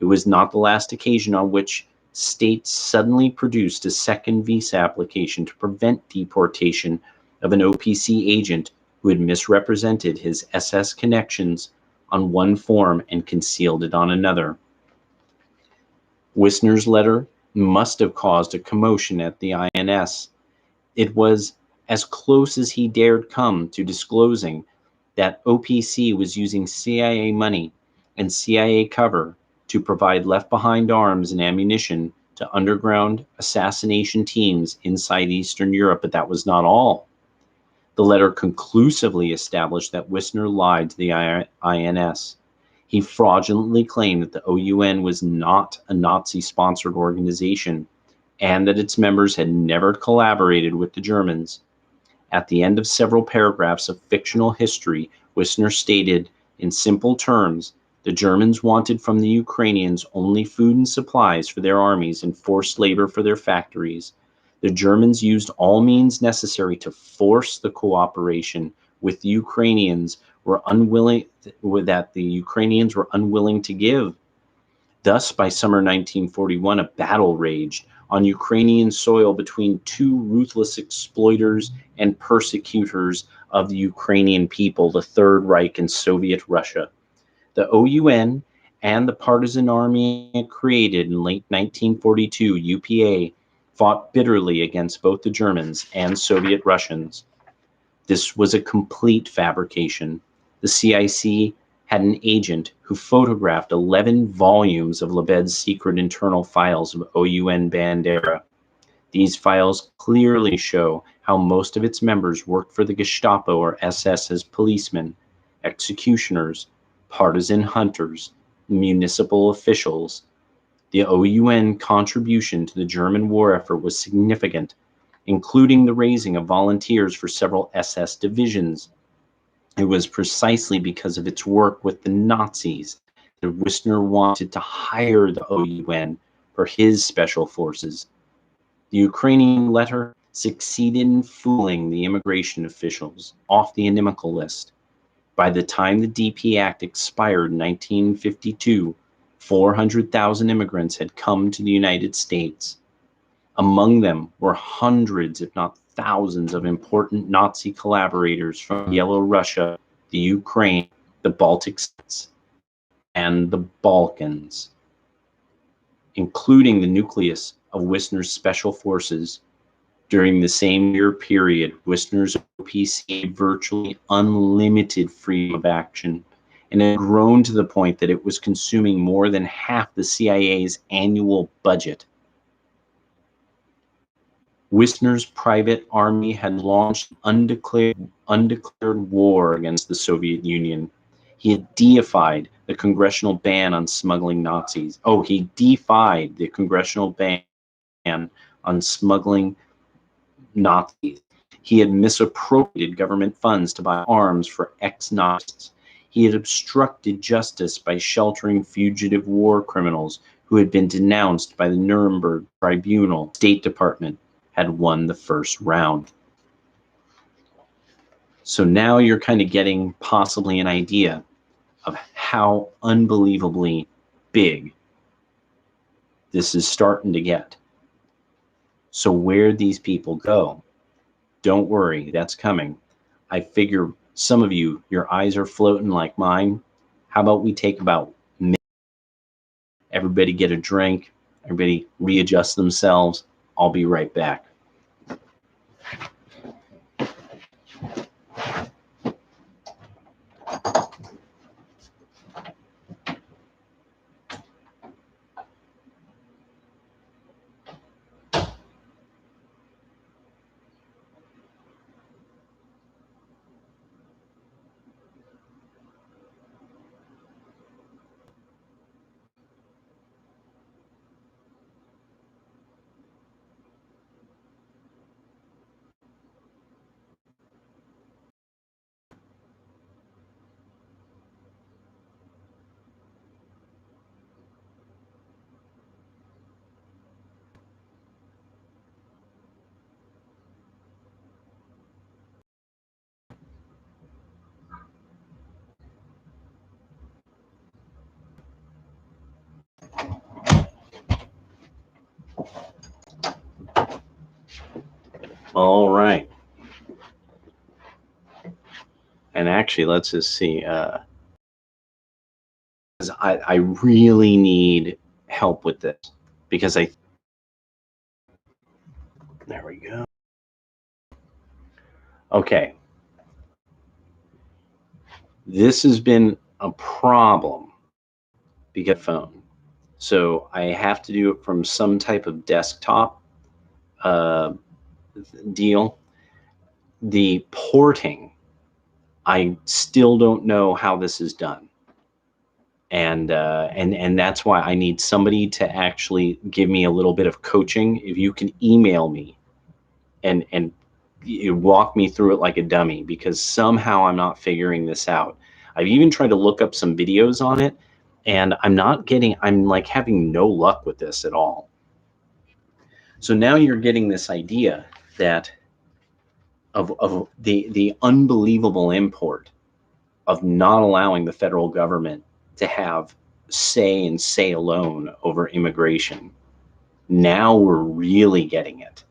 It was not the last occasion on which states suddenly produced a second visa application to prevent deportation of an OPC agent who had misrepresented his SS connections on one form and concealed it on another. Wissner's letter must have caused a commotion at the INS. It was as close as he dared come to disclosing that OPC was using CIA money and CIA cover to provide left-behind arms and ammunition to underground assassination teams inside Eastern Europe, but that was not all. The letter conclusively established that Wissner lied to the INS. He fraudulently claimed that the OUN was not a Nazi-sponsored organization and that its members had never collaborated with the Germans. At the end of several paragraphs of fictional history, Wissner stated, in simple terms, the Germans wanted from the Ukrainians only food and supplies for their armies and forced labor for their factories. The Germans used all means necessary to force the cooperation with the Ukrainians that the Ukrainians were unwilling to give. Thus, by summer 1941, a battle raged on Ukrainian soil between 2 ruthless exploiters and persecutors of the Ukrainian people, the Third Reich and Soviet Russia. The OUN and the partisan army it created in late 1942, UPA, fought bitterly against both the Germans and Soviet Russians. This was a complete fabrication. The CIC had an agent who photographed 11 volumes of Lebed's secret internal files of OUN Bandera. These files clearly show how most of its members worked for the Gestapo or SS as policemen, executioners, partisan hunters, municipal officials. The OUN contribution to the German war effort was significant, including the raising of volunteers for several SS divisions. It was precisely because of its work with the Nazis that Wissner wanted to hire the OUN for his special forces. The Ukrainian letter succeeded in fooling the immigration officials off the inimical list. By the time the DP Act expired in 1952, 400,000 immigrants had come to the United States. Among them were hundreds, if not thousands, of important Nazi collaborators from Yellow Russia, the Ukraine, the Baltic States, and the Balkans, including the nucleus of Wissner's special forces. During the same year period, Wissner's OPC had virtually unlimited freedom of action and had grown to the point that it was consuming more than half the CIA's annual budget. Wissner's private army had launched undeclared war against the Soviet Union. He had deified the congressional ban on smuggling Nazis. Oh, he defied the congressional ban on smuggling Nazis. He had misappropriated government funds to buy arms for ex-Nazis. He had obstructed justice by sheltering fugitive war criminals who had been denounced by the Nuremberg Tribunal. State Department had won the first round. So now you're kind of getting possibly an idea of how unbelievably big this is starting to get. So where'd these people go? Don't worry, that's coming. I figure some of you, your eyes are floating like mine. How about we take about a minute? Everybody get a drink. Everybody readjust themselves. I'll be right back. All right. And actually, let's just see. I really need help with this because there we go. Okay. This has been a problem because phone. So I have to do it from some type of desktop deal. The porting, I still don't know how this is done. And that's why I need somebody to actually give me a little bit of coaching. If you can email me and you walk me through it like a dummy, because somehow I'm not figuring this out. I've even tried to look up some videos on it, and I'm like having no luck with this at all. So now you're getting this idea that of the unbelievable import of not allowing the federal government to have say and say alone over immigration. Now we're really getting it.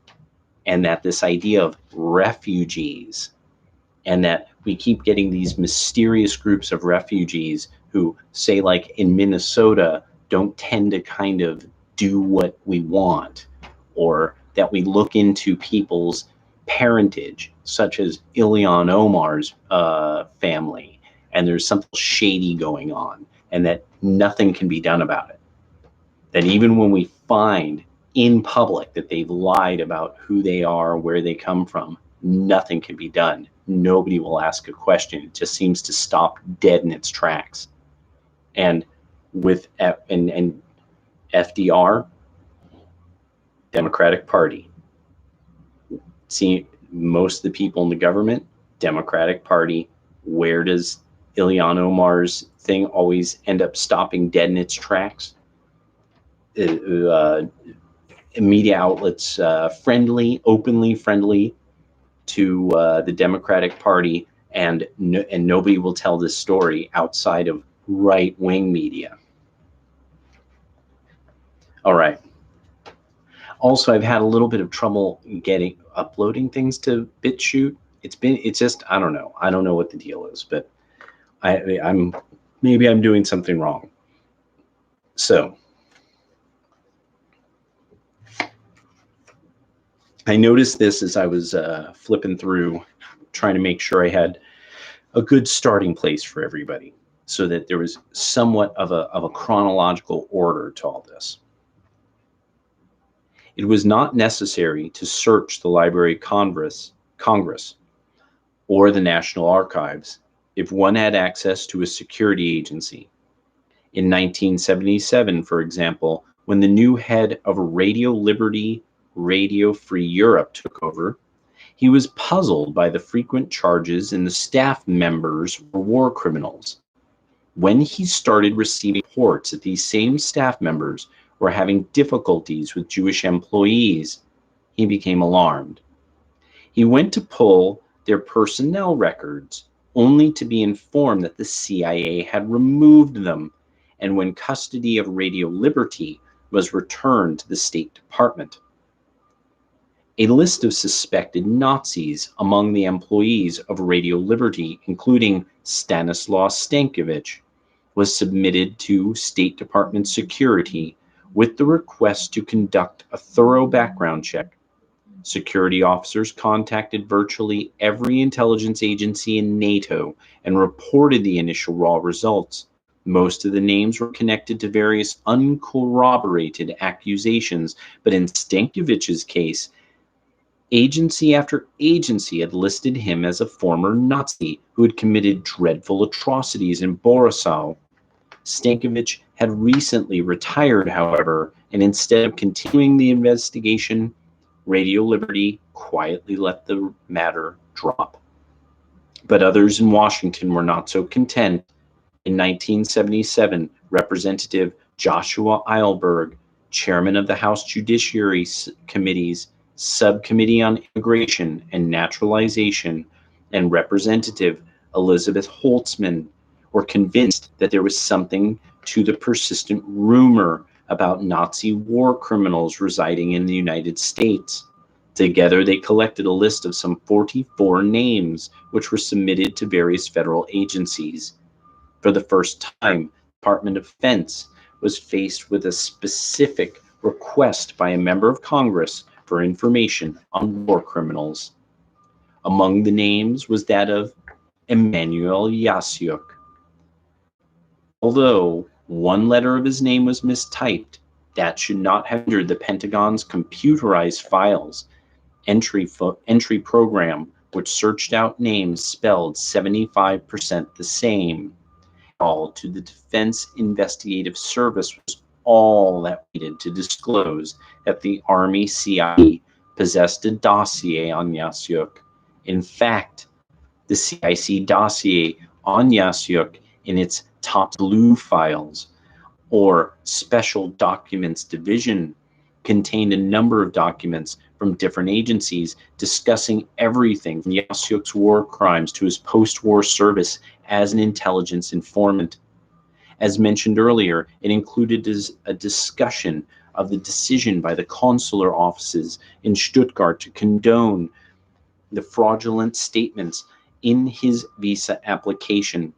And that this idea of refugees, and that we keep getting these mysterious groups of refugees who, say, like in Minnesota, don't tend to kind of do what we want, or that we look into people's parentage, such as Ilhan Omar's family, and there's something shady going on, and that nothing can be done about it. That even when we find in public that they've lied about who they are, where they come from, nothing can be done. Nobody will ask a question. It just seems to stop dead in its tracks. And with and FDR, Democratic Party. See, most of the people in the government, Democratic Party. Where does Ilhan Omar's thing always end up stopping dead in its tracks? Media outlets openly friendly to the Democratic Party, and nobody will tell this story outside of right-wing media. All right. Also, I've had a little bit of trouble uploading things to BitChute. It's just, I don't know what the deal is, but maybe I'm doing something wrong. So I noticed this as I was flipping through, trying to make sure I had a good starting place for everybody, so that there was somewhat of a chronological order to all this. It was not necessary to search the Library of Congress or the National Archives if one had access to a security agency. In 1977, for example, when the new head of Radio Liberty, Radio Free Europe took over, he was puzzled by the frequent charges and the staff members were war criminals. When he started receiving reports that these same staff members were having difficulties with Jewish employees, he became alarmed. He went to pull their personnel records, only to be informed that the CIA had removed them, and when custody of Radio Liberty was returned to the State Department. A list of suspected Nazis among the employees of Radio Liberty, including Stanislaus Stankiewicz, was submitted to State Department security with the request to conduct a thorough background check. Security officers contacted virtually every intelligence agency in NATO and reported the initial raw results. Most of the names were connected to various uncorroborated accusations, but in Stankiewicz's case, agency after agency had listed him as a former Nazi who had committed dreadful atrocities in Borisov. Stankiewicz had recently retired, however, and instead of continuing the investigation, Radio Liberty quietly let the matter drop. But others in Washington were not so content. In 1977, Representative Joshua Eilberg, chairman of the House Judiciary Committee's Subcommittee on Immigration and Naturalization, and Representative Elizabeth Holtzman were convinced that there was something to the persistent rumor about Nazi war criminals residing in the United States. Together, they collected a list of some 44 names, which were submitted to various federal agencies. For the first time, the Department of Defense was faced with a specific request by a member of Congress for information on war criminals. Among the names was that of Emanuel Yasyuk. Although one letter of his name was mistyped, that should not have hindered the Pentagon's computerized files entry program, which searched out names spelled 75% the same. All to the Defense Investigative Service was all that needed to disclose that the Army CIA possessed a dossier on Yasyuk. In fact, the CIC dossier on Yasyuk in its top blue files, or Special Documents Division, contained a number of documents from different agencies discussing everything from Yasyuk's war crimes to his post-war service as an intelligence informant. As mentioned earlier, it included a discussion of the decision by the consular offices in Stuttgart to condone the fraudulent statements in his visa application.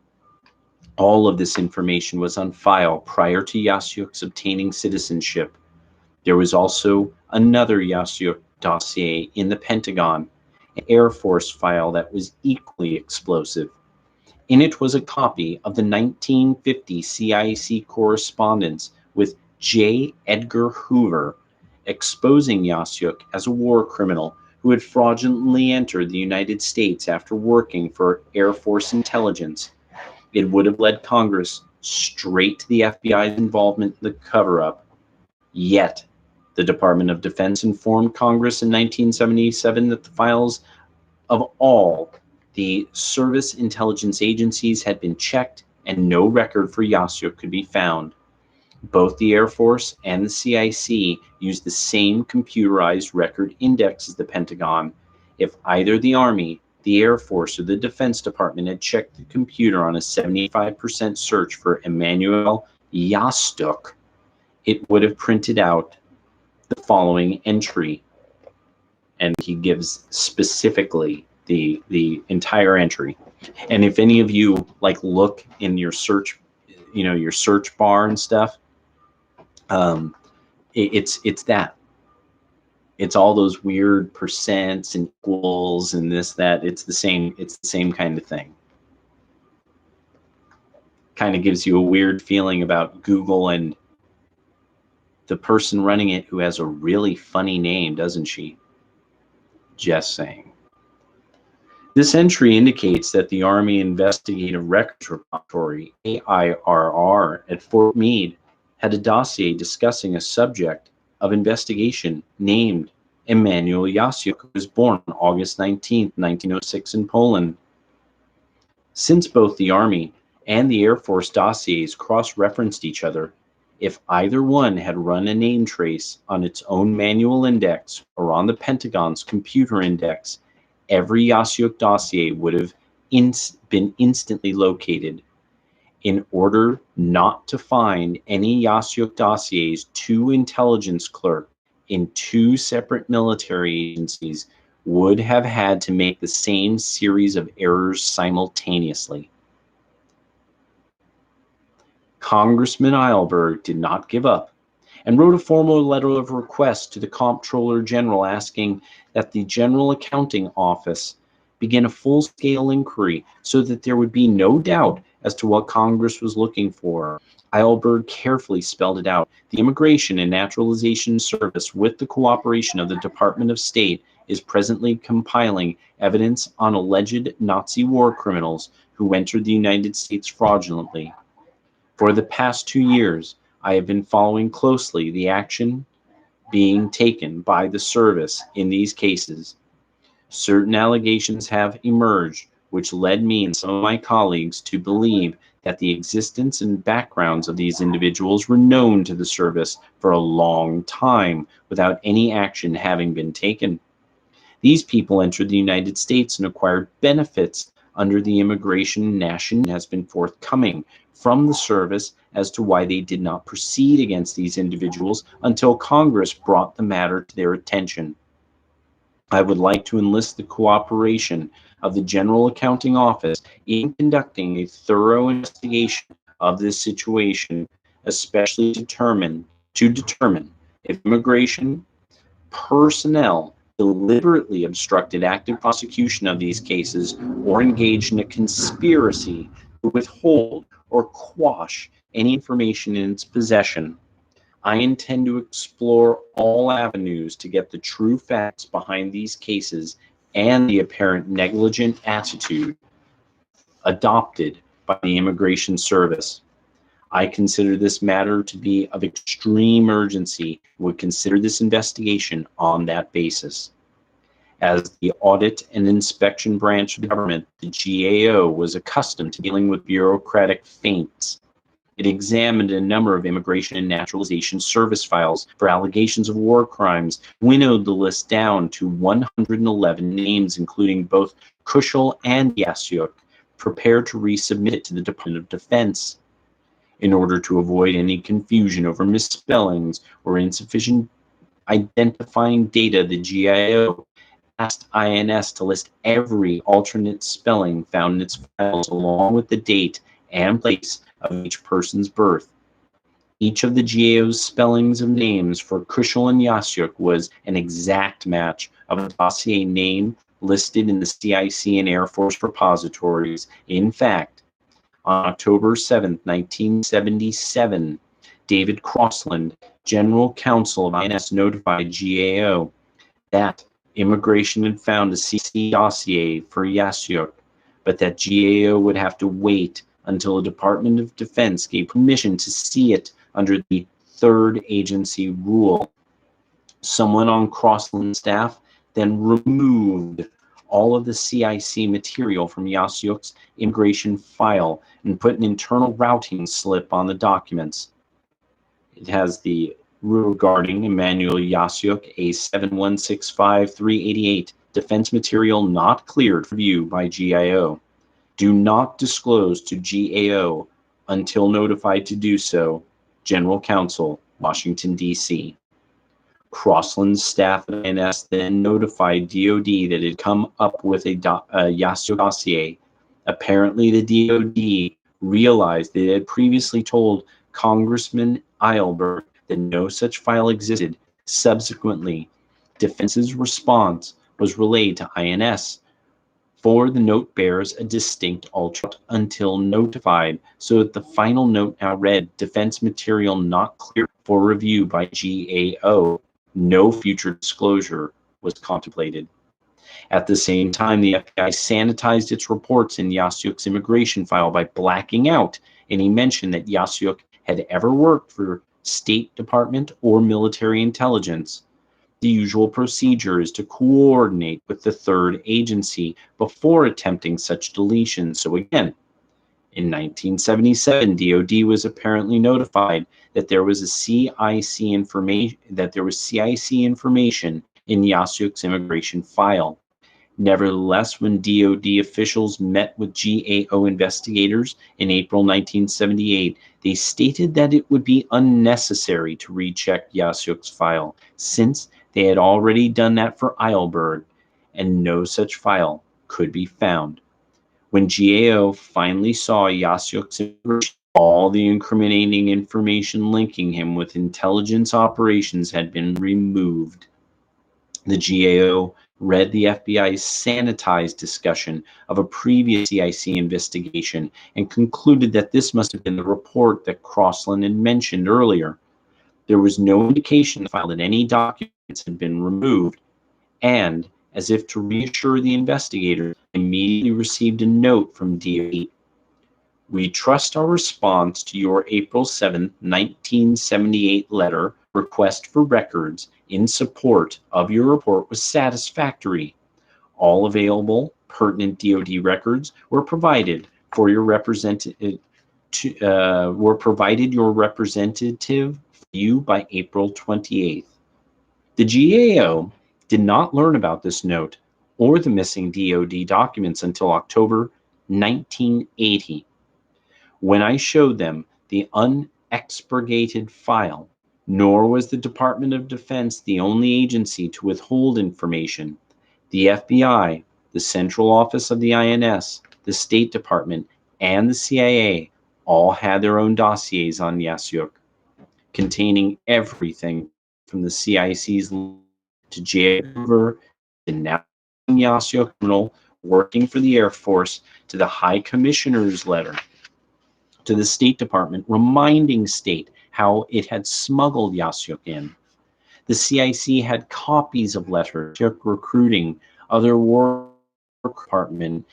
All of this information was on file prior to Yasyuk's obtaining citizenship. There was also another Yasyuk dossier in the Pentagon, an Air Force file that was equally explosive. In it was a copy of the 1950 CIC correspondence with J. Edgar Hoover, exposing Yasyuk as a war criminal who had fraudulently entered the United States after working for Air Force intelligence. It would have led Congress straight to the FBI's involvement in the cover-up. Yet, the Department of Defense informed Congress in 1977 that the files of all the service intelligence agencies had been checked and no record for Yasyuk could be found. Both the Air Force and the CIC used the same computerized record index as the Pentagon. If either the Army, the Air Force, or the Defense Department had checked the computer on a 75% search for Emanuel Yasyuk, it would have printed out the following entry. And he gives specifically the entire entry. And if any of you like look in your search, your search bar and stuff, it's that. It's all those weird percents and equals and this, that. It's the same kind of thing. Kind of gives you a weird feeling about Google and the person running it, who has a really funny name, doesn't she? Just saying. This entry indicates that the Army Investigative Records Repository, AIRR, at Fort Meade had a dossier discussing a subject of investigation named Emanuel Yasyuk, who was born on August 19, 1906 in Poland. Since both the Army and the Air Force dossiers cross-referenced each other, if either one had run a name trace on its own manual index or on the Pentagon's computer index, every Yasyuk dossier would have been instantly located. In order not to find any Yasyuk dossiers, two intelligence clerks in two separate military agencies would have had to make the same series of errors simultaneously. Congressman Eilberg did not give up and wrote a formal letter of request to the Comptroller General asking that the General Accounting Office begin a full-scale inquiry so that there would be no doubt as to what Congress was looking for. Eilberg carefully spelled it out. The Immigration and Naturalization Service, with the cooperation of the Department of State, is presently compiling evidence on alleged Nazi war criminals who entered the United States fraudulently. For the past 2 years, I have been following closely the action being taken by the service in these cases. Certain allegations have emerged which led me and some of my colleagues to believe that the existence and backgrounds of these individuals were known to the service for a long time without any action having been taken. These people entered the United States and acquired benefits under the Immigration Nation has been forthcoming from the service as to why they did not proceed against these individuals until Congress brought the matter to their attention. I would like to enlist the cooperation of the General Accounting Office in conducting a thorough investigation of this situation, especially to determine if immigration personnel deliberately obstructed active prosecution of these cases or engaged in a conspiracy to withhold or quash any information in its possession. I intend to explore all avenues to get the true facts behind these cases and the apparent negligent attitude adopted by the Immigration Service. I consider this matter to be of extreme urgency and would consider this investigation on that basis. As the Audit and Inspection Branch of the government, the GAO was accustomed to dealing with bureaucratic feints. It examined a number of Immigration and Naturalization Service files for allegations of war crimes, winnowed the list down to 111 names, including both Kushel and Yasyuk, prepared to resubmit it to the Department of Defense. In order to avoid any confusion over misspellings or insufficient identifying data, the GIO asked INS to list every alternate spelling found in its files along with the date and place of each person's birth. Each of the GAO's spellings of names for Kushel and Yasyuk was an exact match of a dossier name listed in the CIC and Air Force repositories. In fact, on October 7, 1977, David Crossland, General Counsel of INS, notified GAO that Immigration had found a CC dossier for Yasyuk, but that GAO would have to wait until the Department of Defense gave permission to see it under the third agency rule. Someone on Crossland's staff then removed all of the CIC material from Yasyuk's immigration file and put an internal routing slip on the documents. It has the regarding Emanuel Yasyuk, A7165388, defense material not cleared for view by GIO. Do not disclose to GAO until notified to do so. General Counsel, Washington, D.C. Crossland's staff at INS then notified DOD that it had come up with a Yasyuk dossier. Apparently, the DOD realized that it had previously told Congressman Eilberg that no such file existed. Subsequently, Defense's response was relayed to INS, for the note bears a distinct alter until notified, so that the final note now read, defense material not clear for review by GAO. No future disclosure was contemplated. At the same time, the FBI sanitized its reports in Yasyuk's immigration file by blacking out any mention that Yasyuk had ever worked for State Department or military intelligence. The usual procedure is to coordinate with the third agency before attempting such deletion. So again, in 1977, DoD was apparently notified that there was CIC information in Yasyuk's immigration file. Nevertheless, when DoD officials met with GAO investigators in April 1978, they stated that it would be unnecessary to recheck Yasyuk's file, since they had already done that for Eilberg, and no such file could be found. When GAO finally saw Yasyuk's immigration, all the incriminating information linking him with intelligence operations had been removed. The GAO read the FBI's sanitized discussion of a previous CIC investigation and concluded that this must have been the report that Crossland had mentioned earlier. There was no indication in the file that any documents had been removed, and, as if to reassure the investigators, immediately received a note from DoD. We trust our response to your April 7, 1978 letter request for records in support of your report was satisfactory. All available pertinent DoD records were provided for your representative view by April 28th. The GAO did not learn about this note or the missing DoD documents until October 1980. When I showed them the unexpurgated file, nor was the Department of Defense the only agency to withhold information. The FBI, the Central Office of the INS, the State Department, and the CIA all had their own dossiers on Yasyuk, containing everything from the CIC's to J. to now Yasyuk criminal working for the Air Force to the High Commissioner's letter to the State Department reminding State how it had smuggled Yasyuk in. The CIC had copies of letters recruiting other War Department,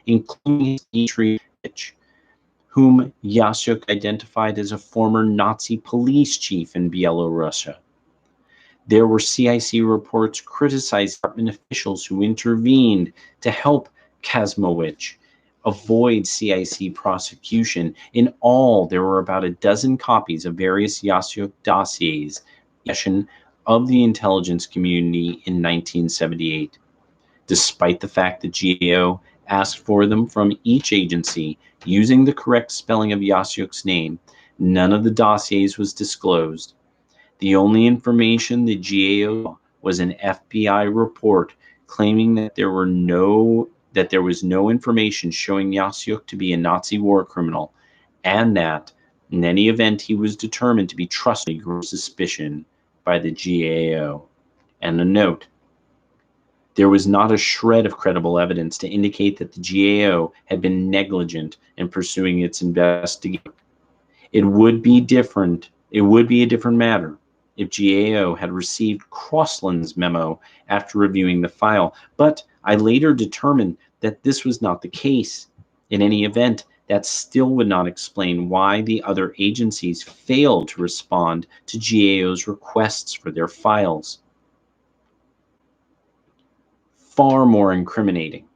including Andriyovych, whom Yasyuk identified as a former Nazi police chief in Belarus. There were CIC reports criticizing department officials who intervened to help Kazmowicz avoid CIC prosecution. In all, there were about a dozen copies of various Yasyuk dossiers of the intelligence community in 1978. Despite the fact that GAO asked for them from each agency using the correct spelling of Yasyuk's name, none of the dossiers was disclosed. The only information the GAO was an FBI report claiming that there was no information showing Yasyuk to be a Nazi war criminal, and that, in any event, he was determined to be trustworthy of suspicion by the GAO. And a note: there was not a shred of credible evidence to indicate that the GAO had been negligent in pursuing its investigation. It would be a different matter if GAO had received Crossland's memo after reviewing the file, but I later determined that this was not the case. In any event, that still would not explain why the other agencies failed to respond to GAO's requests for their files. Far more incriminating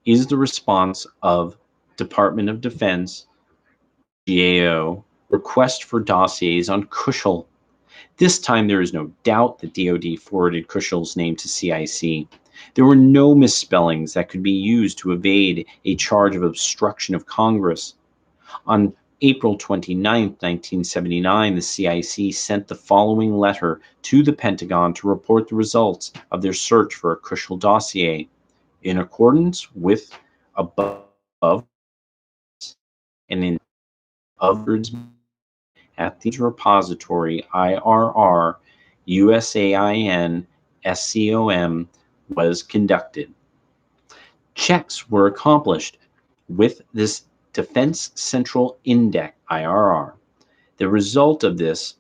is the response of Department of Defense, GAO, request for dossiers on Kushel. This time there is no doubt that DoD forwarded Kushel's name to CIC. There were no misspellings that could be used to evade a charge of obstruction of Congress. On April 29, 1979, the CIC sent the following letter to the Pentagon to report the results of their search for a Kushel dossier. In accordance with above and in others at the repository IRR, USAIN SCOM was conducted. Checks were accomplished with this Defense Central Index, IRR. The result of this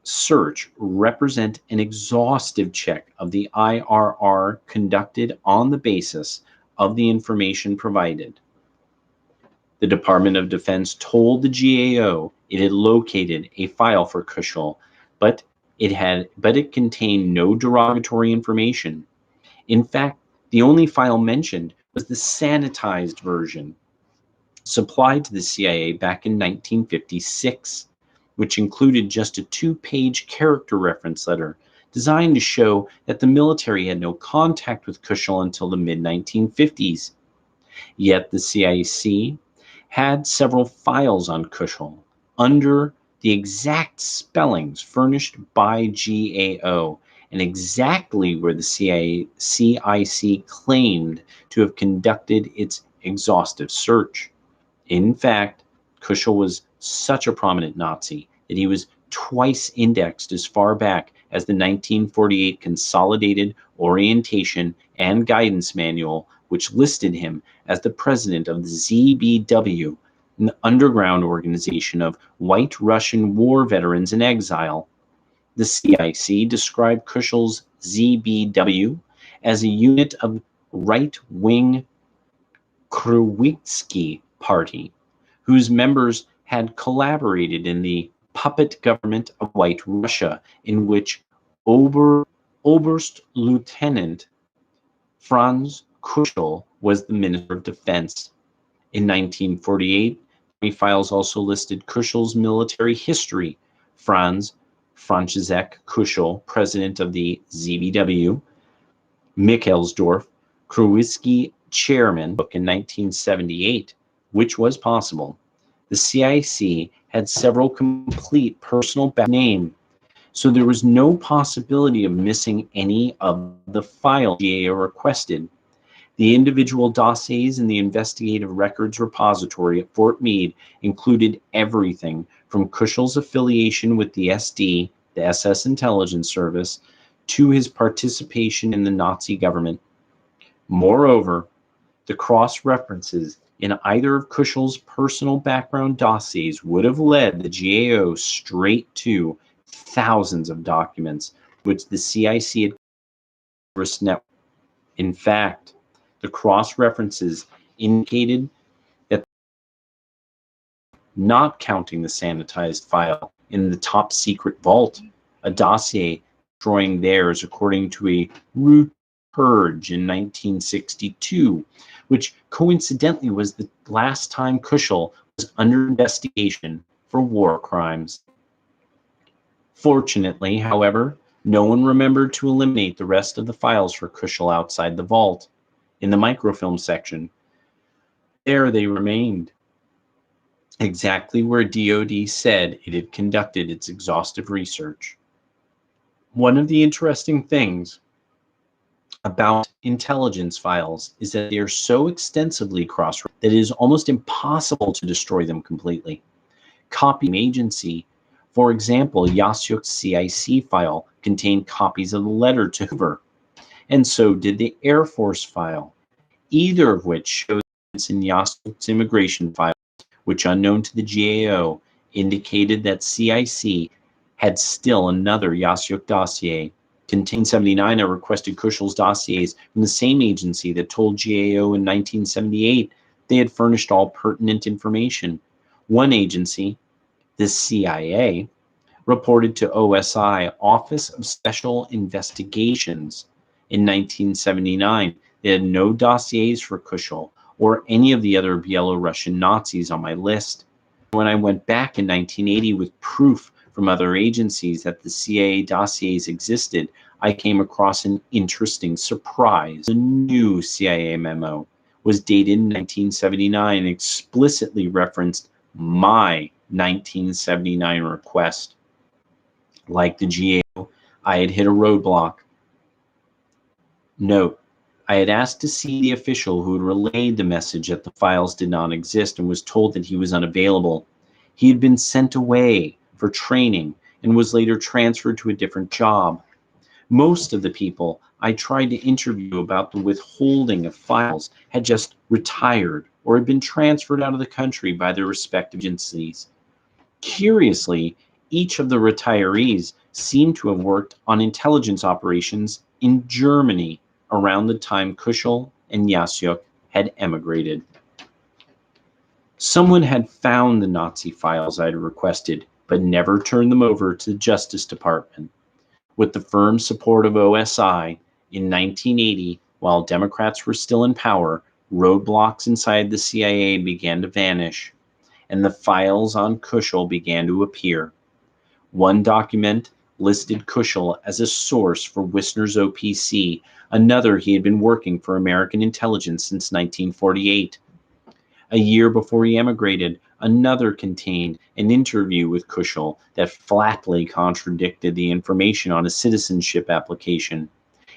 search represent an exhaustive check of the IRR conducted on the basis of the information provided. The Department of Defense told the GAO it had located a file for Kushel, but it contained no derogatory information. In fact, the only file mentioned was the sanitized version supplied to the CIA back in 1956, which included just a 2-page character reference letter designed to show that the military had no contact with Kushel until the mid-1950s. Yet the CIC had several files on Kushel under the exact spellings furnished by GAO and exactly where the CIC claimed to have conducted its exhaustive search. In fact, Kushel was such a prominent Nazi that he was twice indexed as far back as the 1948 Consolidated Orientation and Guidance Manual, which listed him as the president of the ZBW, an underground organization of white Russian war veterans in exile. The CIC described Kushel's ZBW as a unit of right-wing Krewitsky Party, whose members had collaborated in the puppet government of White Russia, in which Oberst Lieutenant Franz Kuschel was the Minister of Defense. In 1948, files also listed Kuschel's military history. Franz František Kuschel, president of the ZBW, Michelsdorf, Krewitsky chairman, in 1978, which was possible. The CIC had several complete personal names, so there was no possibility of missing any of the files GAO requested. The individual dossiers in the Investigative Records Repository at Fort Meade included everything from Kushel's affiliation with the SD, the SS Intelligence Service, to his participation in the Nazi government. Moreover, the cross-references in either of Kushel's personal background dossiers would have led the GAO straight to thousands of documents which the CIC had network. In fact, the cross-references indicated that, not counting the sanitized file in the top secret vault, a dossier destroying theirs according to a root purge in 1962, which coincidentally was the last time Kushel was under investigation for war crimes. Fortunately, however, no one remembered to eliminate the rest of the files for Kushel outside the vault, in the microfilm section. There they remained, exactly where DoD said it had conducted its exhaustive research. One of the interesting things about intelligence files is that they are so extensively cross-referenced that it is almost impossible to destroy them completely. Copy agency, for example, Yasyuk's CIC file contained copies of the letter to Hoover, and so did the Air Force file, either of which shows in Yasyuk's immigration file, which, unknown to the GAO, indicated that CIC had still another Yasyuk dossier. In 1979, I requested Kushel's dossiers from the same agency that told GAO in 1978 they had furnished all pertinent information. One agency, the CIA, reported to OSI, Office of Special Investigations, in 1979 they had no dossiers for Kushel or any of the other Belarusian Nazis on my list. When I went back in 1980 with proof from other agencies that the CIA dossiers existed, I came across an interesting surprise. A new CIA memo was dated in 1979 and explicitly referenced my 1979 request. Like the GAO, I had hit a roadblock. Note, I had asked to see the official who had relayed the message that the files did not exist and was told that he was unavailable. He had been sent away for training and was later transferred to a different job. Most of the people I tried to interview about the withholding of files had just retired or had been transferred out of the country by their respective agencies. Curiously, each of the retirees seemed to have worked on intelligence operations in Germany around the time Kuschel and Yasyuk had emigrated. Someone had found the Nazi files I had requested, but never turned them over to the Justice Department. With the firm support of OSI, in 1980, while Democrats were still in power, roadblocks inside the CIA began to vanish, and the files on Kuschel began to appear. One document listed Kuschel as a source for Wissner's OPC, another he had been working for American intelligence since 1948. A year before he emigrated, another contained an interview with Kuschel that flatly contradicted the information on a citizenship application.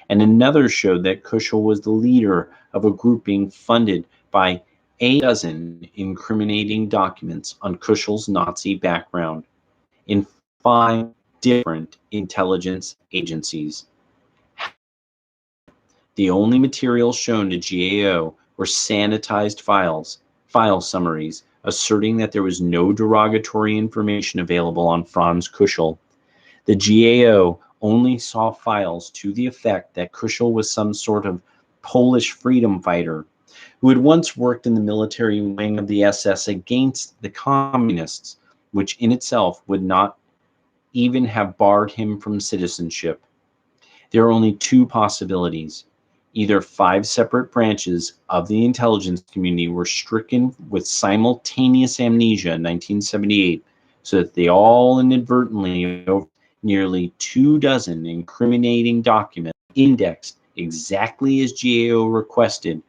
And another showed that Kuschel was the leader of a group being funded by a dozen incriminating documents on Kuschel's Nazi background in 5 different intelligence agencies. The only materials shown to GAO were sanitized file summaries, asserting that there was no derogatory information available on Franz Kuschel. The GAO only saw files to the effect that Kuschel was some sort of Polish freedom fighter who had once worked in the military wing of the SS against the communists, which in itself would not even have barred him from citizenship. There are only 2 possibilities. Either 5 separate branches of the intelligence community were stricken with simultaneous amnesia in 1978, so that they all inadvertently over nearly 24 incriminating documents indexed exactly as GAO requested,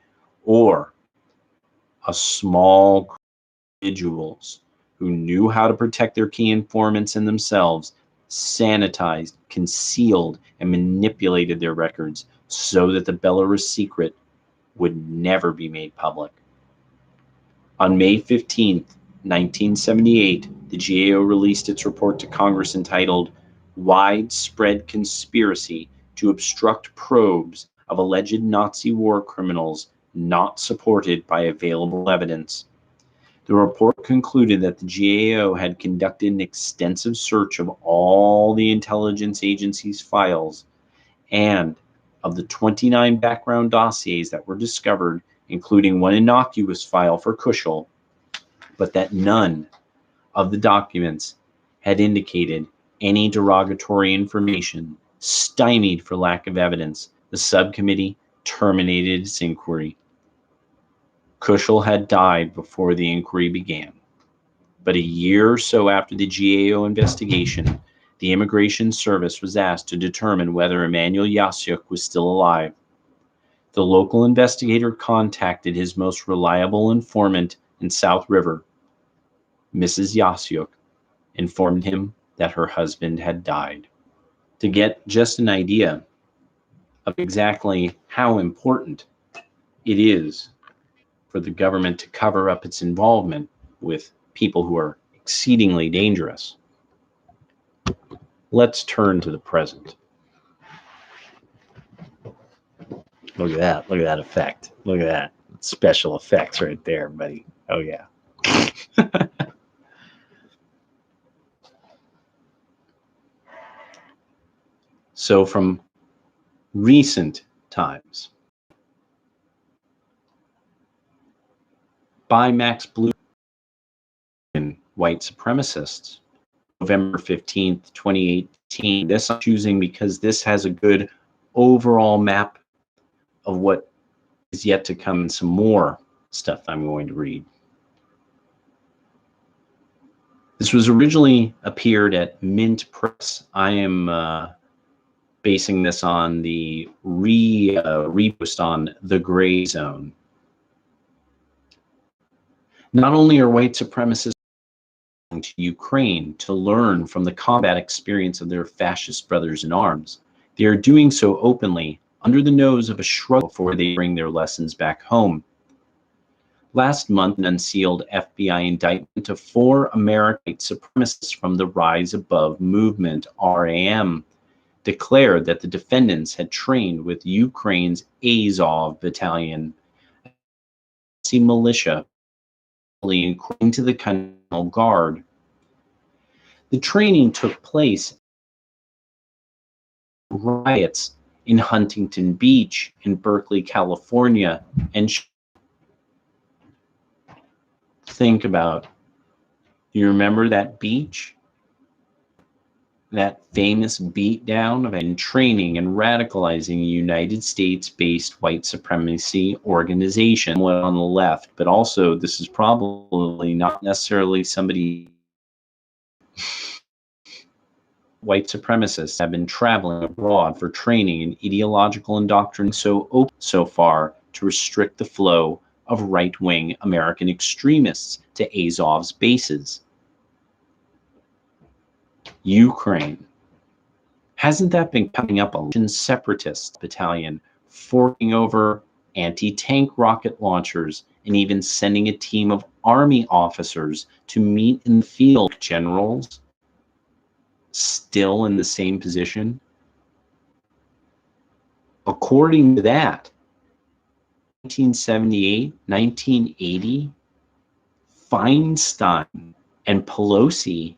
or a small group of individuals who knew how to protect their key informants and themselves sanitized, concealed, and manipulated their records so that the Belarus secret would never be made public. On May 15, 1978, the GAO released its report to Congress entitled Widespread Conspiracy to Obstruct Probes of Alleged Nazi War Criminals Not Supported by Available Evidence. The report concluded that the GAO had conducted an extensive search of all the intelligence agency's files, and of the 29 background dossiers that were discovered, including one innocuous file for Kuschel, but that none of the documents had indicated any derogatory information. Stymied for lack of evidence, the subcommittee terminated its inquiry. Kuschel had died before the inquiry began. But a year or so after the GAO investigation, the Immigration Service was asked to determine whether Emanuel Yasyuk was still alive. The local investigator contacted his most reliable informant in South River. Mrs. Yasyuk informed him that her husband had died. To get just an idea of exactly how important it is for the government to cover up its involvement with people who are exceedingly dangerous, let's turn to the present. Look at that. Look at that effect. Look at that. Special effects right there, buddy. Oh, yeah. So from recent times, by Max Blumenthal-November, White Supremacists, November 15th, 2018. This I'm choosing because this has a good overall map of what is yet to come and some more stuff I'm going to read. This was originally appeared at Mint Press. I am basing this on the repost on The Gray Zone. Not only are white supremacists to Ukraine to learn from the combat experience of their fascist brothers in arms, they are doing so openly under the nose of a shrug before they bring their lessons back home. Last month, an unsealed FBI indictment of 4 American supremacists from the Rise Above movement, RAM, declared that the defendants had trained with Ukraine's Azov Battalion, a militia, according to the Congressional Guard. The training took place at riots in Huntington Beach in Berkeley, California, and think about, you remember that beach? That famous beatdown of training and radicalizing a United States-based white supremacy organization on the left, but also this is probably not necessarily somebody. White supremacists have been traveling abroad for training in ideological indoctrination so far to restrict the flow of right-wing American extremists to Azov's bases. Ukraine. Hasn't that been coming up a separatist battalion, forking over anti-tank rocket launchers and even sending a team of army officers to meet in the field? Generals still in the same position? According to that, 1978, 1980, Feinstein and Pelosi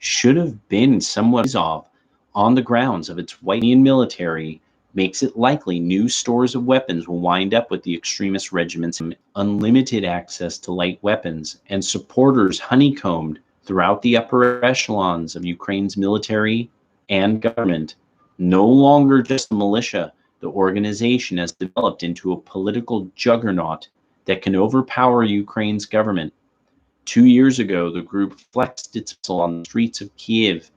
should have been somewhat Azov on the grounds of its white military makes it likely new stores of weapons will wind up with the extremist regiments unlimited access to light weapons and supporters honeycombed throughout the upper echelons of Ukraine's military and government. No longer just a militia, the organization has developed into a political juggernaut that can overpower Ukraine's government. 2 years ago, the group flexed its muscle on the streets of Kiev,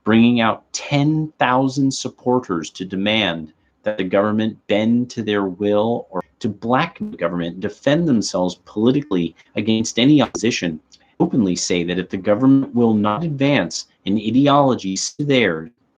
bringing out 10,000 supporters to demand that the government bend to their will or to blacken the government and defend themselves politically against any opposition. Openly say that if the government will not advance an ideology theirs,